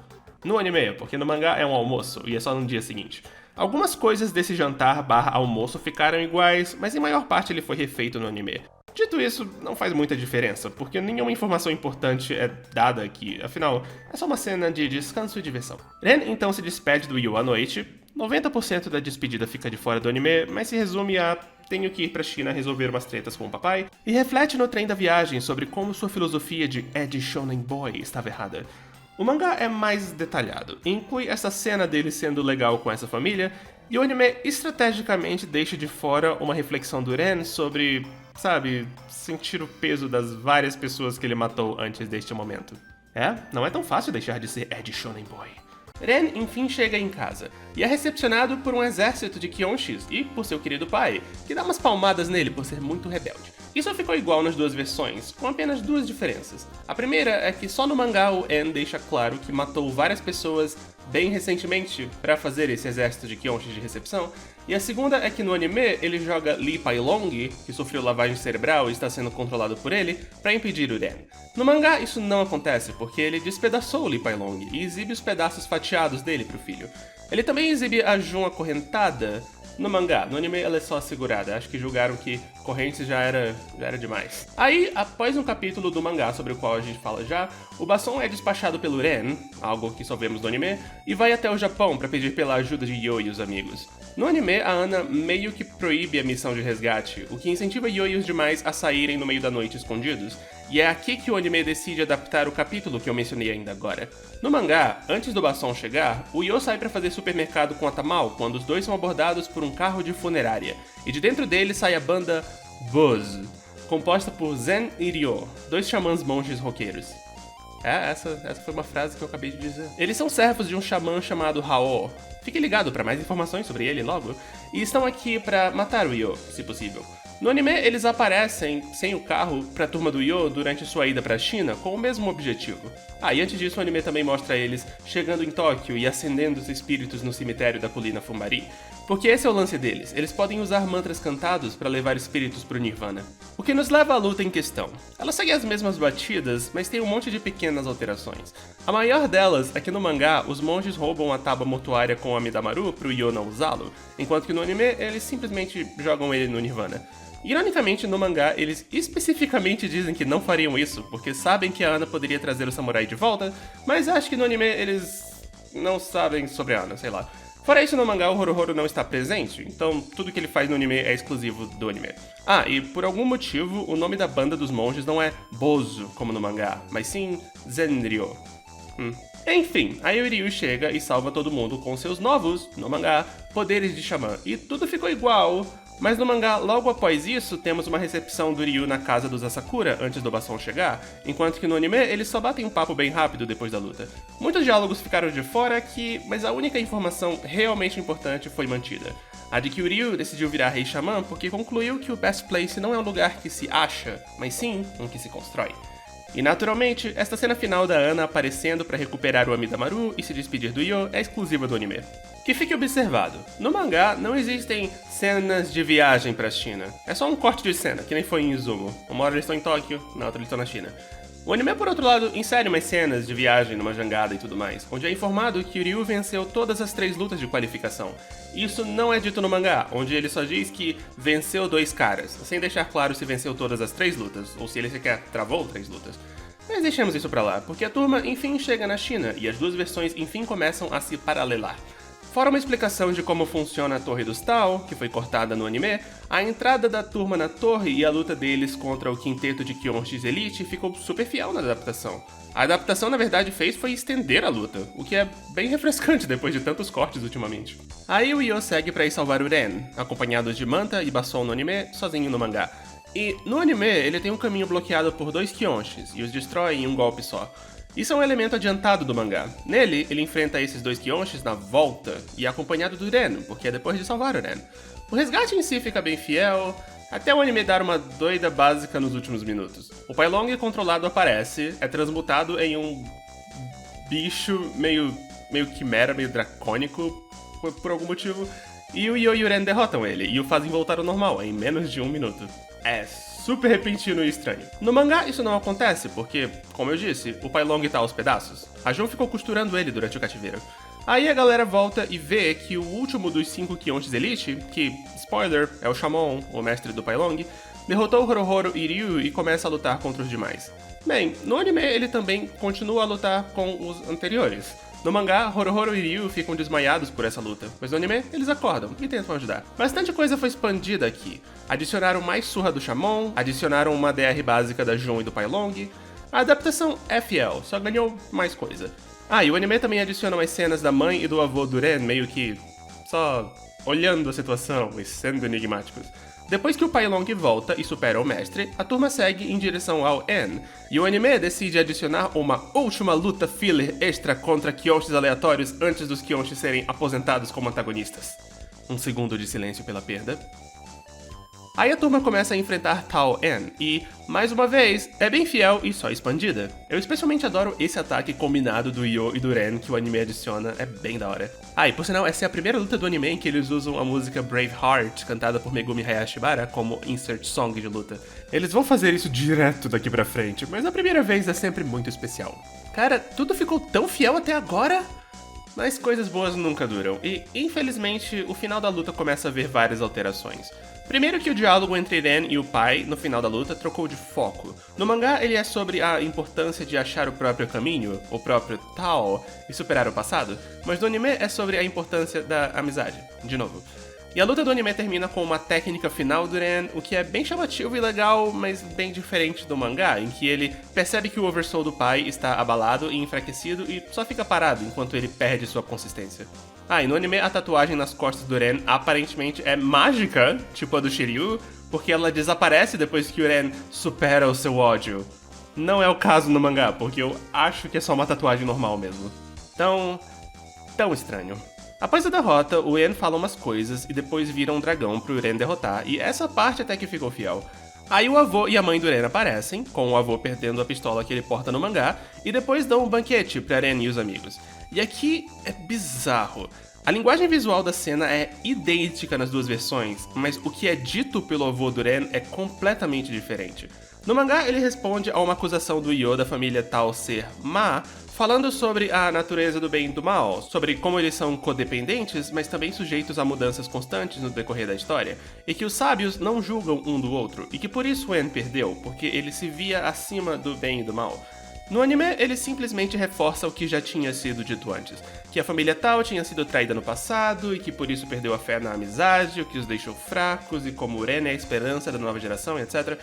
S1: No anime, porque no mangá é um almoço e é só no dia seguinte. Algumas coisas desse jantar/almoço ficaram iguais, mas em maior parte ele foi refeito no anime. Dito isso, não faz muita diferença, porque nenhuma informação importante é dada aqui, afinal, é só uma cena de descanso e diversão. Ren então se despede do Yo à noite, 90% da despedida fica de fora do anime, mas se resume a tenho que ir pra China resolver umas tretas com o papai, e reflete no trem da viagem sobre como sua filosofia de Ed Shonen Boy estava errada. O mangá é mais detalhado, e inclui essa cena dele sendo legal com essa família, e o anime estrategicamente deixa de fora uma reflexão do Ren sobre, sabe, sentir o peso das várias pessoas que ele matou antes deste momento. Não é tão fácil deixar de ser Ed Shonen Boy. Ren enfim chega em casa, e é recepcionado por um exército de Kyonshis e por seu querido pai, que dá umas palmadas nele por ser muito rebelde. Isso ficou igual nas duas versões, com apenas duas diferenças. A primeira é que só no mangá o En deixa claro que matou várias pessoas bem recentemente para fazer esse exército de Kyonshis de recepção, e a segunda é que no anime ele joga Lee Pai Long, que sofreu lavagem cerebral e está sendo controlado por ele, para impedir o Ren. No mangá isso não acontece porque ele despedaçou o Lee Pai Long e exibe os pedaços fatiados dele pro filho. Ele também exibe a Jun acorrentada no mangá. No anime ela é só segurada, acho que julgaram que correntes já era demais. Aí, após um capítulo do mangá sobre o qual a gente fala já, o Basson é despachado pelo Ren, algo que só vemos no anime, e vai até o Japão para pedir pela ajuda de Yo e os amigos. No anime, a Ana meio que proíbe a missão de resgate, o que incentiva Yo e os demais a saírem no meio da noite escondidos, e é aqui que o anime decide adaptar o capítulo que eu mencionei ainda agora. No mangá, antes do Basson chegar, o Yo sai para fazer supermercado com a Tamal quando os dois são abordados por um carro de funerária, e de dentro dele sai a banda Buzz, composta por Zen e Ryo, dois xamãs monges roqueiros. Essa foi uma frase que eu acabei de dizer. Eles são servos de um xamã chamado Hao. Fique ligado para mais informações sobre ele logo. E estão aqui para matar o Yo, se possível. No anime, eles aparecem sem o carro pra turma do Yo durante sua ida pra China com o mesmo objetivo. E antes disso, o anime também mostra eles chegando em Tóquio e acendendo os espíritos no cemitério da colina Fumbari. Porque esse é o lance deles, eles podem usar mantras cantados para levar espíritos pro Nirvana. O que nos leva à luta em questão. Ela segue as mesmas batidas, mas tem um monte de pequenas alterações. A maior delas é que no mangá, os monges roubam a tábua mortuária com o Amidamaru pro Yo não usá-lo, enquanto que no anime, eles simplesmente jogam ele no Nirvana. Ironicamente, no mangá, eles especificamente dizem que não fariam isso, porque sabem que a Ana poderia trazer o samurai de volta, mas acho que no anime eles não sabem sobre a Ana, sei lá. Fora isso, no mangá, o Horohoro não está presente, então tudo que ele faz no anime é exclusivo do anime. E por algum motivo, o nome da banda dos monges não é Bozo, como no mangá, mas sim Zenryo. Enfim, aí o Ryu chega e salva todo mundo com seus novos, no mangá, poderes de xamã, e tudo ficou igual. Mas no mangá, logo após isso, temos uma recepção do Ryu na casa dos Asakura antes do Basson chegar, enquanto que no anime eles só batem um papo bem rápido depois da luta. Muitos diálogos ficaram de fora aqui, mas a única informação realmente importante foi mantida. A de que o Ryu decidiu virar Rei Xamã porque concluiu que o Best Place não é um lugar que se acha, mas sim um que se constrói. E naturalmente, esta cena final da Ana aparecendo para recuperar o Amidamaru e se despedir do Yo é exclusiva do anime. Que fique observado, no mangá não existem cenas de viagem pra China. É só um corte de cena, que nem foi em Izumo. Uma hora eles estão em Tóquio, na outra eles estão na China. O anime, por outro lado, insere umas cenas de viagem numa jangada e tudo mais, onde é informado que o Ryu venceu todas as 3 lutas de qualificação. Isso não é dito no mangá, onde ele só diz que venceu 2 caras, sem deixar claro se venceu todas as 3 lutas, ou se ele sequer travou 3 lutas. Mas deixemos isso pra lá, porque a turma enfim chega na China e as 2 versões enfim começam a se paralelar. Fora uma explicação de como funciona a Torre dos Tao, que foi cortada no anime, a entrada da turma na torre e a luta deles contra o quinteto de Kyonshis Elite ficou super fiel na adaptação. A adaptação, na verdade, foi estender a luta, o que é bem refrescante depois de tantos cortes ultimamente. Aí o Io segue pra ir salvar o Ren, acompanhado de Manta e Basson no anime, sozinho no mangá. E no anime, ele tem um caminho bloqueado por 2 Kyonshis e os destrói em um golpe só. Isso é um elemento adiantado do mangá. Nele, ele enfrenta esses 2 Kyonshis na volta e é acompanhado do Ren, porque é depois de salvar o Ren. O resgate em si fica bem fiel, até o anime dar uma doida básica nos últimos minutos. O Pai Long controlado aparece, é transmutado em um bicho meio quimera, meio dracônico, por algum motivo, e o Io e o Ren derrotam ele e o fazem voltar ao normal em menos de 1 minuto. É super repentino e estranho. No mangá isso não acontece, porque, como eu disse, o Pai Long tá aos pedaços. A Jun ficou costurando ele durante o cativeiro. Aí a galera volta e vê que o último dos 5 Kyonshis Elite, que, spoiler, é o Shamon, o mestre do Pai Long, derrotou Horohoro e Ryu e começa a lutar contra os demais. Bem, no anime ele também continua a lutar com os anteriores. No mangá, Horohoro e Ryu ficam desmaiados por essa luta, mas no anime eles acordam e tentam ajudar. Bastante coisa foi expandida aqui. Adicionaram mais surra do Shamon, adicionaram uma DR básica da Jun e do Pai Long. A adaptação é fiel, só ganhou mais coisa. Ah, e o anime também adiciona umas cenas da mãe e do avô do Ren, meio que só olhando a situação e sendo enigmáticos. Depois que o Pai Long volta e supera o mestre, a turma segue em direção ao N, e o anime decide adicionar uma última luta filler extra contra Kyonshis aleatórios antes dos Kyonshis serem aposentados como antagonistas. Um segundo de silêncio pela perda. Aí a turma começa a enfrentar Tao N, e, mais uma vez, é bem fiel e só expandida. Eu especialmente adoro esse ataque combinado do Io e do Ren que o anime adiciona, é bem da hora. Ah, e por sinal, essa é a primeira luta do anime em que eles usam a música Braveheart, cantada por Megumi Hayashibara, como insert song de luta. Eles vão fazer isso direto daqui pra frente, mas a primeira vez é sempre muito especial. Cara, tudo ficou tão fiel até agora? Mas coisas boas nunca duram, e, infelizmente, o final da luta começa a ver várias alterações. Primeiro que o diálogo entre Ren e o pai, no final da luta, trocou de foco. No mangá, ele é sobre a importância de achar o próprio caminho, o próprio Tao, e superar o passado, mas no anime é sobre a importância da amizade, de novo. E a luta do anime termina com uma técnica final do Ren, o que é bem chamativo e legal, mas bem diferente do mangá, em que ele percebe que o Oversoul do pai está abalado e enfraquecido e só fica parado enquanto ele perde sua consistência. Ah, e no anime a tatuagem nas costas do Ren aparentemente é mágica, tipo a do Shiryu, porque ela desaparece depois que o Ren supera o seu ódio. Não é o caso no mangá, porque eu acho que é só uma tatuagem normal mesmo. Tão estranho. Após a derrota, o Ren fala umas coisas e depois vira um dragão pro Ren derrotar, e essa parte até que ficou fiel. Aí o avô e a mãe do Ren aparecem, com o avô perdendo a pistola que ele porta no mangá, e depois dão um banquete pra Ren e os amigos. E aqui é bizarro. A linguagem visual da cena é idêntica nas 2 versões, mas o que é dito pelo avô do Ren é completamente diferente. No mangá, ele responde a uma acusação do Io da família Tao ser má, falando sobre a natureza do bem e do mal, sobre como eles são codependentes, mas também sujeitos a mudanças constantes no decorrer da história, e que os sábios não julgam um do outro, e que por isso o En perdeu, porque ele se via acima do bem e do mal. No anime, ele simplesmente reforça o que já tinha sido dito antes, que a família Tao tinha sido traída no passado e que por isso perdeu a fé na amizade, o que os deixou fracos e como o Ren é a esperança da nova geração, etc.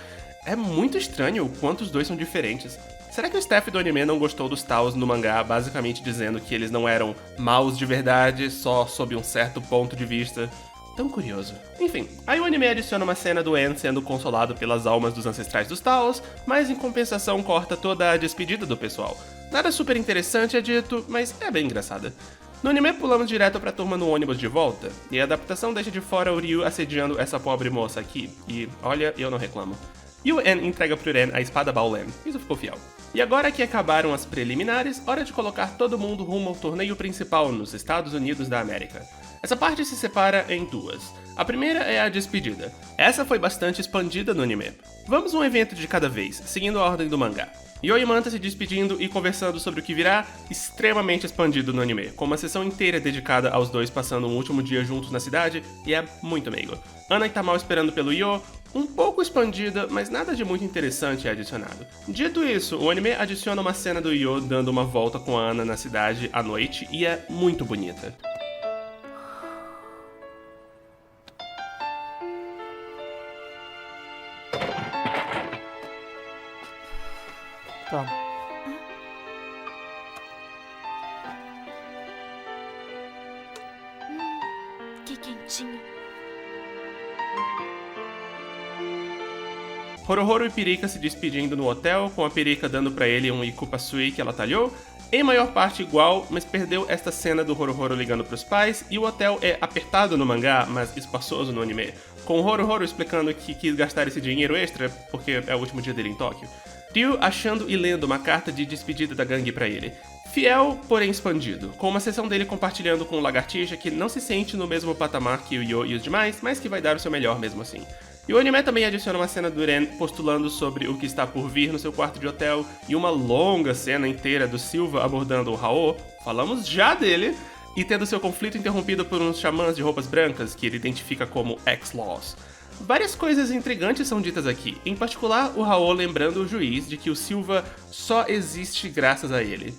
S1: É muito estranho o quanto os dois são diferentes. Será que o staff do anime não gostou dos Taos no mangá, basicamente dizendo que eles não eram maus de verdade, só sob um certo ponto de vista? Tão curioso. Enfim, aí o anime adiciona uma cena do En sendo consolado pelas almas dos ancestrais dos Taos, mas em compensação corta toda a despedida do pessoal. Nada super interessante é dito, mas é bem engraçada. No anime pulamos direto pra turma no ônibus de volta, e a adaptação deixa de fora o Ryu assediando essa pobre moça aqui, e olha, eu não reclamo. E o En entrega pro Ren a espada Baolen, isso ficou fiel. E agora que acabaram as preliminares, hora de colocar todo mundo rumo ao torneio principal nos Estados Unidos da América. Essa parte se separa em 2. A primeira é a despedida. Essa foi bastante expandida no anime. Vamos um evento de cada vez, seguindo a ordem do mangá. Yo e Manta se despedindo e conversando sobre o que virá, extremamente expandido no anime, com uma sessão inteira dedicada aos dois passando um último dia juntos na cidade, e é muito meigo. Ana e Tamal esperando pelo Yo, um pouco expandida, mas nada de muito interessante é adicionado. Dito isso, o anime adiciona uma cena do Yo dando uma volta com a Ana na cidade à noite, e é muito bonita.
S2: Toma.
S5: Que quentinho.
S1: Horohoro e Pirika se despedindo no hotel, com a Pirika dando pra ele um Ikupasui que ela talhou, em maior parte igual, mas perdeu esta cena do Horohoro ligando pros pais, e o hotel é apertado no mangá, mas espaçoso no anime, com o Horohoro explicando que quis gastar esse dinheiro extra porque é o último dia dele em Tóquio. Ryu achando e lendo uma carta de despedida da gangue pra ele. Fiel, porém expandido, com uma sessão dele compartilhando com o Lagartixa que não se sente no mesmo patamar que o Yo e os demais, mas que vai dar o seu melhor mesmo assim. E o anime também adiciona uma cena do Ren postulando sobre o que está por vir no seu quarto de hotel, e uma longa cena inteira do Silva abordando o Hao, falamos já dele, e tendo seu conflito interrompido por uns xamãs de roupas brancas que ele identifica como X-Laws. Várias coisas intrigantes são ditas aqui, em particular o Hao lembrando o juiz de que o Silva só existe graças a ele.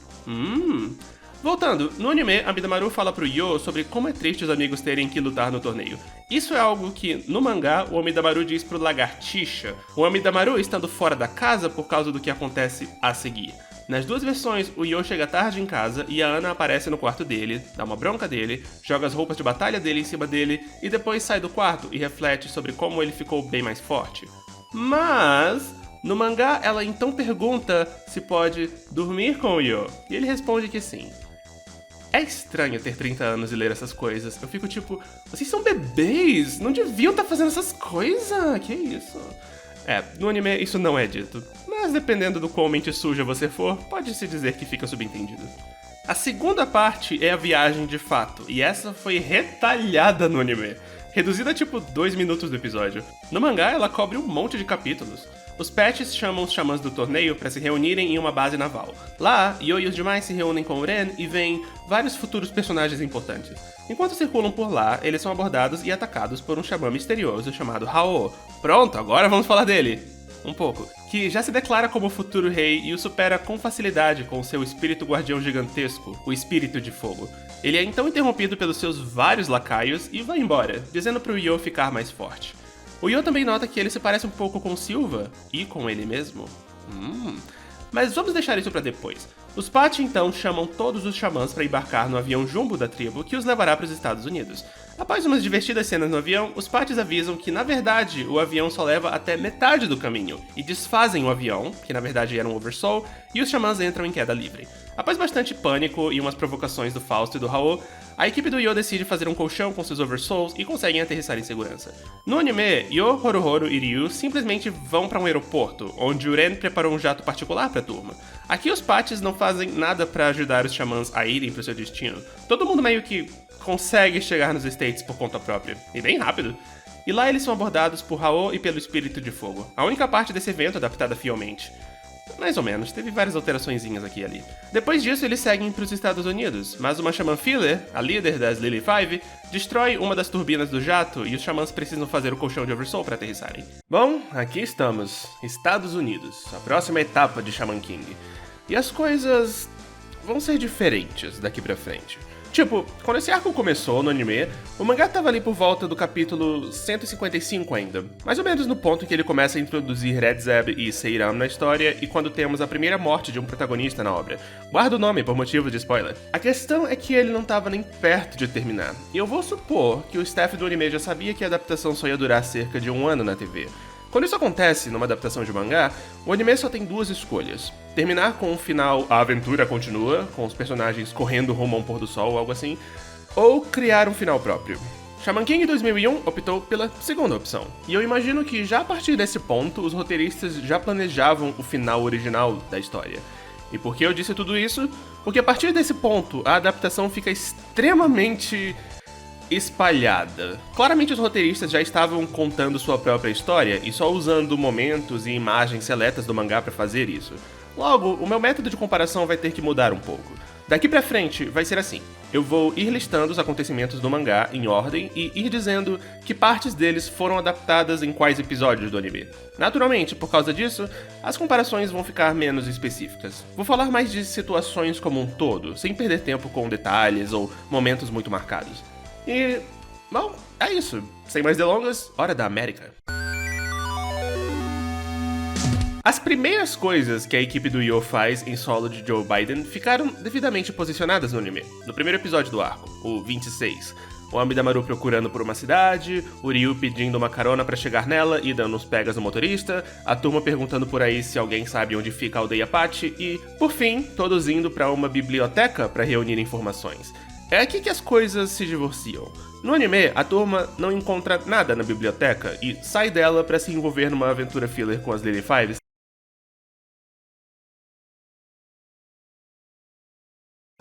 S1: Voltando, no anime, a Midamaru fala pro Yo sobre como é triste os amigos terem que lutar no torneio. Isso é algo que, no mangá, o Amidamaru diz pro Lagartixa, o Amidamaru estando fora da casa por causa do que acontece a seguir. Nas duas versões, o Yo chega tarde em casa e a Ana aparece no quarto dele, dá uma bronca dele, joga as roupas de batalha dele em cima dele e depois sai do quarto e reflete sobre como ele ficou bem mais forte. Mas, no mangá, ela então pergunta se pode dormir com o Yo, e ele responde que sim. É estranho ter 30 anos e ler essas coisas. Eu fico tipo, vocês são bebês, não deviam estar fazendo essas coisas, que isso? No anime isso não é dito, mas dependendo do quão mente suja você for, pode-se dizer que fica subentendido. A segunda parte é a viagem de fato, e essa foi retalhada no anime, reduzida a tipo 2 minutos do episódio. No mangá ela cobre um monte de capítulos. Os Patches chamam os xamãs do torneio para se reunirem em uma base naval. Lá, Yo e os demais se reúnem com o Ren e veem vários futuros personagens importantes. Enquanto circulam por lá, eles são abordados e atacados por um xamã misterioso chamado Hao. Pronto, agora vamos falar dele! Um pouco. Que já se declara como o futuro rei e o supera com facilidade com seu espírito guardião gigantesco, o Espírito de Fogo. Ele é então interrompido pelos seus vários lacaios e vai embora, dizendo pro Yo ficar mais forte. O Yo também nota que ele se parece um pouco com Silva, e com ele mesmo. Mas vamos deixar isso pra depois. Os Patch então chamam todos os xamãs para embarcar no avião jumbo da tribo que os levará para os Estados Unidos. Após umas divertidas cenas no avião, os Patches avisam que na verdade o avião só leva até metade do caminho, e desfazem o avião, que na verdade era um oversoul, e os xamãs entram em queda livre. Após bastante pânico e umas provocações do Fausto e do Hao, a equipe do Yo decide fazer um colchão com seus oversouls e conseguem aterrissar em segurança. No anime, Yo, Horohoro e Ryu simplesmente vão para um aeroporto, onde o Ren preparou um jato particular para a turma. Aqui os Patches não fazem nada para ajudar os xamãs a irem para o seu destino. Todo mundo meio que consegue chegar nos States por conta própria, e bem rápido. E lá eles são abordados por Hao e pelo Espírito de Fogo, a única parte desse evento adaptada fielmente. Mais ou menos, teve várias alteraçõezinhas aqui e ali. Depois disso, eles seguem para os Estados Unidos, mas uma xamã Filler, a líder das Lily Five, destrói uma das turbinas do jato e os xamãs precisam fazer o colchão de Oversoul para aterrissarem. Bom, aqui estamos, Estados Unidos, a próxima etapa de Shaman King. E as coisas vão ser diferentes daqui pra frente. Tipo, quando esse arco começou no anime, o mangá tava ali por volta do capítulo 155 ainda, mais ou menos no ponto em que ele começa a introduzir Red Zeb e Seiram na história e quando temos a primeira morte de um protagonista na obra. Guarda o nome por motivo de spoiler. A questão é que ele não tava nem perto de terminar, e eu vou supor que o staff do anime já sabia que a adaptação só ia durar cerca de 1 ano na TV. Quando isso acontece numa adaptação de mangá, o anime só tem duas escolhas. Terminar com um final A Aventura Continua, com os personagens correndo rumo a um pôr do sol ou algo assim, ou criar um final próprio. Shaman King 2001 optou pela segunda opção, e eu imagino que já a partir desse ponto os roteiristas já planejavam o final original da história. E por que eu disse tudo isso? Porque a partir desse ponto a adaptação fica extremamente espalhada. Claramente os roteiristas já estavam contando sua própria história e só usando momentos e imagens seletas do mangá para fazer isso. Logo, o meu método de comparação vai ter que mudar um pouco. Daqui pra frente vai ser assim. Eu vou ir listando os acontecimentos do mangá em ordem e ir dizendo que partes deles foram adaptadas em quais episódios do anime. Naturalmente, por causa disso, as comparações vão ficar menos específicas. Vou falar mais de situações como um todo, sem perder tempo com detalhes ou momentos muito marcados. E, bom, é isso. Sem mais delongas, hora da América. As primeiras coisas que a equipe do Yo faz em solo de Joe Biden ficaram devidamente posicionadas no anime. No primeiro episódio do arco, o 26, o Amidamaru procurando por uma cidade, o Ryu pedindo uma carona pra chegar nela e dando uns pegas no motorista, a turma perguntando por aí se alguém sabe onde fica a aldeia Patch e, por fim, todos indo pra uma biblioteca pra reunir informações. É aqui que as coisas se divorciam. No anime, a turma não encontra nada na biblioteca e sai dela pra se envolver numa aventura filler com as Lily Fives.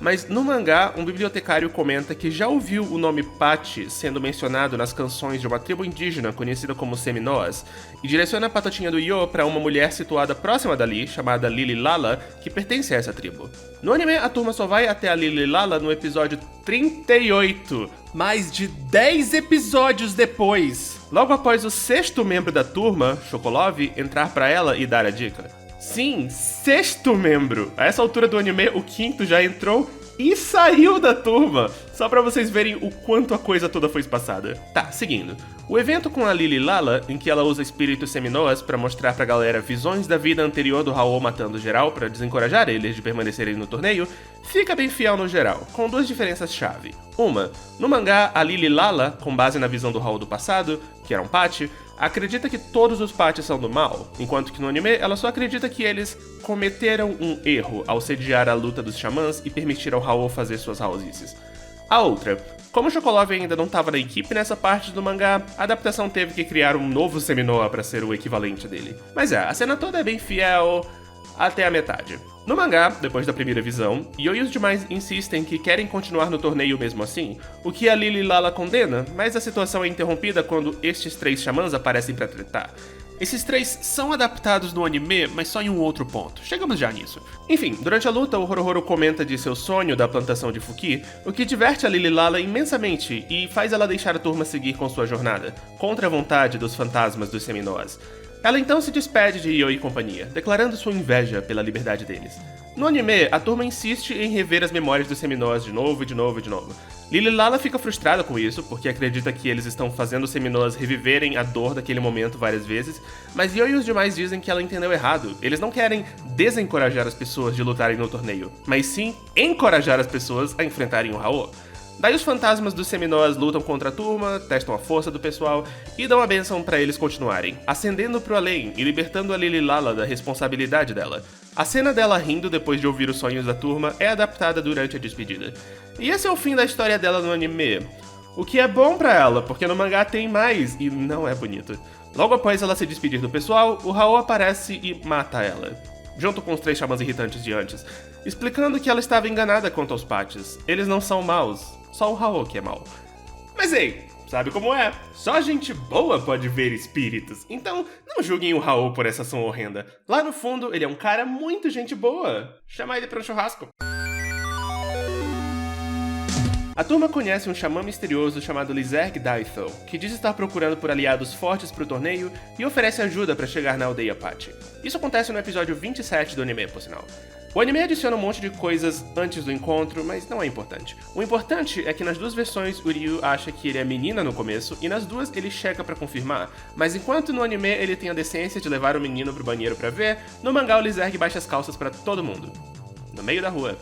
S1: Mas no mangá, um bibliotecário comenta que já ouviu o nome Patch sendo mencionado nas canções de uma tribo indígena conhecida como Seminoas, e direciona a patotinha do Yo para uma mulher situada próxima dali, chamada Lily Lala, que pertence a essa tribo. No anime, a turma só vai até a Lily Lala no episódio 38, mais de 10 episódios depois, logo após o sexto membro da turma, Chocolov, entrar para ela e dar a dica. Sim, sexto membro. A essa altura do anime, o quinto já entrou e saiu da turma. Só pra vocês verem o quanto a coisa toda foi espaçada. Tá, seguindo. O evento com a Lily Lala, em que ela usa espíritos seminoas pra mostrar pra galera visões da vida anterior do Hao matando geral pra desencorajar eles de permanecerem no torneio, fica bem fiel no geral, com duas diferenças-chave. Uma, no mangá, a Lily Lala, com base na visão do Hao do passado, que era um Patch, acredita que todos os Patch são do mal, enquanto que no anime ela só acredita que eles cometeram um erro ao sediar a luta dos xamãs e permitir ao Hao fazer suas Haosices. A outra, como o Chocolov ainda não estava na equipe nessa parte do mangá, a adaptação teve que criar um novo Seminoa para ser o equivalente dele. Mas a cena toda é bem fiel até a metade. No mangá, depois da primeira visão, Yo e os demais insistem que querem continuar no torneio mesmo assim, o que a Lily Lala condena, mas a situação é interrompida quando estes três xamãs aparecem pra tretar. Esses três são adaptados no anime, mas só em um outro ponto. Chegamos já nisso. Enfim, durante a luta, o Horohoro comenta de seu sonho da plantação de Fuki, o que diverte a Lily Lala imensamente e faz ela deixar a turma seguir com sua jornada, contra a vontade dos fantasmas dos Seminoas. Ela então se despede de Yo e companhia, declarando sua inveja pela liberdade deles. No anime, a turma insiste em rever as memórias dos Seminoas de novo e de novo e de novo. Lily Lala fica frustrada com isso, porque acredita que eles estão fazendo os Seminoas reviverem a dor daquele momento várias vezes, mas Yo e os demais dizem que ela entendeu errado. Eles não querem desencorajar as pessoas de lutarem no torneio, mas sim encorajar as pessoas a enfrentarem o Hao. Daí os fantasmas dos Seminoas lutam contra a turma, testam a força do pessoal e dão a bênção pra eles continuarem, ascendendo pro além e libertando a Lily Lala da responsabilidade dela. A cena dela rindo depois de ouvir os sonhos da turma é adaptada durante a despedida. E esse é o fim da história dela no anime. O que é bom pra ela, porque no mangá tem mais e não é bonito. Logo após ela se despedir do pessoal, o Hao aparece e mata ela, junto com os três xamãs irritantes de antes, explicando que ela estava enganada quanto aos Patches. Eles não são maus. Só o Hao que é mau. Mas ei, sabe como é? Só gente boa pode ver espíritos. Então, não julguem o Hao por essa ação horrenda. Lá no fundo, ele é um cara muito gente boa. Chama ele para um churrasco. A turma conhece um xamã misterioso chamado Lizerg Daithel, que diz estar procurando por aliados fortes para o torneio e oferece ajuda para chegar na aldeia Patch. Isso acontece no episódio 27 do anime, por sinal. O anime adiciona um monte de coisas antes do encontro, mas não é importante. O importante é que nas duas versões o Ryu acha que ele é menina no começo e nas duas ele checa pra confirmar, mas enquanto no anime ele tem a decência de levar o menino pro banheiro pra ver, no mangá o Lizerg baixa as calças pra todo mundo. No meio da rua.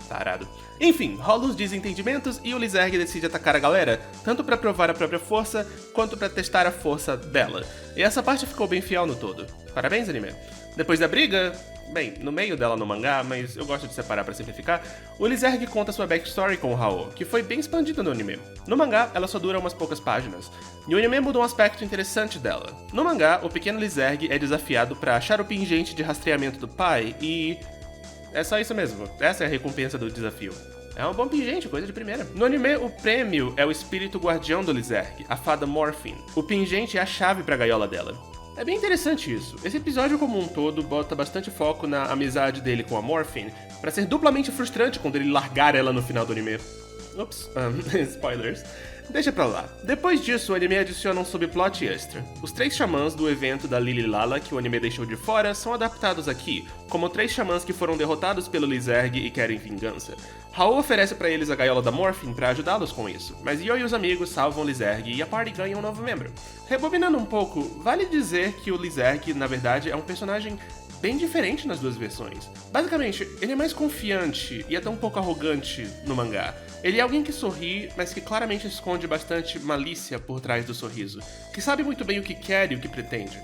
S1: Tarado. Enfim, rola os desentendimentos e o Lizerg decide atacar a galera, tanto pra provar a própria força, quanto pra testar a força dela. E essa parte ficou bem fiel no todo. Parabéns, anime. Depois da briga, bem, no meio dela no mangá, mas eu gosto de separar pra simplificar, o Lizerg conta sua backstory com o Hao, que foi bem expandida no anime. No mangá, ela só dura umas poucas páginas, e o anime muda um aspecto interessante dela. No mangá, o pequeno Lizerg é desafiado pra achar o pingente de rastreamento do pai e... é só isso mesmo, essa é a recompensa do desafio. É um bom pingente, coisa de primeira. No anime, o prêmio é o espírito guardião do Lizerg, a fada Morphine. O pingente é a chave pra gaiola dela. É bem interessante isso. Esse episódio como um todo bota bastante foco na amizade dele com a Morphine, pra ser duplamente frustrante quando ele largar ela no final do anime. Ups, spoilers. Deixa pra lá. Depois disso, o anime adiciona um subplot extra. Os 3 xamãs do evento da Lili Lala, que o anime deixou de fora, são adaptados aqui, como 3 xamãs que foram derrotados pelo Lizerg e querem vingança. Raul oferece pra eles a gaiola da Morphine pra ajudá-los com isso, mas Yo e os amigos salvam Lizerg e a party ganha um novo membro. Rebobinando um pouco, vale dizer que o Lizerg, na verdade, é um personagem bem diferente nas duas versões. Basicamente, ele é mais confiante e até um pouco arrogante no mangá. Ele é alguém que sorri, mas que claramente esconde bastante malícia por trás do sorriso, que sabe muito bem o que quer e o que pretende.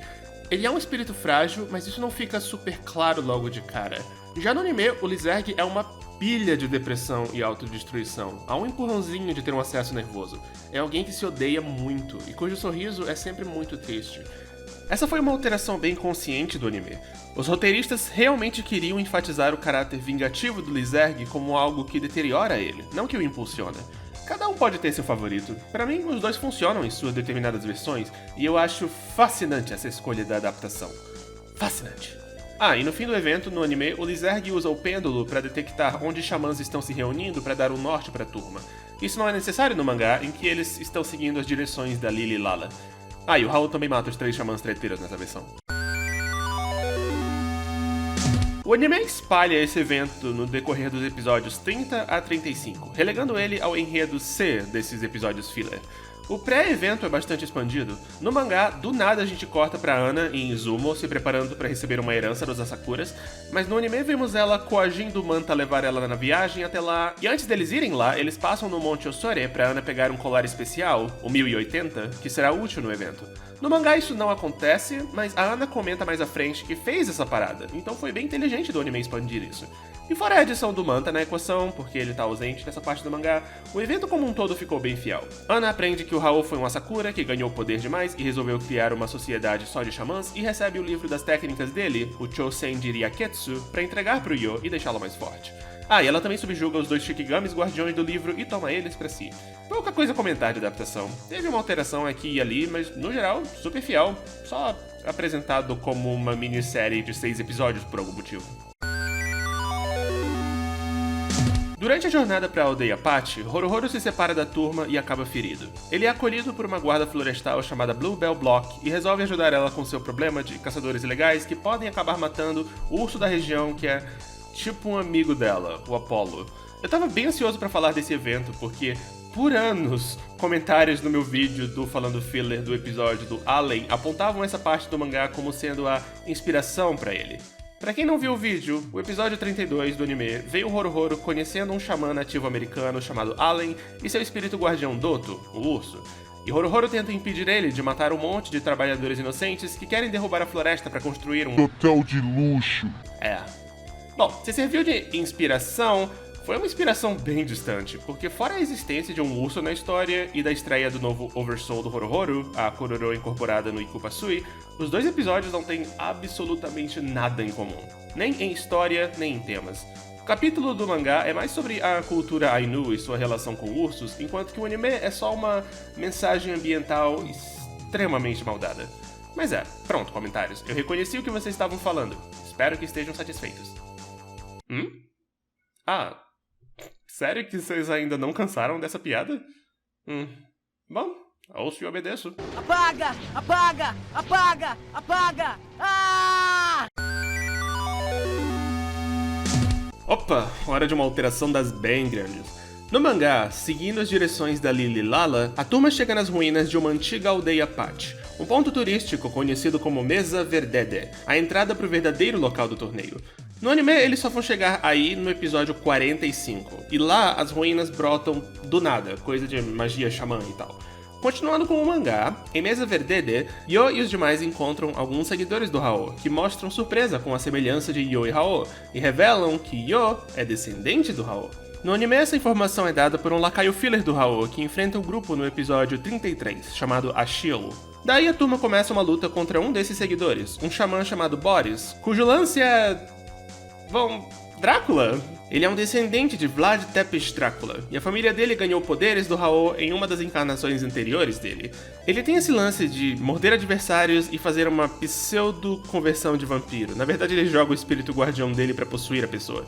S1: Ele é um espírito frágil, mas isso não fica super claro logo de cara. Já no anime, o Lizerg é uma pilha de depressão e autodestruição. Há um empurrãozinho de ter um acesso nervoso. É alguém que se odeia muito e cujo sorriso é sempre muito triste. Essa foi uma alteração bem consciente do anime. Os roteiristas realmente queriam enfatizar o caráter vingativo do Lizerg como algo que deteriora ele, não que o impulsiona. Cada um pode ter seu favorito. Para mim, os dois funcionam em suas determinadas versões, e eu acho fascinante essa escolha da adaptação. Fascinante. E no fim do evento, no anime, o Lizerg usa o pêndulo para detectar onde xamãs estão se reunindo para dar um norte para a turma. Isso não é necessário no mangá, em que eles estão seguindo as direções da Lili Lala. E o Raul também mata os 3 xamãs treteiros nessa versão. O anime espalha esse evento no decorrer dos episódios 30 a 35, relegando ele ao enredo C desses episódios filler. O pré-evento é bastante expandido. No mangá, do nada a gente corta pra Ana em Izumo se preparando para receber uma herança dos Asakuras, mas no anime vemos ela coagindo o Manta a levar ela na viagem até lá, e antes deles irem lá, eles passam no Monte Osore pra Ana pegar um colar especial, o 1080, que será útil no evento. No mangá isso não acontece, mas a Ana comenta mais à frente que fez essa parada, então foi bem inteligente do anime expandir isso. E fora a adição do Manta na equação, porque ele tá ausente nessa parte do mangá, o evento como um todo ficou bem fiel. Ana aprende que o Raul foi um Asakura que ganhou poder demais e resolveu criar uma sociedade só de xamãs e recebe o livro das técnicas dele, o Chosen Ryaketsu, pra entregar pro Yo e deixá-lo mais forte. E ela também subjuga os 2 Shikigamis guardiões do livro e toma eles pra si. Pouca coisa a comentar de adaptação. Teve uma alteração aqui e ali, mas no geral, super fiel, só apresentado como uma minissérie de 6 episódios por algum motivo. Durante a jornada para a aldeia Patch, Horohoro se separa da turma e acaba ferido. Ele é acolhido por uma guarda florestal chamada Bluebell Block e resolve ajudar ela com seu problema de caçadores ilegais que podem acabar matando o urso da região que é tipo um amigo dela, o Apollo. Eu tava bem ansioso para falar desse evento porque, por anos, comentários no meu vídeo do Falando Filler do episódio do Allen apontavam essa parte do mangá como sendo a inspiração para ele. Pra quem não viu o vídeo, o episódio 32 do anime veio o Horohoro conhecendo um xamã nativo americano chamado Allen e seu espírito guardião Doto, o urso. E Horohoro tenta impedir ele de matar um monte de trabalhadores inocentes que querem derrubar a floresta pra construir um
S6: hotel de luxo.
S1: Bom, se serviu de inspiração, foi uma inspiração bem distante, porque fora a existência de um urso na história e da estreia do novo Oversoul do Horohoro, a Kororo incorporada no Ikupasui, os 2 episódios não têm absolutamente nada em comum, nem em história, nem em temas. O capítulo do mangá é mais sobre a cultura Ainu e sua relação com ursos, enquanto que o anime é só uma mensagem ambiental extremamente maldada. Mas pronto, comentários. Eu reconheci o que vocês estavam falando. Espero que estejam satisfeitos. Sério que vocês ainda não cansaram dessa piada? Bom, ouço e obedeço.
S3: Apaga! Apaga! Apaga! Apaga!
S1: Opa, hora de uma alteração das bem grandes. No mangá, seguindo as direções da Lili Lala, a turma chega nas ruínas de uma antiga aldeia Patch, um ponto turístico conhecido como Mesa Verdede, a entrada para o verdadeiro local do torneio. No anime, eles só vão chegar aí no episódio 45, e lá as ruínas brotam do nada, coisa de magia xamã e tal. Continuando com o mangá, em Mesa Verdede, Yo e os demais encontram alguns seguidores do Hao, que mostram surpresa com a semelhança de Yo e Hao, e revelam que Yo é descendente do Hao. No anime, essa informação é dada por um lacaio filler do Hao, que enfrenta o grupo no episódio 33, chamado Ashilo. Daí a turma começa uma luta contra um desses seguidores, um xamã chamado Boris, cujo lance é... Bom, Drácula? Ele é um descendente de Vlad Tepes Drácula, e a família dele ganhou poderes do Raoh em uma das encarnações anteriores dele. Ele tem esse lance de morder adversários e fazer uma pseudo-conversão de vampiro. Na verdade, ele joga o espírito guardião dele pra possuir a pessoa.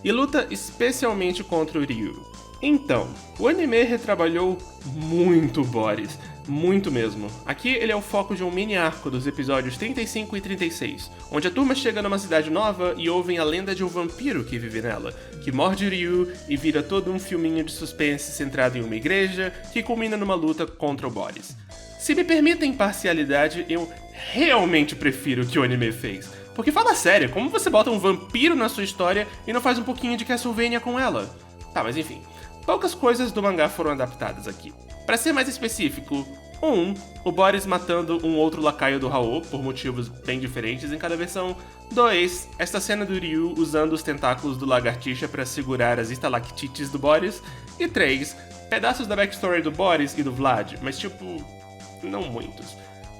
S1: E luta especialmente contra o Ryu. Então, o anime retrabalhou muito o Boris. Muito mesmo. Aqui ele é o foco de um mini arco dos episódios 35 e 36, onde a turma chega numa cidade nova e ouvem a lenda de um vampiro que vive nela, que morde Ryu e vira todo um filminho de suspense centrado em uma igreja, que culmina numa luta contra o Boris. Se me permitem parcialidade, eu realmente prefiro o que o anime fez. Porque fala sério, como você bota um vampiro na sua história e não faz um pouquinho de Castlevania com ela? Tá, mas enfim. Poucas coisas do mangá foram adaptadas aqui. Para ser mais específico, 1. O Boris matando um outro lacaio do Raoh, por motivos bem diferentes em cada versão. 2. Esta cena do Ryu usando os tentáculos do lagartixa para segurar as estalactites do Boris. E 3. Pedaços da backstory do Boris e do Vlad, mas tipo, não muitos.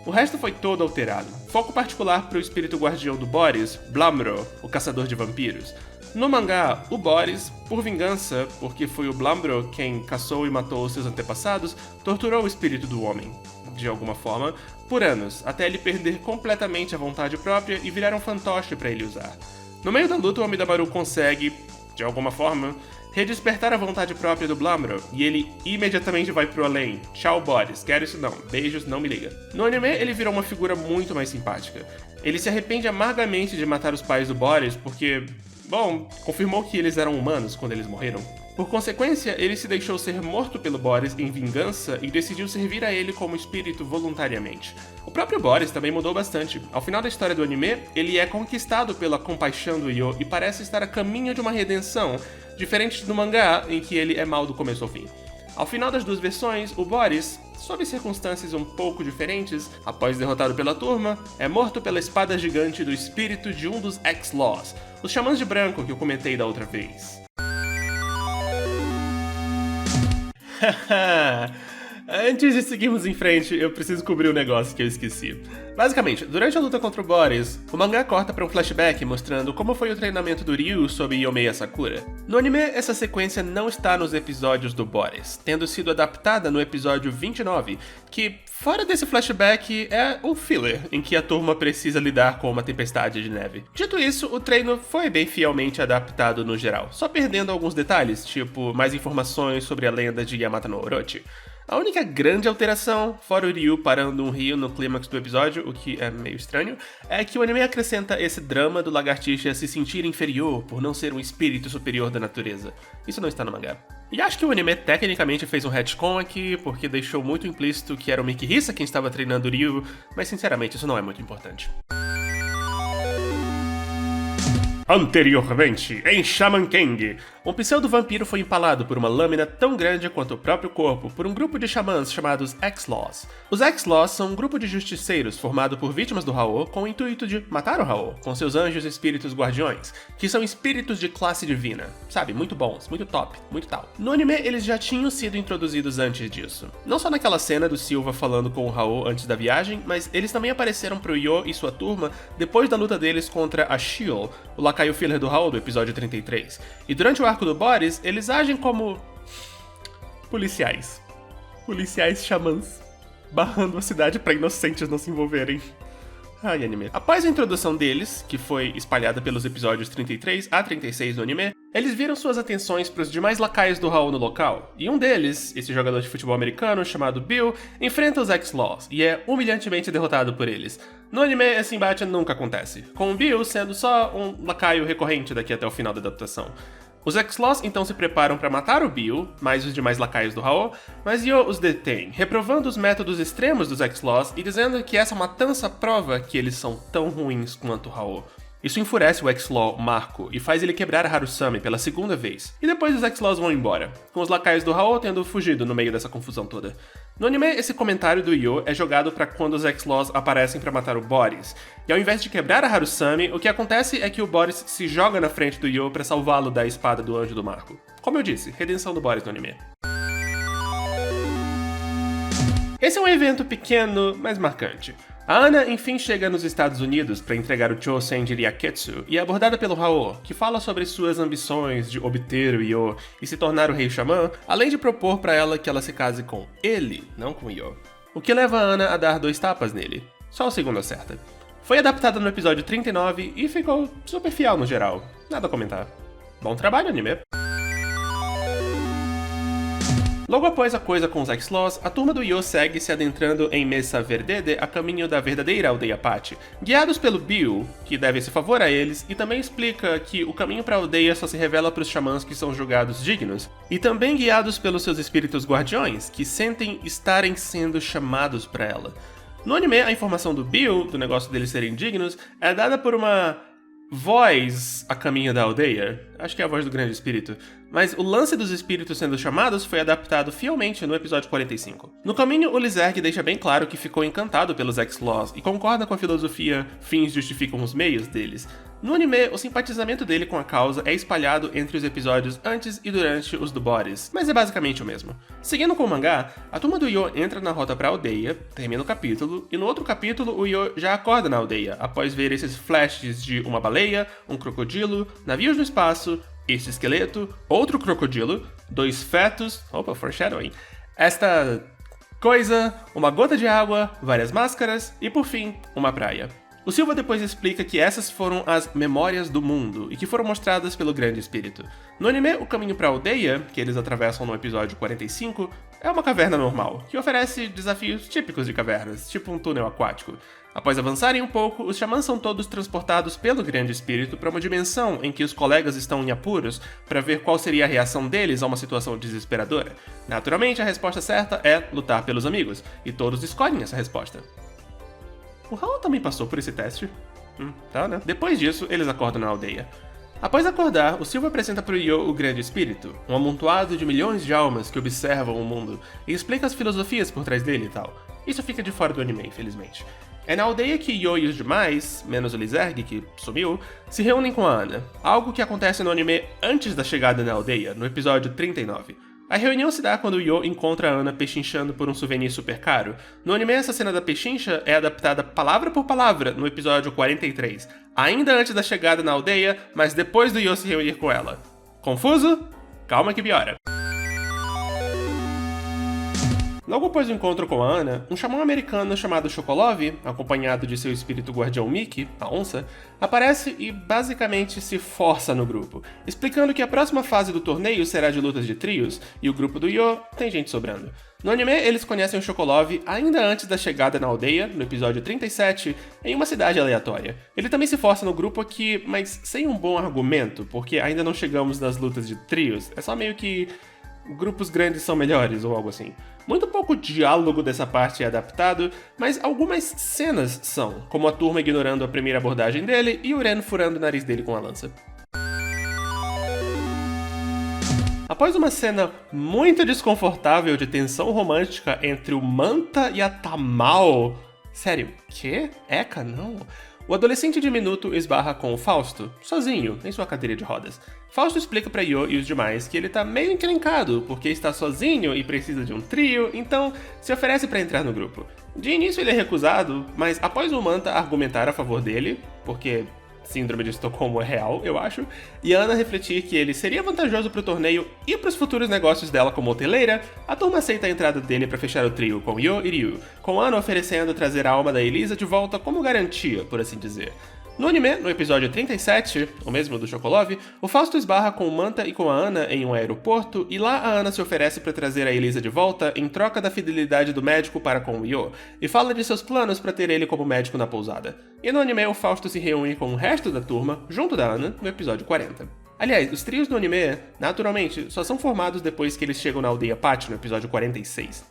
S1: O resto foi todo alterado. Foco particular para o espírito guardião do Boris, Blamro, o caçador de vampiros. No mangá, o Boris, por vingança, porque foi o Blamro quem caçou e matou seus antepassados, torturou o espírito do homem, de alguma forma, por anos, até ele perder completamente a vontade própria e virar um fantoche para ele usar. No meio da luta, o Amidamaru consegue, de alguma forma, redespertar a vontade própria do Blamro, e ele imediatamente vai pro além. Tchau, Boris, quero isso não, beijos, não me liga. No anime, ele virou uma figura muito mais simpática. Ele se arrepende amargamente de matar os pais do Boris porque... bom, confirmou que eles eram humanos quando eles morreram. Por consequência, ele se deixou ser morto pelo Boris em vingança e decidiu servir a ele como espírito voluntariamente. O próprio Boris também mudou bastante. Ao final da história do anime, ele é conquistado pela compaixão do Yo e parece estar a caminho de uma redenção, diferente do mangá, em que ele é mal do começo ao fim. Ao final das duas versões, o Boris, sob circunstâncias um pouco diferentes, após derrotado pela turma, é morto pela espada gigante do espírito de um dos X-Laws, os xamãs de branco que eu comentei da outra vez. Antes de seguirmos em frente, eu preciso cobrir um negócio que eu esqueci. Basicamente, durante a luta contra o Boris, o mangá corta para um flashback mostrando como foi o treinamento do Ryu sob Yomeya Sakura. No anime, essa sequência não está nos episódios do Boris, tendo sido adaptada no episódio 29, que, fora desse flashback, é um filler, em que a turma precisa lidar com uma tempestade de neve. Dito isso, o treino foi bem fielmente adaptado no geral, só perdendo alguns detalhes, tipo mais informações sobre a lenda de Yamata no Orochi. A única grande alteração, fora o Ryu parando um rio no clímax do episódio, o que é meio estranho, é que o anime acrescenta esse drama do lagartixa se sentir inferior por não ser um espírito superior da natureza. Isso não está no mangá. E acho que o anime tecnicamente fez um retcon aqui, porque deixou muito implícito que era o Mikihisa quem estava treinando o Ryu, mas sinceramente isso não é muito importante. Anteriormente, em Shaman King, um pseudo-vampiro foi empalado por uma lâmina tão grande quanto o próprio corpo por um grupo de xamãs chamados X-Laws. Os X-Laws são um grupo de justiceiros formado por vítimas do Raoh com o intuito de matar o Raoh, com seus anjos e espíritos guardiões, que são espíritos de classe divina. Sabe, muito bons, muito top, muito tal. No anime, eles já tinham sido introduzidos antes disso. Não só naquela cena do Silva falando com o Raoh antes da viagem, mas eles também apareceram pro Yo e sua turma depois da luta deles contra a Sheol, o lacaio filler do Raoh do episódio 33. E durante o arco do Boris, eles agem como... policiais. Policiais xamãs. Barrando a cidade pra inocentes não se envolverem. Ai, anime. Após a introdução deles, que foi espalhada pelos episódios 33 a 36 do anime, eles viram suas atenções para os demais lacaios do Raoh no local, e um deles, esse jogador de futebol americano chamado Bill, enfrenta os X-Laws e é humilhantemente derrotado por eles. No anime, esse embate nunca acontece, com o Bill sendo só um lacaio recorrente daqui até o final da adaptação. Os X-Laws então se preparam para matar o Bill, mais os demais lacaios do Raoh, mas Yo os detém, reprovando os métodos extremos dos X-Laws e dizendo que essa matança prova que eles são tão ruins quanto o Raoh. Isso enfurece o X-Law Marco e faz ele quebrar a Harusame pela segunda vez, e depois os X-Laws vão embora, com os lacaios do Raoh tendo fugido no meio dessa confusão toda. No anime, esse comentário do Yo é jogado pra quando os X-Laws aparecem pra matar o Boris, e ao invés de quebrar a Harusame, o que acontece é que o Boris se joga na frente do Yo pra salvá-lo da espada do Anjo do Marco. Como eu disse, redenção do Boris no anime. Esse é um evento pequeno, mas marcante. A Anna enfim chega nos Estados Unidos para entregar o Chosen de Ryaketsu e é abordada pelo Hao, que fala sobre suas ambições de obter o Yo e se tornar o rei xamã, além de propor para ela que ela se case com ele, não com o Yo. O que leva a Anna a dar 2 tapas nele. Só o segundo acerta. Foi adaptada no episódio 39 e ficou super fiel no geral. Nada a comentar. Bom trabalho, anime! Logo após a coisa com os X-Laws, a turma do Yo segue se adentrando em Mesa Verdede a caminho da verdadeira aldeia Pachi, guiados pelo Bill, que deve esse favor a eles, e também explica que o caminho para a aldeia só se revela para os xamãs que são julgados dignos, e também guiados pelos seus espíritos guardiões, que sentem estarem sendo chamados para ela. No anime, a informação do Bill, do negócio deles serem dignos, é dada por uma voz a caminho da aldeia. Acho que é a voz do grande espírito. Mas o lance dos espíritos sendo chamados foi adaptado fielmente no episódio 45. No caminho, o Lizerg deixa bem claro que ficou encantado pelos X-Laws e concorda com a filosofia fins justificam os meios deles. No anime, o simpatizamento dele com a causa é espalhado entre os episódios antes e durante os do Boris, mas é basicamente o mesmo. Seguindo com o mangá, a turma do Yo entra na rota pra aldeia, termina o capítulo, e no outro capítulo o Yo já acorda na aldeia, após ver esses flashes de uma baleia, um crocodilo, navios no espaço, este esqueleto, outro crocodilo, 2 fetos, opa, foreshadowing, esta coisa, uma gota de água, várias máscaras e, por fim, uma praia. O Silva depois explica que essas foram as memórias do mundo e que foram mostradas pelo Grande Espírito. No anime, o caminho para a aldeia, que eles atravessam no episódio 45, é uma caverna normal, que oferece desafios típicos de cavernas, tipo um túnel aquático. Após avançarem um pouco, os xamãs são todos transportados pelo Grande Espírito para uma dimensão em que os colegas estão em apuros para ver qual seria a reação deles a uma situação desesperadora. Naturalmente, a resposta certa é lutar pelos amigos, e todos escolhem essa resposta. O Hao também passou por esse teste. Tá, né? Depois disso, eles acordam na aldeia. Após acordar, o Silva apresenta para o Yo o Grande Espírito, um amontoado de milhões de almas que observam o mundo, e explica as filosofias por trás dele e tal. Isso fica de fora do anime, infelizmente. É na aldeia que Yo e os demais, menos o Lizerg, que sumiu, se reúnem com a Anna, algo que acontece no anime antes da chegada na aldeia, no episódio 39. A reunião se dá quando Yo encontra a Anna pechinchando por um souvenir super caro. No anime, essa cena da pechincha é adaptada palavra por palavra no episódio 43, ainda antes da chegada na aldeia, mas depois do Yo se reunir com ela. Confuso? Calma que piora. Logo após o encontro com a Anna, um xamã americano chamado Chocolov, acompanhado de seu espírito guardião Mickey, a onça, aparece e basicamente se força no grupo, explicando que a próxima fase do torneio será de lutas de trios e o grupo do Yo tem gente sobrando. No anime, eles conhecem o Chocolov ainda antes da chegada na aldeia, no episódio 37, em uma cidade aleatória. Ele também se força no grupo aqui, mas sem um bom argumento, porque ainda não chegamos nas lutas de trios, é só meio que grupos grandes são melhores ou algo assim. Muito pouco diálogo dessa parte é adaptado, mas algumas cenas são, como a turma ignorando a primeira abordagem dele e o Ren furando o nariz dele com a lança. Após uma cena muito desconfortável de tensão romântica entre o Manta e a Tamal... Sério, quê? Eka? Não... O adolescente diminuto esbarra com o Fausto, sozinho, em sua cadeira de rodas. Fausto explica pra Yo e os demais que ele tá meio encrencado, porque está sozinho e precisa de um trio, então se oferece pra entrar no grupo. De início ele é recusado, mas após o Manta argumentar a favor dele, porque Síndrome de Estocolmo é real, eu acho, e a Anna refletir que ele seria vantajoso pro torneio e pros futuros negócios dela como hoteleira, a turma aceita a entrada dele pra fechar o trio com Yo e Ryu, com a Anna oferecendo trazer a alma da Elisa de volta como garantia, por assim dizer. No anime, no episódio 37, o mesmo do Chocolov, o Fausto esbarra com o Manta e com a Anna em um aeroporto e lá a Anna se oferece para trazer a Elisa de volta em troca da fidelidade do médico para com o Yo e fala de seus planos para ter ele como médico na pousada. E no anime, o Fausto se reúne com o resto da turma, junto da Anna, no episódio 40. Aliás, os trios no anime, naturalmente, só são formados depois que eles chegam na aldeia Pachi, no episódio 46.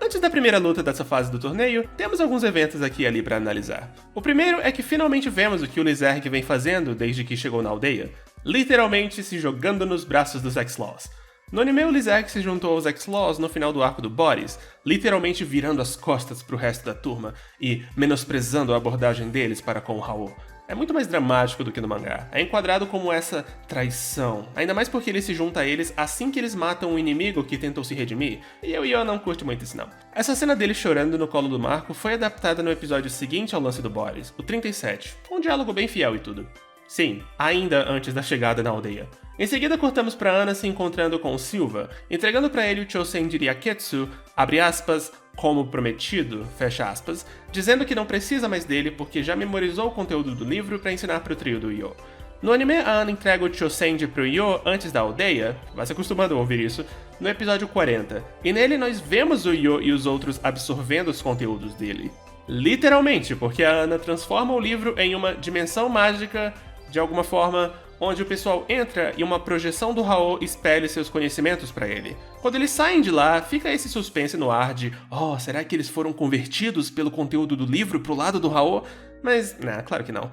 S1: Antes da primeira luta dessa fase do torneio, temos alguns eventos aqui e ali para analisar. O primeiro é que finalmente vemos o que o Lizerg vem fazendo desde que chegou na aldeia, literalmente se jogando nos braços dos X-Laws. No anime, o Lizerg se juntou aos X-Laws no final do arco do Boris, literalmente virando as costas pro resto da turma e menosprezando a abordagem deles para com o Hao. é muito mais dramático do que no mangá. É enquadrado como essa traição, ainda mais porque ele se junta a eles assim que eles matam um inimigo que tentou se redimir, e o Yo não curte muito isso não. Essa cena dele chorando no colo do Marco foi adaptada no episódio seguinte ao lance do Boris, o 37, um diálogo bem fiel e tudo. Sim, ainda antes da chegada na aldeia. Em seguida cortamos pra Ana se encontrando com o Silva, entregando pra ele o Chosen de Ryaketsu, abre aspas, como prometido, fecha aspas, dizendo que não precisa mais dele porque já memorizou o conteúdo do livro pra ensinar pro trio do Yo. No anime, a Ana entrega o Chosenji pro Yo antes da aldeia, vai se acostumando a ouvir isso, no episódio 40, e nele nós vemos o Yo e os outros absorvendo os conteúdos dele. Literalmente, porque a Ana transforma o livro em uma dimensão mágica, de alguma forma, onde o pessoal entra e uma projeção do Hao espelha seus conhecimentos pra ele. Quando eles saem de lá, fica esse suspense no ar de será que eles foram convertidos pelo conteúdo do livro pro lado do Hao? Mas, claro que não.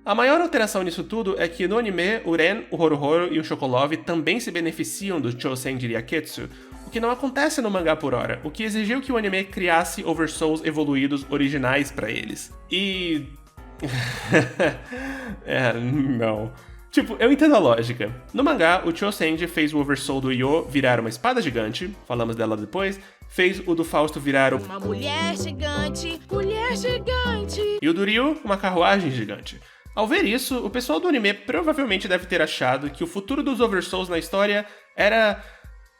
S1: A maior alteração nisso tudo é que no anime, o Ren, o Horohoro e o Chocolove também se beneficiam do Chosen de Ryaketsu, o que não acontece no mangá por hora, o que exigiu que o anime criasse Oversouls evoluídos originais pra eles. E... não... Tipo, eu entendo a lógica. No mangá, o Chosenji fez o Oversoul do Yo virar uma espada gigante, falamos dela depois, fez o do Fausto virar
S5: uma mulher gigante,
S1: e o do Ryu, uma carruagem gigante. Ao ver isso, o pessoal do anime provavelmente deve ter achado que o futuro dos Oversouls na história era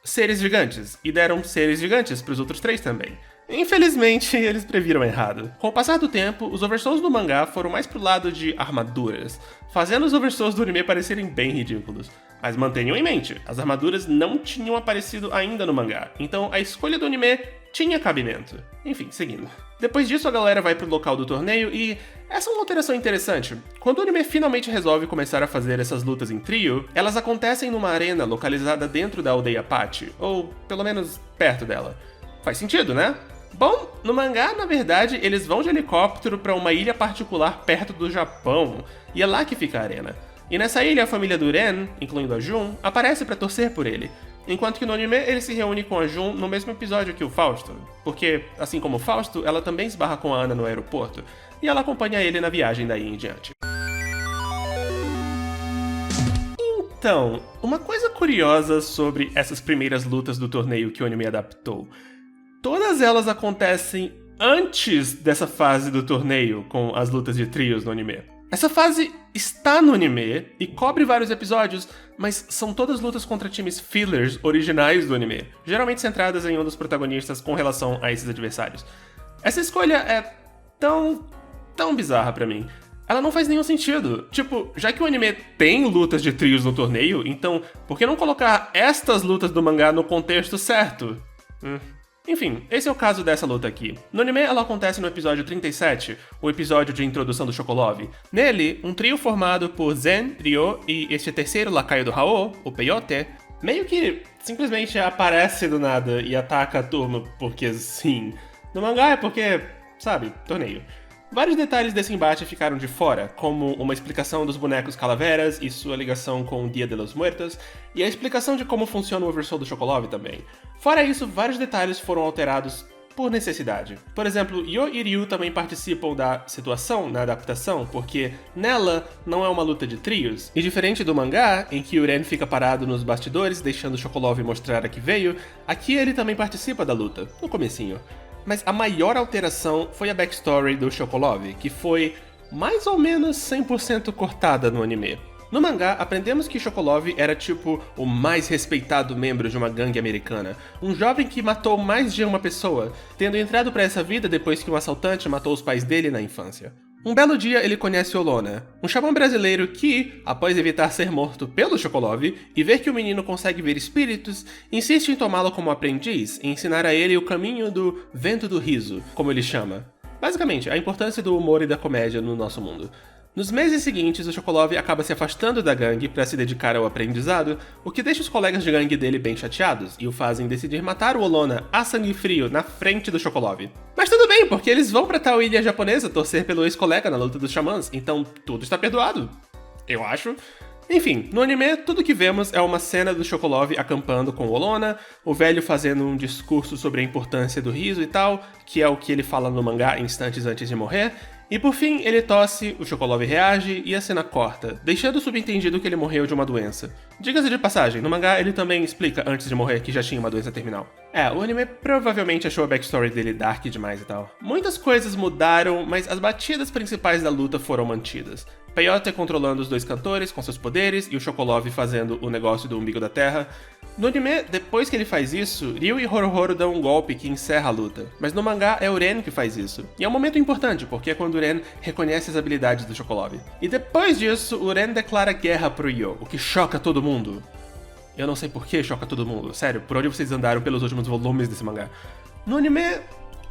S1: seres gigantes, e deram seres gigantes pros outros três também. Infelizmente, eles previram errado. Com o passar do tempo, os Oversouls do mangá foram mais pro lado de armaduras, fazendo os Oversouls do anime parecerem bem ridículos. Mas mantenham em mente, as armaduras não tinham aparecido ainda no mangá, então a escolha do anime tinha cabimento. Enfim, seguindo. Depois disso, a galera vai pro local do torneio e... essa é uma alteração interessante. Quando o anime finalmente resolve começar a fazer essas lutas em trio, elas acontecem numa arena localizada dentro da aldeia Pachi, ou pelo menos perto dela. Faz sentido, né? Bom, no mangá, na verdade, eles vão de helicóptero pra uma ilha particular perto do Japão, e é lá que fica a arena. E nessa ilha, a família do Ren, incluindo a Jun, aparece pra torcer por ele, enquanto que no anime ele se reúne com a Jun no mesmo episódio que o Fausto, porque, assim como o Fausto, ela também esbarra com a Ana no aeroporto, e ela acompanha ele na viagem daí em diante. Então, uma coisa curiosa sobre essas primeiras lutas do torneio que o anime adaptou. Todas elas acontecem antes dessa fase do torneio, com as lutas de trios no anime. Essa fase está no anime e cobre vários episódios, mas são todas lutas contra times fillers originais do anime, geralmente centradas em um dos protagonistas com relação a esses adversários. Essa escolha é tão bizarra pra mim. Ela não faz nenhum sentido. Tipo, já que o anime tem lutas de trios no torneio, então por que não colocar estas lutas do mangá no contexto certo? Enfim, esse é o caso dessa luta aqui. No anime, ela acontece no episódio 37, o episódio de introdução do Chocolove. Nele, um trio formado por Zen, Ryo e este terceiro lacaio do Hao, o Peyote, meio que simplesmente aparece do nada e ataca a turma porque sim. No mangá é porque, sabe, torneio. Vários detalhes desse embate ficaram de fora, como uma explicação dos bonecos calaveras e sua ligação com o Dia de los Muertos, e a explicação de como funciona o Oversoul do Chocolove também. Fora isso, vários detalhes foram alterados por necessidade. Por exemplo, Yo e Ryu também participam da situação na adaptação, porque nela não é uma luta de trios, e diferente do mangá, em que o Ren fica parado nos bastidores deixando o Chocolove mostrar a que veio, aqui ele também participa da luta, no comecinho. Mas a maior alteração foi a backstory do Chocolove, que foi mais ou menos 100% cortada no anime. No mangá, aprendemos que Chocolove era tipo o mais respeitado membro de uma gangue americana, um jovem que matou mais de uma pessoa, tendo entrado para essa vida depois que um assaltante matou os pais dele na infância. Um belo dia ele conhece Olona, um xamã brasileiro que, após evitar ser morto pelo Chocolove e ver que o menino consegue ver espíritos, insiste em tomá-lo como aprendiz e ensinar a ele o caminho do vento do riso, como ele chama. Basicamente, a importância do humor e da comédia no nosso mundo. Nos meses seguintes, o Chocolove acaba se afastando da gangue para se dedicar ao aprendizado, o que deixa os colegas de gangue dele bem chateados e o fazem decidir matar o Olona a sangue frio na frente do Chocolove. Mas tudo bem, porque eles vão pra tal ilha japonesa torcer pelo ex-colega na luta dos xamãs, então tudo está perdoado. Eu acho. Enfim, no anime, tudo que vemos é uma cena do Chocolove acampando com Olona, o velho fazendo um discurso sobre a importância do riso e tal, que é o que ele fala no mangá instantes antes de morrer, E por fim, ele tosse, o Sokolov reage e a cena corta, deixando subentendido que ele morreu de uma doença. Diga-se de passagem, no mangá ele também explica antes de morrer que já tinha uma doença terminal. O anime provavelmente achou a backstory dele dark demais e tal. Muitas coisas mudaram, mas as batidas principais da luta foram mantidas. Peyote controlando os dois cantores com seus poderes e o Sokolov fazendo o negócio do umbigo da terra. No anime, depois que ele faz isso, Ryu e Horohoro dão um golpe que encerra a luta. Mas no mangá é o Ren que faz isso. E é um momento importante, porque é quando o Ren reconhece as habilidades do Sokolov. E depois disso, o Ren declara guerra pro Ryo, o que choca todo mundo. Eu não sei por que choca todo mundo. Sério, por onde vocês andaram pelos últimos volumes desse mangá? No anime,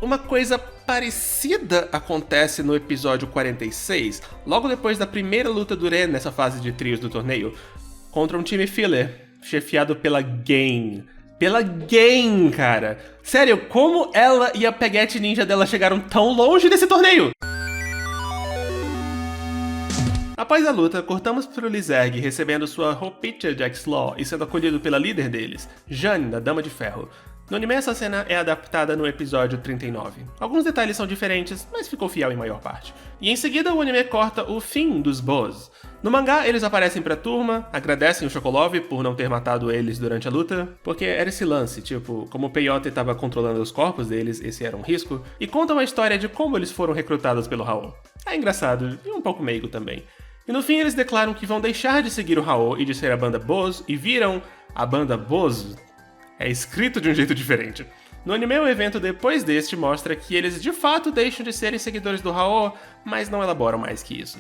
S1: uma coisa parecida acontece no episódio 46, logo depois da primeira luta do Ren nessa fase de trios do torneio, contra um time filler, chefiado pela Gain. Pela Gain, cara! Sério, como ela e a peguete ninja dela chegaram tão longe nesse torneio? Após a luta, cortamos pro Lizerg recebendo sua roupinha de X-Law e sendo acolhido pela líder deles, Jane, da Dama de Ferro. No anime, essa cena é adaptada no episódio 39. Alguns detalhes são diferentes, mas ficou fiel em maior parte. E em seguida, o anime corta o fim dos Boz. No mangá, eles aparecem pra turma, agradecem o Sokolov por não ter matado eles durante a luta, porque era esse lance, tipo, como o Peyote estava controlando os corpos deles, esse era um risco, e contam a história de como eles foram recrutados pelo Hao. É engraçado, e um pouco meigo também. E no fim, eles declaram que vão deixar de seguir o Hao e de ser a banda Boz, e viram a banda Boz. É escrito de um jeito diferente. No anime, o evento depois deste mostra que eles de fato deixam de serem seguidores do Hao, mas não elaboram mais que isso.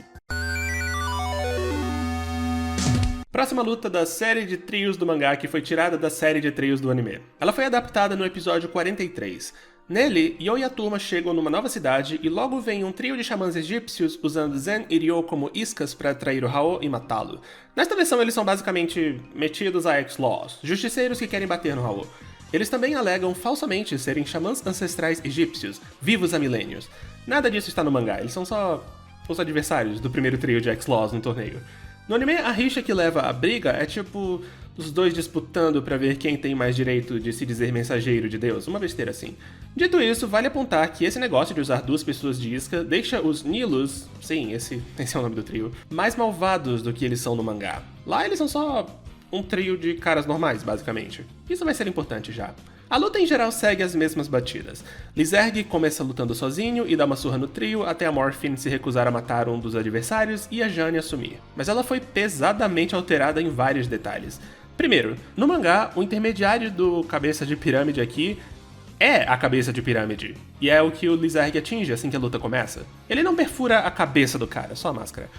S1: Próxima luta da série de trios do mangá que foi tirada da série de trios do anime. Ela foi adaptada no episódio 43. Nele, Yo e a turma chegam numa nova cidade e logo vem um trio de xamãs egípcios usando Zen e Ryo como iscas para atrair o Hao e matá-lo. Nesta versão eles são basicamente metidos a X-Laws, justiceiros que querem bater no Hao. Eles também alegam falsamente serem xamãs ancestrais egípcios, vivos há milênios. Nada disso está no mangá, eles são só os adversários do primeiro trio de X-Laws no torneio. No anime, a rixa que leva à briga é tipo os dois disputando pra ver quem tem mais direito de se dizer mensageiro de Deus, uma besteira assim. Dito isso, vale apontar que esse negócio de usar duas pessoas de isca deixa os Nilus, sim, esse é o nome do trio, mais malvados do que eles são no mangá. Lá eles são só um trio de caras normais, basicamente. Isso vai ser importante já. A luta em geral segue as mesmas batidas. Lizerg começa lutando sozinho e dá uma surra no trio até a Morphine se recusar a matar um dos adversários e a Jane assumir. Mas ela foi pesadamente alterada em vários detalhes. Primeiro, no mangá, o intermediário do cabeça de pirâmide aqui é a cabeça de pirâmide, e é o que o Lizerg atinge assim que a luta começa. Ele não perfura a cabeça do cara, só a máscara.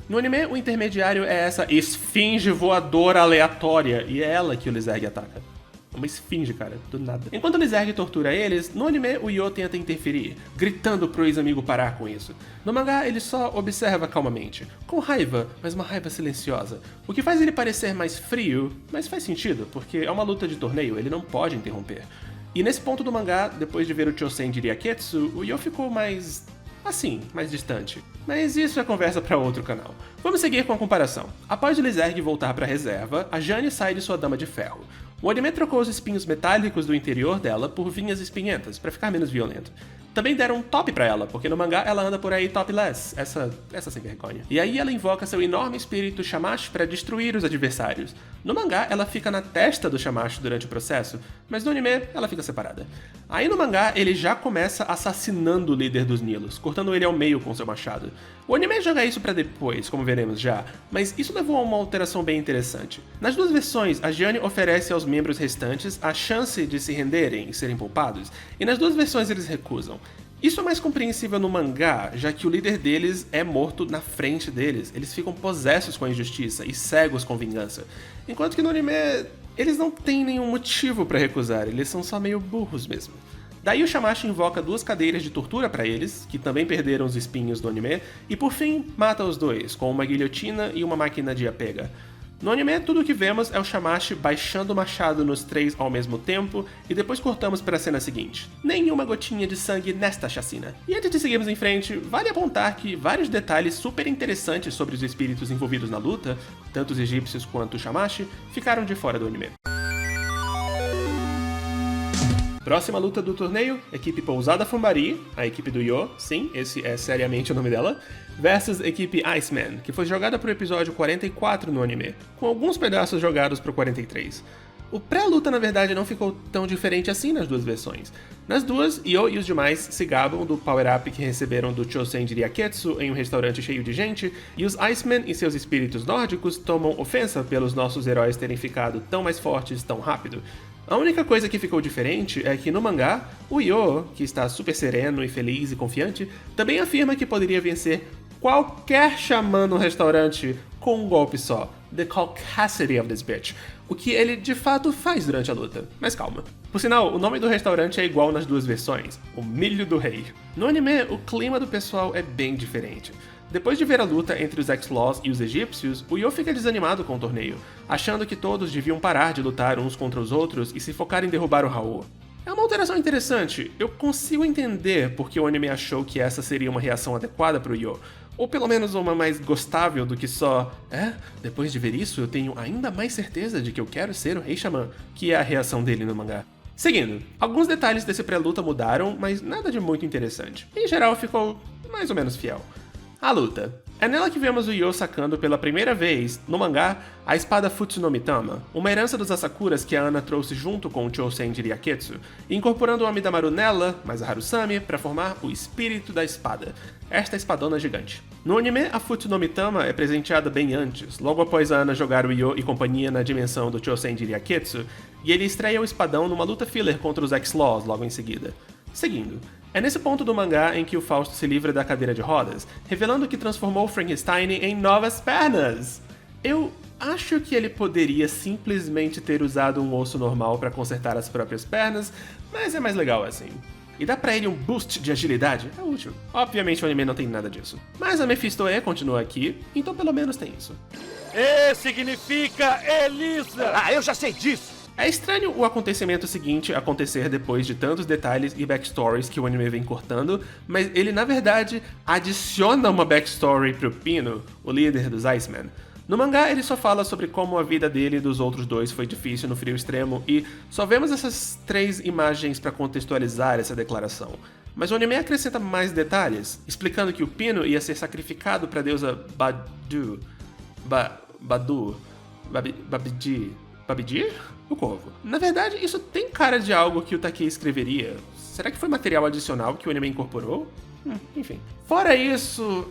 S1: No anime, o intermediário é essa esfinge voadora aleatória, e é ela que o Lizerg ataca. Uma esfinge, cara, do nada. Enquanto o Lizerg tortura eles, no anime o Yo tenta interferir, gritando pro ex-amigo parar com isso. No mangá, ele só observa calmamente, com raiva, mas uma raiva silenciosa. O que faz ele parecer mais frio, mas faz sentido, porque é uma luta de torneio, ele não pode interromper. E nesse ponto do mangá, depois de ver o Chosen de Ryaketsu, o Yo ficou mais mais distante. Mas isso é conversa para outro canal. Vamos seguir com a comparação. Após o Lizerg voltar para a reserva, a Jane sai de sua Dama de Ferro. O anime trocou os espinhos metálicos do interior dela por vinhas espinhentas, para ficar menos violento. Também deram um top pra ela, porque no mangá ela anda por aí topless, essa sem vergonha. E aí ela invoca seu enorme espírito Shamash para destruir os adversários. No mangá ela fica na testa do Shamash durante o processo, mas no anime ela fica separada. Aí no mangá ele já começa assassinando o líder dos Nilus, cortando ele ao meio com seu machado. O anime joga isso pra depois, como veremos já, mas isso levou a uma alteração bem interessante. Nas duas versões, a Jane oferece aos membros restantes a chance de se renderem e serem poupados, e nas duas versões eles recusam. Isso é mais compreensível no mangá, já que o líder deles é morto na frente deles, eles ficam possessos com a injustiça e cegos com vingança. Enquanto que no anime, eles não têm nenhum motivo pra recusar, eles são só meio burros mesmo. Daí o Shamash invoca duas cadeiras de tortura pra eles, que também perderam os espinhos do anime, e por fim mata os dois, com uma guilhotina e uma máquina de apega. No anime, tudo o que vemos é o Shamash baixando o machado nos três ao mesmo tempo, e depois cortamos para a cena seguinte. Nenhuma gotinha de sangue nesta chacina. E antes de seguirmos em frente, vale apontar que vários detalhes super interessantes sobre os espíritos envolvidos na luta, tanto os egípcios quanto o Shamash, ficaram de fora do anime. Próxima luta do torneio, equipe Pousada Fumbari, a equipe do Yo, sim, esse é seriamente o nome dela, versus equipe Iceman, que foi jogada pro episódio 44 no anime, com alguns pedaços jogados pro 43. O pré-luta, na verdade, não ficou tão diferente assim nas duas versões. Nas duas, Yo e os demais se gabam do power-up que receberam do Chosen Jiriaketsu em um restaurante cheio de gente, e os Icemen e seus espíritos nórdicos tomam ofensa pelos nossos heróis terem ficado tão mais fortes tão rápido. A única coisa que ficou diferente é que no mangá, o Yo, que está super sereno e feliz e confiante, também afirma que poderia vencer qualquer xamã no restaurante com um golpe só. The caucasity of this bitch. O que ele de fato faz durante a luta. Mas calma. Por sinal, o nome do restaurante é igual nas duas versões, o Milho do Rei. No anime, o clima do pessoal é bem diferente. Depois de ver a luta entre os X-Laws e os egípcios, o Yo fica desanimado com o torneio, achando que todos deviam parar de lutar uns contra os outros e se focar em derrubar o Raul. É uma alteração interessante, eu consigo entender porque o anime achou que essa seria uma reação adequada pro Yo, ou pelo menos uma mais gostável do que só depois de ver isso eu tenho ainda mais certeza de que eu quero ser o Rei Xamã, que é a reação dele no mangá. Seguindo, alguns detalhes desse pré-luta mudaram, mas nada de muito interessante. Em geral ficou mais ou menos fiel. A luta. É nela que vemos o Yo sacando pela primeira vez, no mangá, a espada Futsunomitama, uma herança dos Asakuras que a Ana trouxe junto com o Chosen Jiriaketsu, incorporando o Amidamaru nela, mais a Harusame, para formar o espírito da espada, esta espadona gigante. No anime, a Futsunomitama é presenteada bem antes, logo após a Ana jogar o Yo e companhia na dimensão do Chosen Jiriaketsu, e ele estreia o espadão numa luta filler contra os X-Laws logo em seguida. Seguindo, é nesse ponto do mangá em que o Fausto se livra da cadeira de rodas, revelando que transformou Frankenstein em novas pernas. Eu acho que ele poderia simplesmente ter usado um osso normal para consertar as próprias pernas, mas é mais legal assim. E dá pra ele um boost de agilidade, é útil. Obviamente o anime não tem nada disso. Mas a Mephistoe continua aqui, então pelo menos tem isso.
S6: E significa Elisa!
S4: Ah, eu já sei disso!
S1: É estranho o acontecimento seguinte acontecer depois de tantos detalhes e backstories que o anime vem cortando, mas ele na verdade adiciona uma backstory pro Pino, o líder dos Icemen. No mangá ele só fala sobre como a vida dele e dos outros dois foi difícil no frio extremo e só vemos essas 3 imagens para contextualizar essa declaração. Mas o anime acrescenta mais detalhes, explicando que o Pino ia ser sacrificado para a deusa Babidi? O corvo. Na verdade, isso tem cara de algo que o Takei escreveria. Será que foi material adicional que o anime incorporou? Enfim. Fora isso...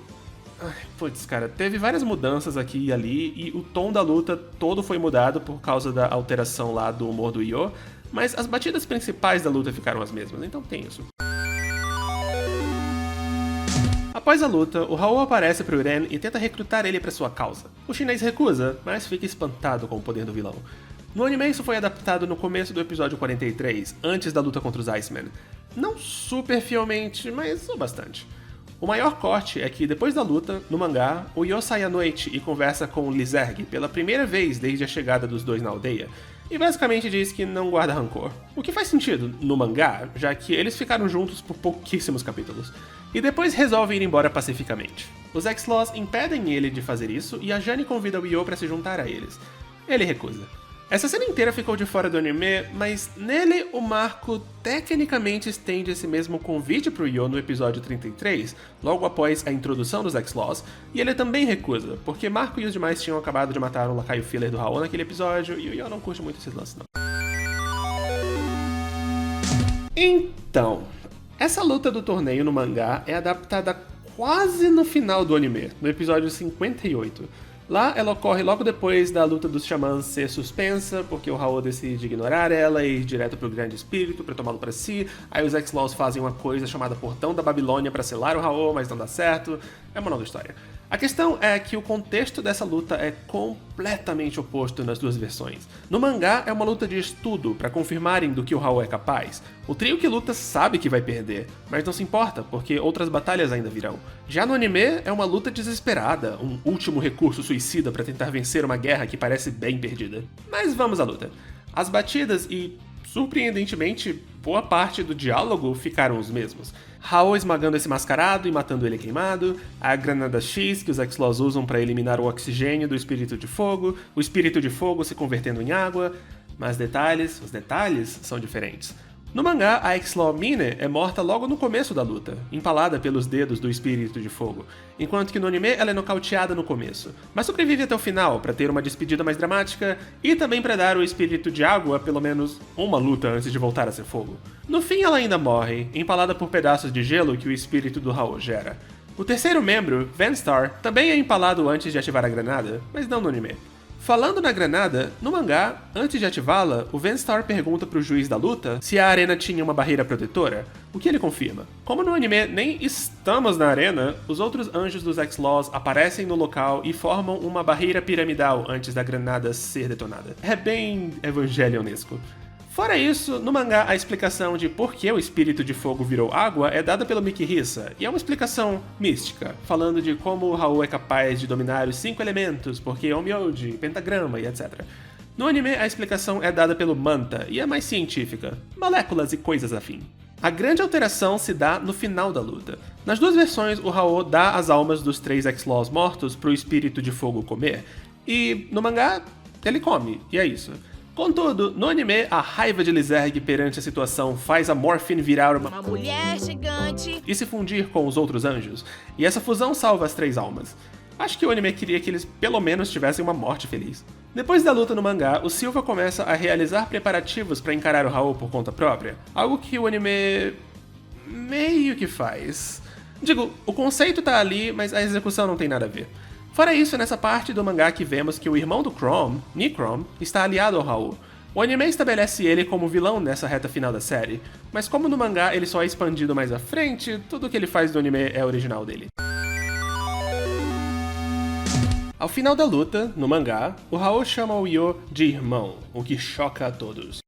S1: Putz, cara, teve várias mudanças aqui e ali, e o tom da luta todo foi mudado por causa da alteração lá do humor do Yo, mas as batidas principais da luta ficaram as mesmas, então tem isso. Após a luta, o Raul aparece pro Ren e tenta recrutar ele para sua causa. O chinês recusa, mas fica espantado com o poder do vilão. No anime isso foi adaptado no começo do episódio 43, antes da luta contra os Icemen. Não super fielmente, mas o bastante. O maior corte é que, depois da luta, no mangá, o Yo sai à noite e conversa com Lizerg pela primeira vez desde a chegada dos dois na aldeia, e basicamente diz que não guarda rancor. O que faz sentido no mangá, já que eles ficaram juntos por pouquíssimos capítulos, e depois resolve ir embora pacificamente. Os X-Laws impedem ele de fazer isso e a Jane convida o Yo para se juntar a eles. Ele recusa. Essa cena inteira ficou de fora do anime, mas nele o Marco tecnicamente estende esse mesmo convite pro Yo no episódio 33, logo após a introdução dos X-Laws, e ele também recusa, porque Marco e os demais tinham acabado de matar um lacaio filler do Raul naquele episódio, e o Yo não curte muito esses lances não. Então, essa luta do torneio no mangá é adaptada quase no final do anime, no episódio 58. Lá, ela ocorre logo depois da luta dos xamãs ser suspensa, porque o Raul decide ignorar ela e ir direto pro Grande Espírito pra tomá-lo pra si. Aí os X-Laws fazem uma coisa chamada Portão da Babilônia pra selar o Raul, mas não dá certo. É uma nova história. A questão é que o contexto dessa luta é completamente oposto nas duas versões. No mangá, é uma luta de estudo para confirmarem do que o Raul é capaz. O trio que luta sabe que vai perder, mas não se importa, porque outras batalhas ainda virão. Já no anime, é uma luta desesperada, um último recurso suicida para tentar vencer uma guerra que parece bem perdida. Mas vamos à luta. As batidas e, surpreendentemente, boa parte do diálogo ficaram os mesmos. Raul esmagando esse mascarado e matando ele queimado, a granada X que os X-Laws usam para eliminar o oxigênio do espírito de fogo, o espírito de fogo se convertendo em água, mas os detalhes são diferentes. No mangá, a X-Law Mine é morta logo no começo da luta, empalada pelos dedos do espírito de fogo, enquanto que no anime ela é nocauteada no começo, mas sobrevive até o final para ter uma despedida mais dramática e também para dar ao espírito de água pelo menos uma luta antes de voltar a ser fogo. No fim ela ainda morre, empalada por pedaços de gelo que o espírito do Hao gera. O terceiro membro, Vanstar, também é empalado antes de ativar a granada, mas não no anime. Falando na granada, no mangá, antes de ativá-la, o Vanstar pergunta pro juiz da luta se a arena tinha uma barreira protetora, o que ele confirma. Como no anime nem estamos na arena, os outros anjos dos X-Laws aparecem no local e formam uma barreira piramidal antes da granada ser detonada. É bem evangelionesco. Fora isso, no mangá a explicação de por que o espírito de fogo virou água é dada pelo Mikihisa, e é uma explicação mística, falando de como o Hao é capaz de dominar os 5 elementos, porque é Onmyoji, pentagrama e etc. No anime a explicação é dada pelo Manta, e é mais científica, moléculas e coisas afim. A grande alteração se dá no final da luta. Nas duas versões, o Hao dá as almas dos 3 X-Laws mortos pro espírito de fogo comer, e no mangá ele come, e é isso. Contudo, no anime, a raiva de Lizerg perante a situação faz a Morphine virar uma
S5: mulher gigante
S1: e se fundir com os outros anjos, e essa fusão salva as 3 almas. Acho que o anime queria que eles pelo menos tivessem uma morte feliz. Depois da luta no mangá, o Silva começa a realizar preparativos para encarar o Hao por conta própria, algo que o anime meio que faz. Digo, o conceito tá ali, mas a execução não tem nada a ver. Fora isso, é nessa parte do mangá que vemos que o irmão do Chrome, Nichrome, está aliado ao Hao. O anime estabelece ele como vilão nessa reta final da série, mas como no mangá ele só é expandido mais à frente, tudo o que ele faz no anime é original dele. Ao final da luta, no mangá, o Hao chama o Yo de irmão, o que choca a todos.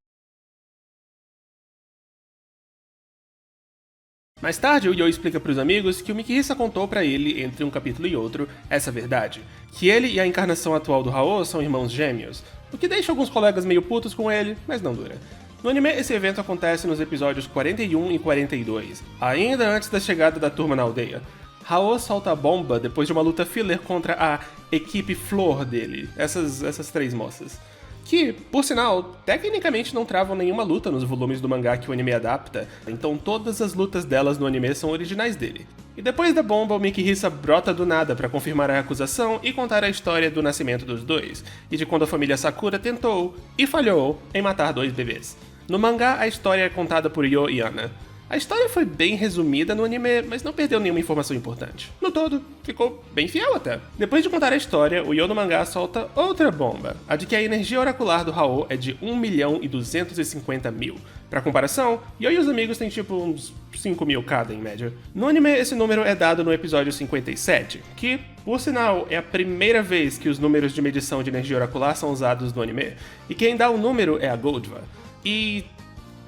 S1: Mais tarde, o Yo explica para os amigos que o Mikihisa contou para ele, entre um capítulo e outro, essa verdade, que ele e a encarnação atual do Hao são irmãos gêmeos, o que deixa alguns colegas meio putos com ele, mas não dura. No anime, esse evento acontece nos episódios 41 e 42, ainda antes da chegada da turma na aldeia. Hao solta a bomba depois de uma luta filler contra a equipe Flor dele, essas 3 moças. Que, por sinal, tecnicamente não travam nenhuma luta nos volumes do mangá que o anime adapta, então todas as lutas delas no anime são originais dele. E depois da bomba, o Mikihisa brota do nada para confirmar a acusação e contar a história do nascimento dos dois, e de quando a família Sakura tentou, e falhou, em matar 2 bebês. No mangá, a história é contada por Yo e Ana. A história foi bem resumida no anime, mas não perdeu nenhuma informação importante. No todo, ficou bem fiel até. Depois de contar a história, o Yo no mangá solta outra bomba, a de que a energia oracular do Hao é de 1.250.000. Pra comparação, Yo e os amigos têm tipo uns 5.000 cada em média. No anime, esse número é dado no episódio 57, que, por sinal, é a primeira vez que os números de medição de energia oracular são usados no anime, e quem dá o número é a Goldva. E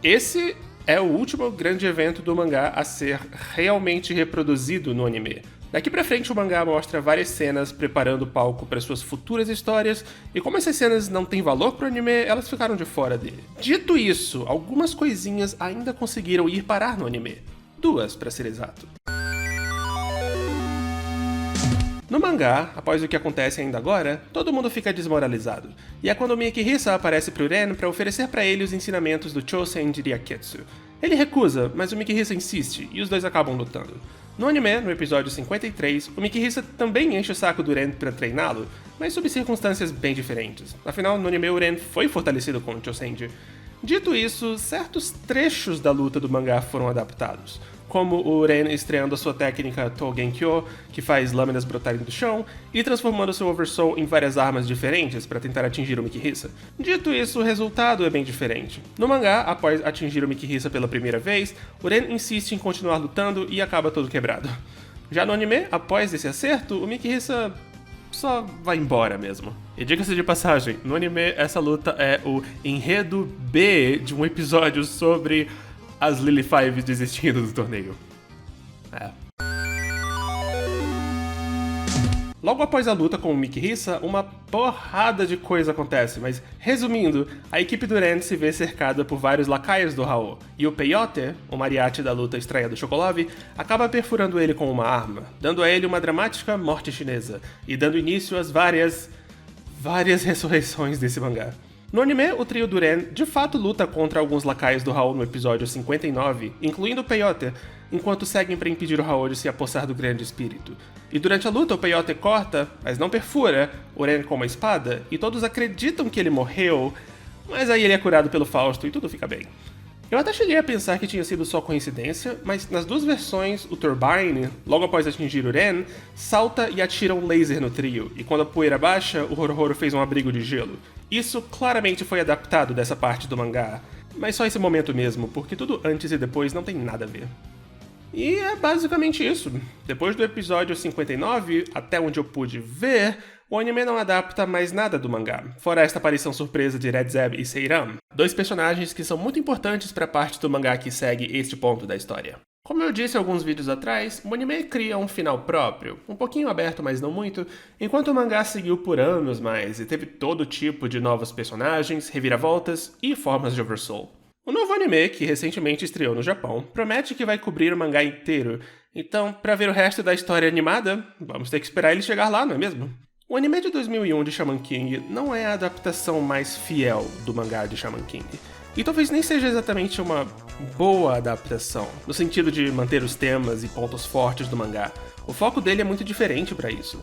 S1: esse é o último grande evento do mangá a ser realmente reproduzido no anime. Daqui pra frente o mangá mostra várias cenas preparando o palco para suas futuras histórias, e como essas cenas não têm valor pro anime, elas ficaram de fora dele. Dito isso, algumas coisinhas ainda conseguiram ir parar no anime. 2, pra ser exato. No mangá, após o que acontece ainda agora, todo mundo fica desmoralizado, e é quando o Mikihisa aparece pro Ren para oferecer para ele os ensinamentos do Chosen de Ryaketsu. Ele recusa, mas o Mikihisa insiste, e os dois acabam lutando. No anime, no episódio 53, o Mikihisa também enche o saco do Ren para treiná-lo, mas sob circunstâncias bem diferentes. Afinal, no anime o Ren foi fortalecido com o Chosenji. Dito isso, certos trechos da luta do mangá foram adaptados, como o Ren estreando a sua técnica Tougenkyo, que faz lâminas brotarem do chão, e transformando seu Oversoul em várias armas diferentes para tentar atingir o Mikihisa. Dito isso, o resultado é bem diferente. No mangá, após atingir o Mikihisa pela primeira vez, o Ren insiste em continuar lutando e acaba todo quebrado. Já no anime, após esse acerto, o Mikihisa só vai embora mesmo. E diga-se de passagem, no anime essa luta é o enredo B de um episódio sobre as Lily Five desistindo do torneio. Logo após a luta com o Mikihisa, uma porrada de coisa acontece, mas resumindo, a equipe do Ren se vê cercada por vários lacaios do Hao, e o Peyote, o mariachi da luta estreia do Chocolove, acaba perfurando ele com uma arma, dando a ele uma dramática morte chinesa, e dando início às várias ressurreições desse mangá. No anime, o trio do Ren de fato luta contra alguns lacaios do Raul no episódio 59, incluindo o Peyote, enquanto seguem para impedir o Raul de se apossar do grande espírito. E durante a luta, o Peyote corta, mas não perfura, o Ren com uma espada, e todos acreditam que ele morreu, mas aí ele é curado pelo Fausto e tudo fica bem. Eu até cheguei a pensar que tinha sido só coincidência, mas nas duas versões, o Turbine, logo após atingir o Ren, salta e atira um laser no trio, e quando a poeira baixa, o Horohoro fez um abrigo de gelo. Isso claramente foi adaptado dessa parte do mangá, mas só esse momento mesmo, porque tudo antes e depois não tem nada a ver. E é basicamente isso. Depois do episódio 59, até onde eu pude ver, o anime não adapta mais nada do mangá, fora esta aparição surpresa de Red Zeb e Seiram, dois personagens que são muito importantes para a parte do mangá que segue este ponto da história. Como eu disse alguns vídeos atrás, o anime cria um final próprio, um pouquinho aberto, mas não muito, enquanto o mangá seguiu por anos mais e teve todo tipo de novos personagens, reviravoltas e formas de Oversoul. O novo anime, que recentemente estreou no Japão, promete que vai cobrir o mangá inteiro, então, para ver o resto da história animada, vamos ter que esperar ele chegar lá, não é mesmo? O anime de 2001 de Shaman King não é a adaptação mais fiel do mangá de Shaman King. E talvez nem seja exatamente uma boa adaptação, no sentido de manter os temas e pontos fortes do mangá. O foco dele é muito diferente para isso.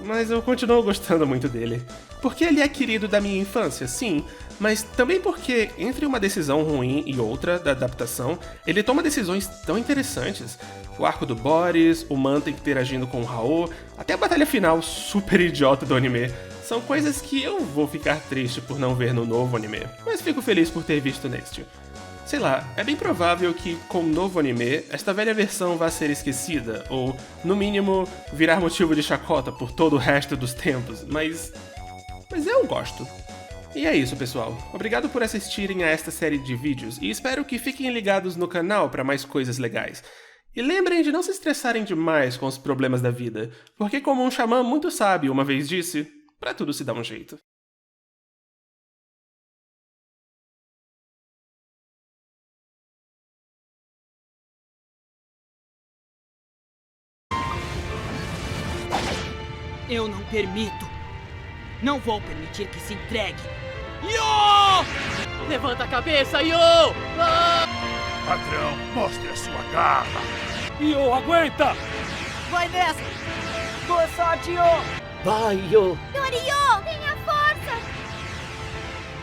S1: Mas eu continuo gostando muito dele. Porque ele é querido da minha infância, sim, mas também porque, entre uma decisão ruim e outra da adaptação, ele toma decisões tão interessantes. O arco do Boris, o Manta interagindo com o Raul, até a batalha final super idiota do anime. São coisas que eu vou ficar triste por não ver no novo anime, mas fico feliz por ter visto neste. Sei lá, é bem provável que, com o novo anime, esta velha versão vá ser esquecida, ou, no mínimo, virar motivo de chacota por todo o resto dos tempos, mas eu gosto. E é isso, pessoal. Obrigado por assistirem a esta série de vídeos, e espero que fiquem ligados no canal para mais coisas legais. E lembrem de não se estressarem demais com os problemas da vida, porque como um xamã muito sábio uma vez disse, pra tudo se dá um jeito.
S7: Eu não permito. Não vou permitir que se entregue. Yo! Levanta a cabeça, Yo! Ah!
S6: Patrão, mostre a sua garra. Yo, aguenta!
S7: Vai nessa! Boa sorte, Yo!
S2: Vai, Yo!
S5: Norio, tenha força!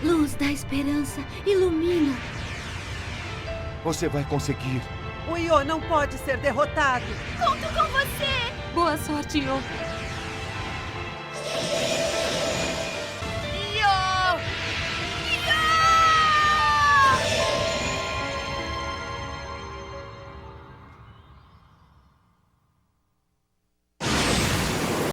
S5: Luz da esperança, ilumina.
S8: Você vai conseguir.
S7: O Yo não pode ser derrotado.
S5: Conto com você!
S3: Boa sorte, Yo.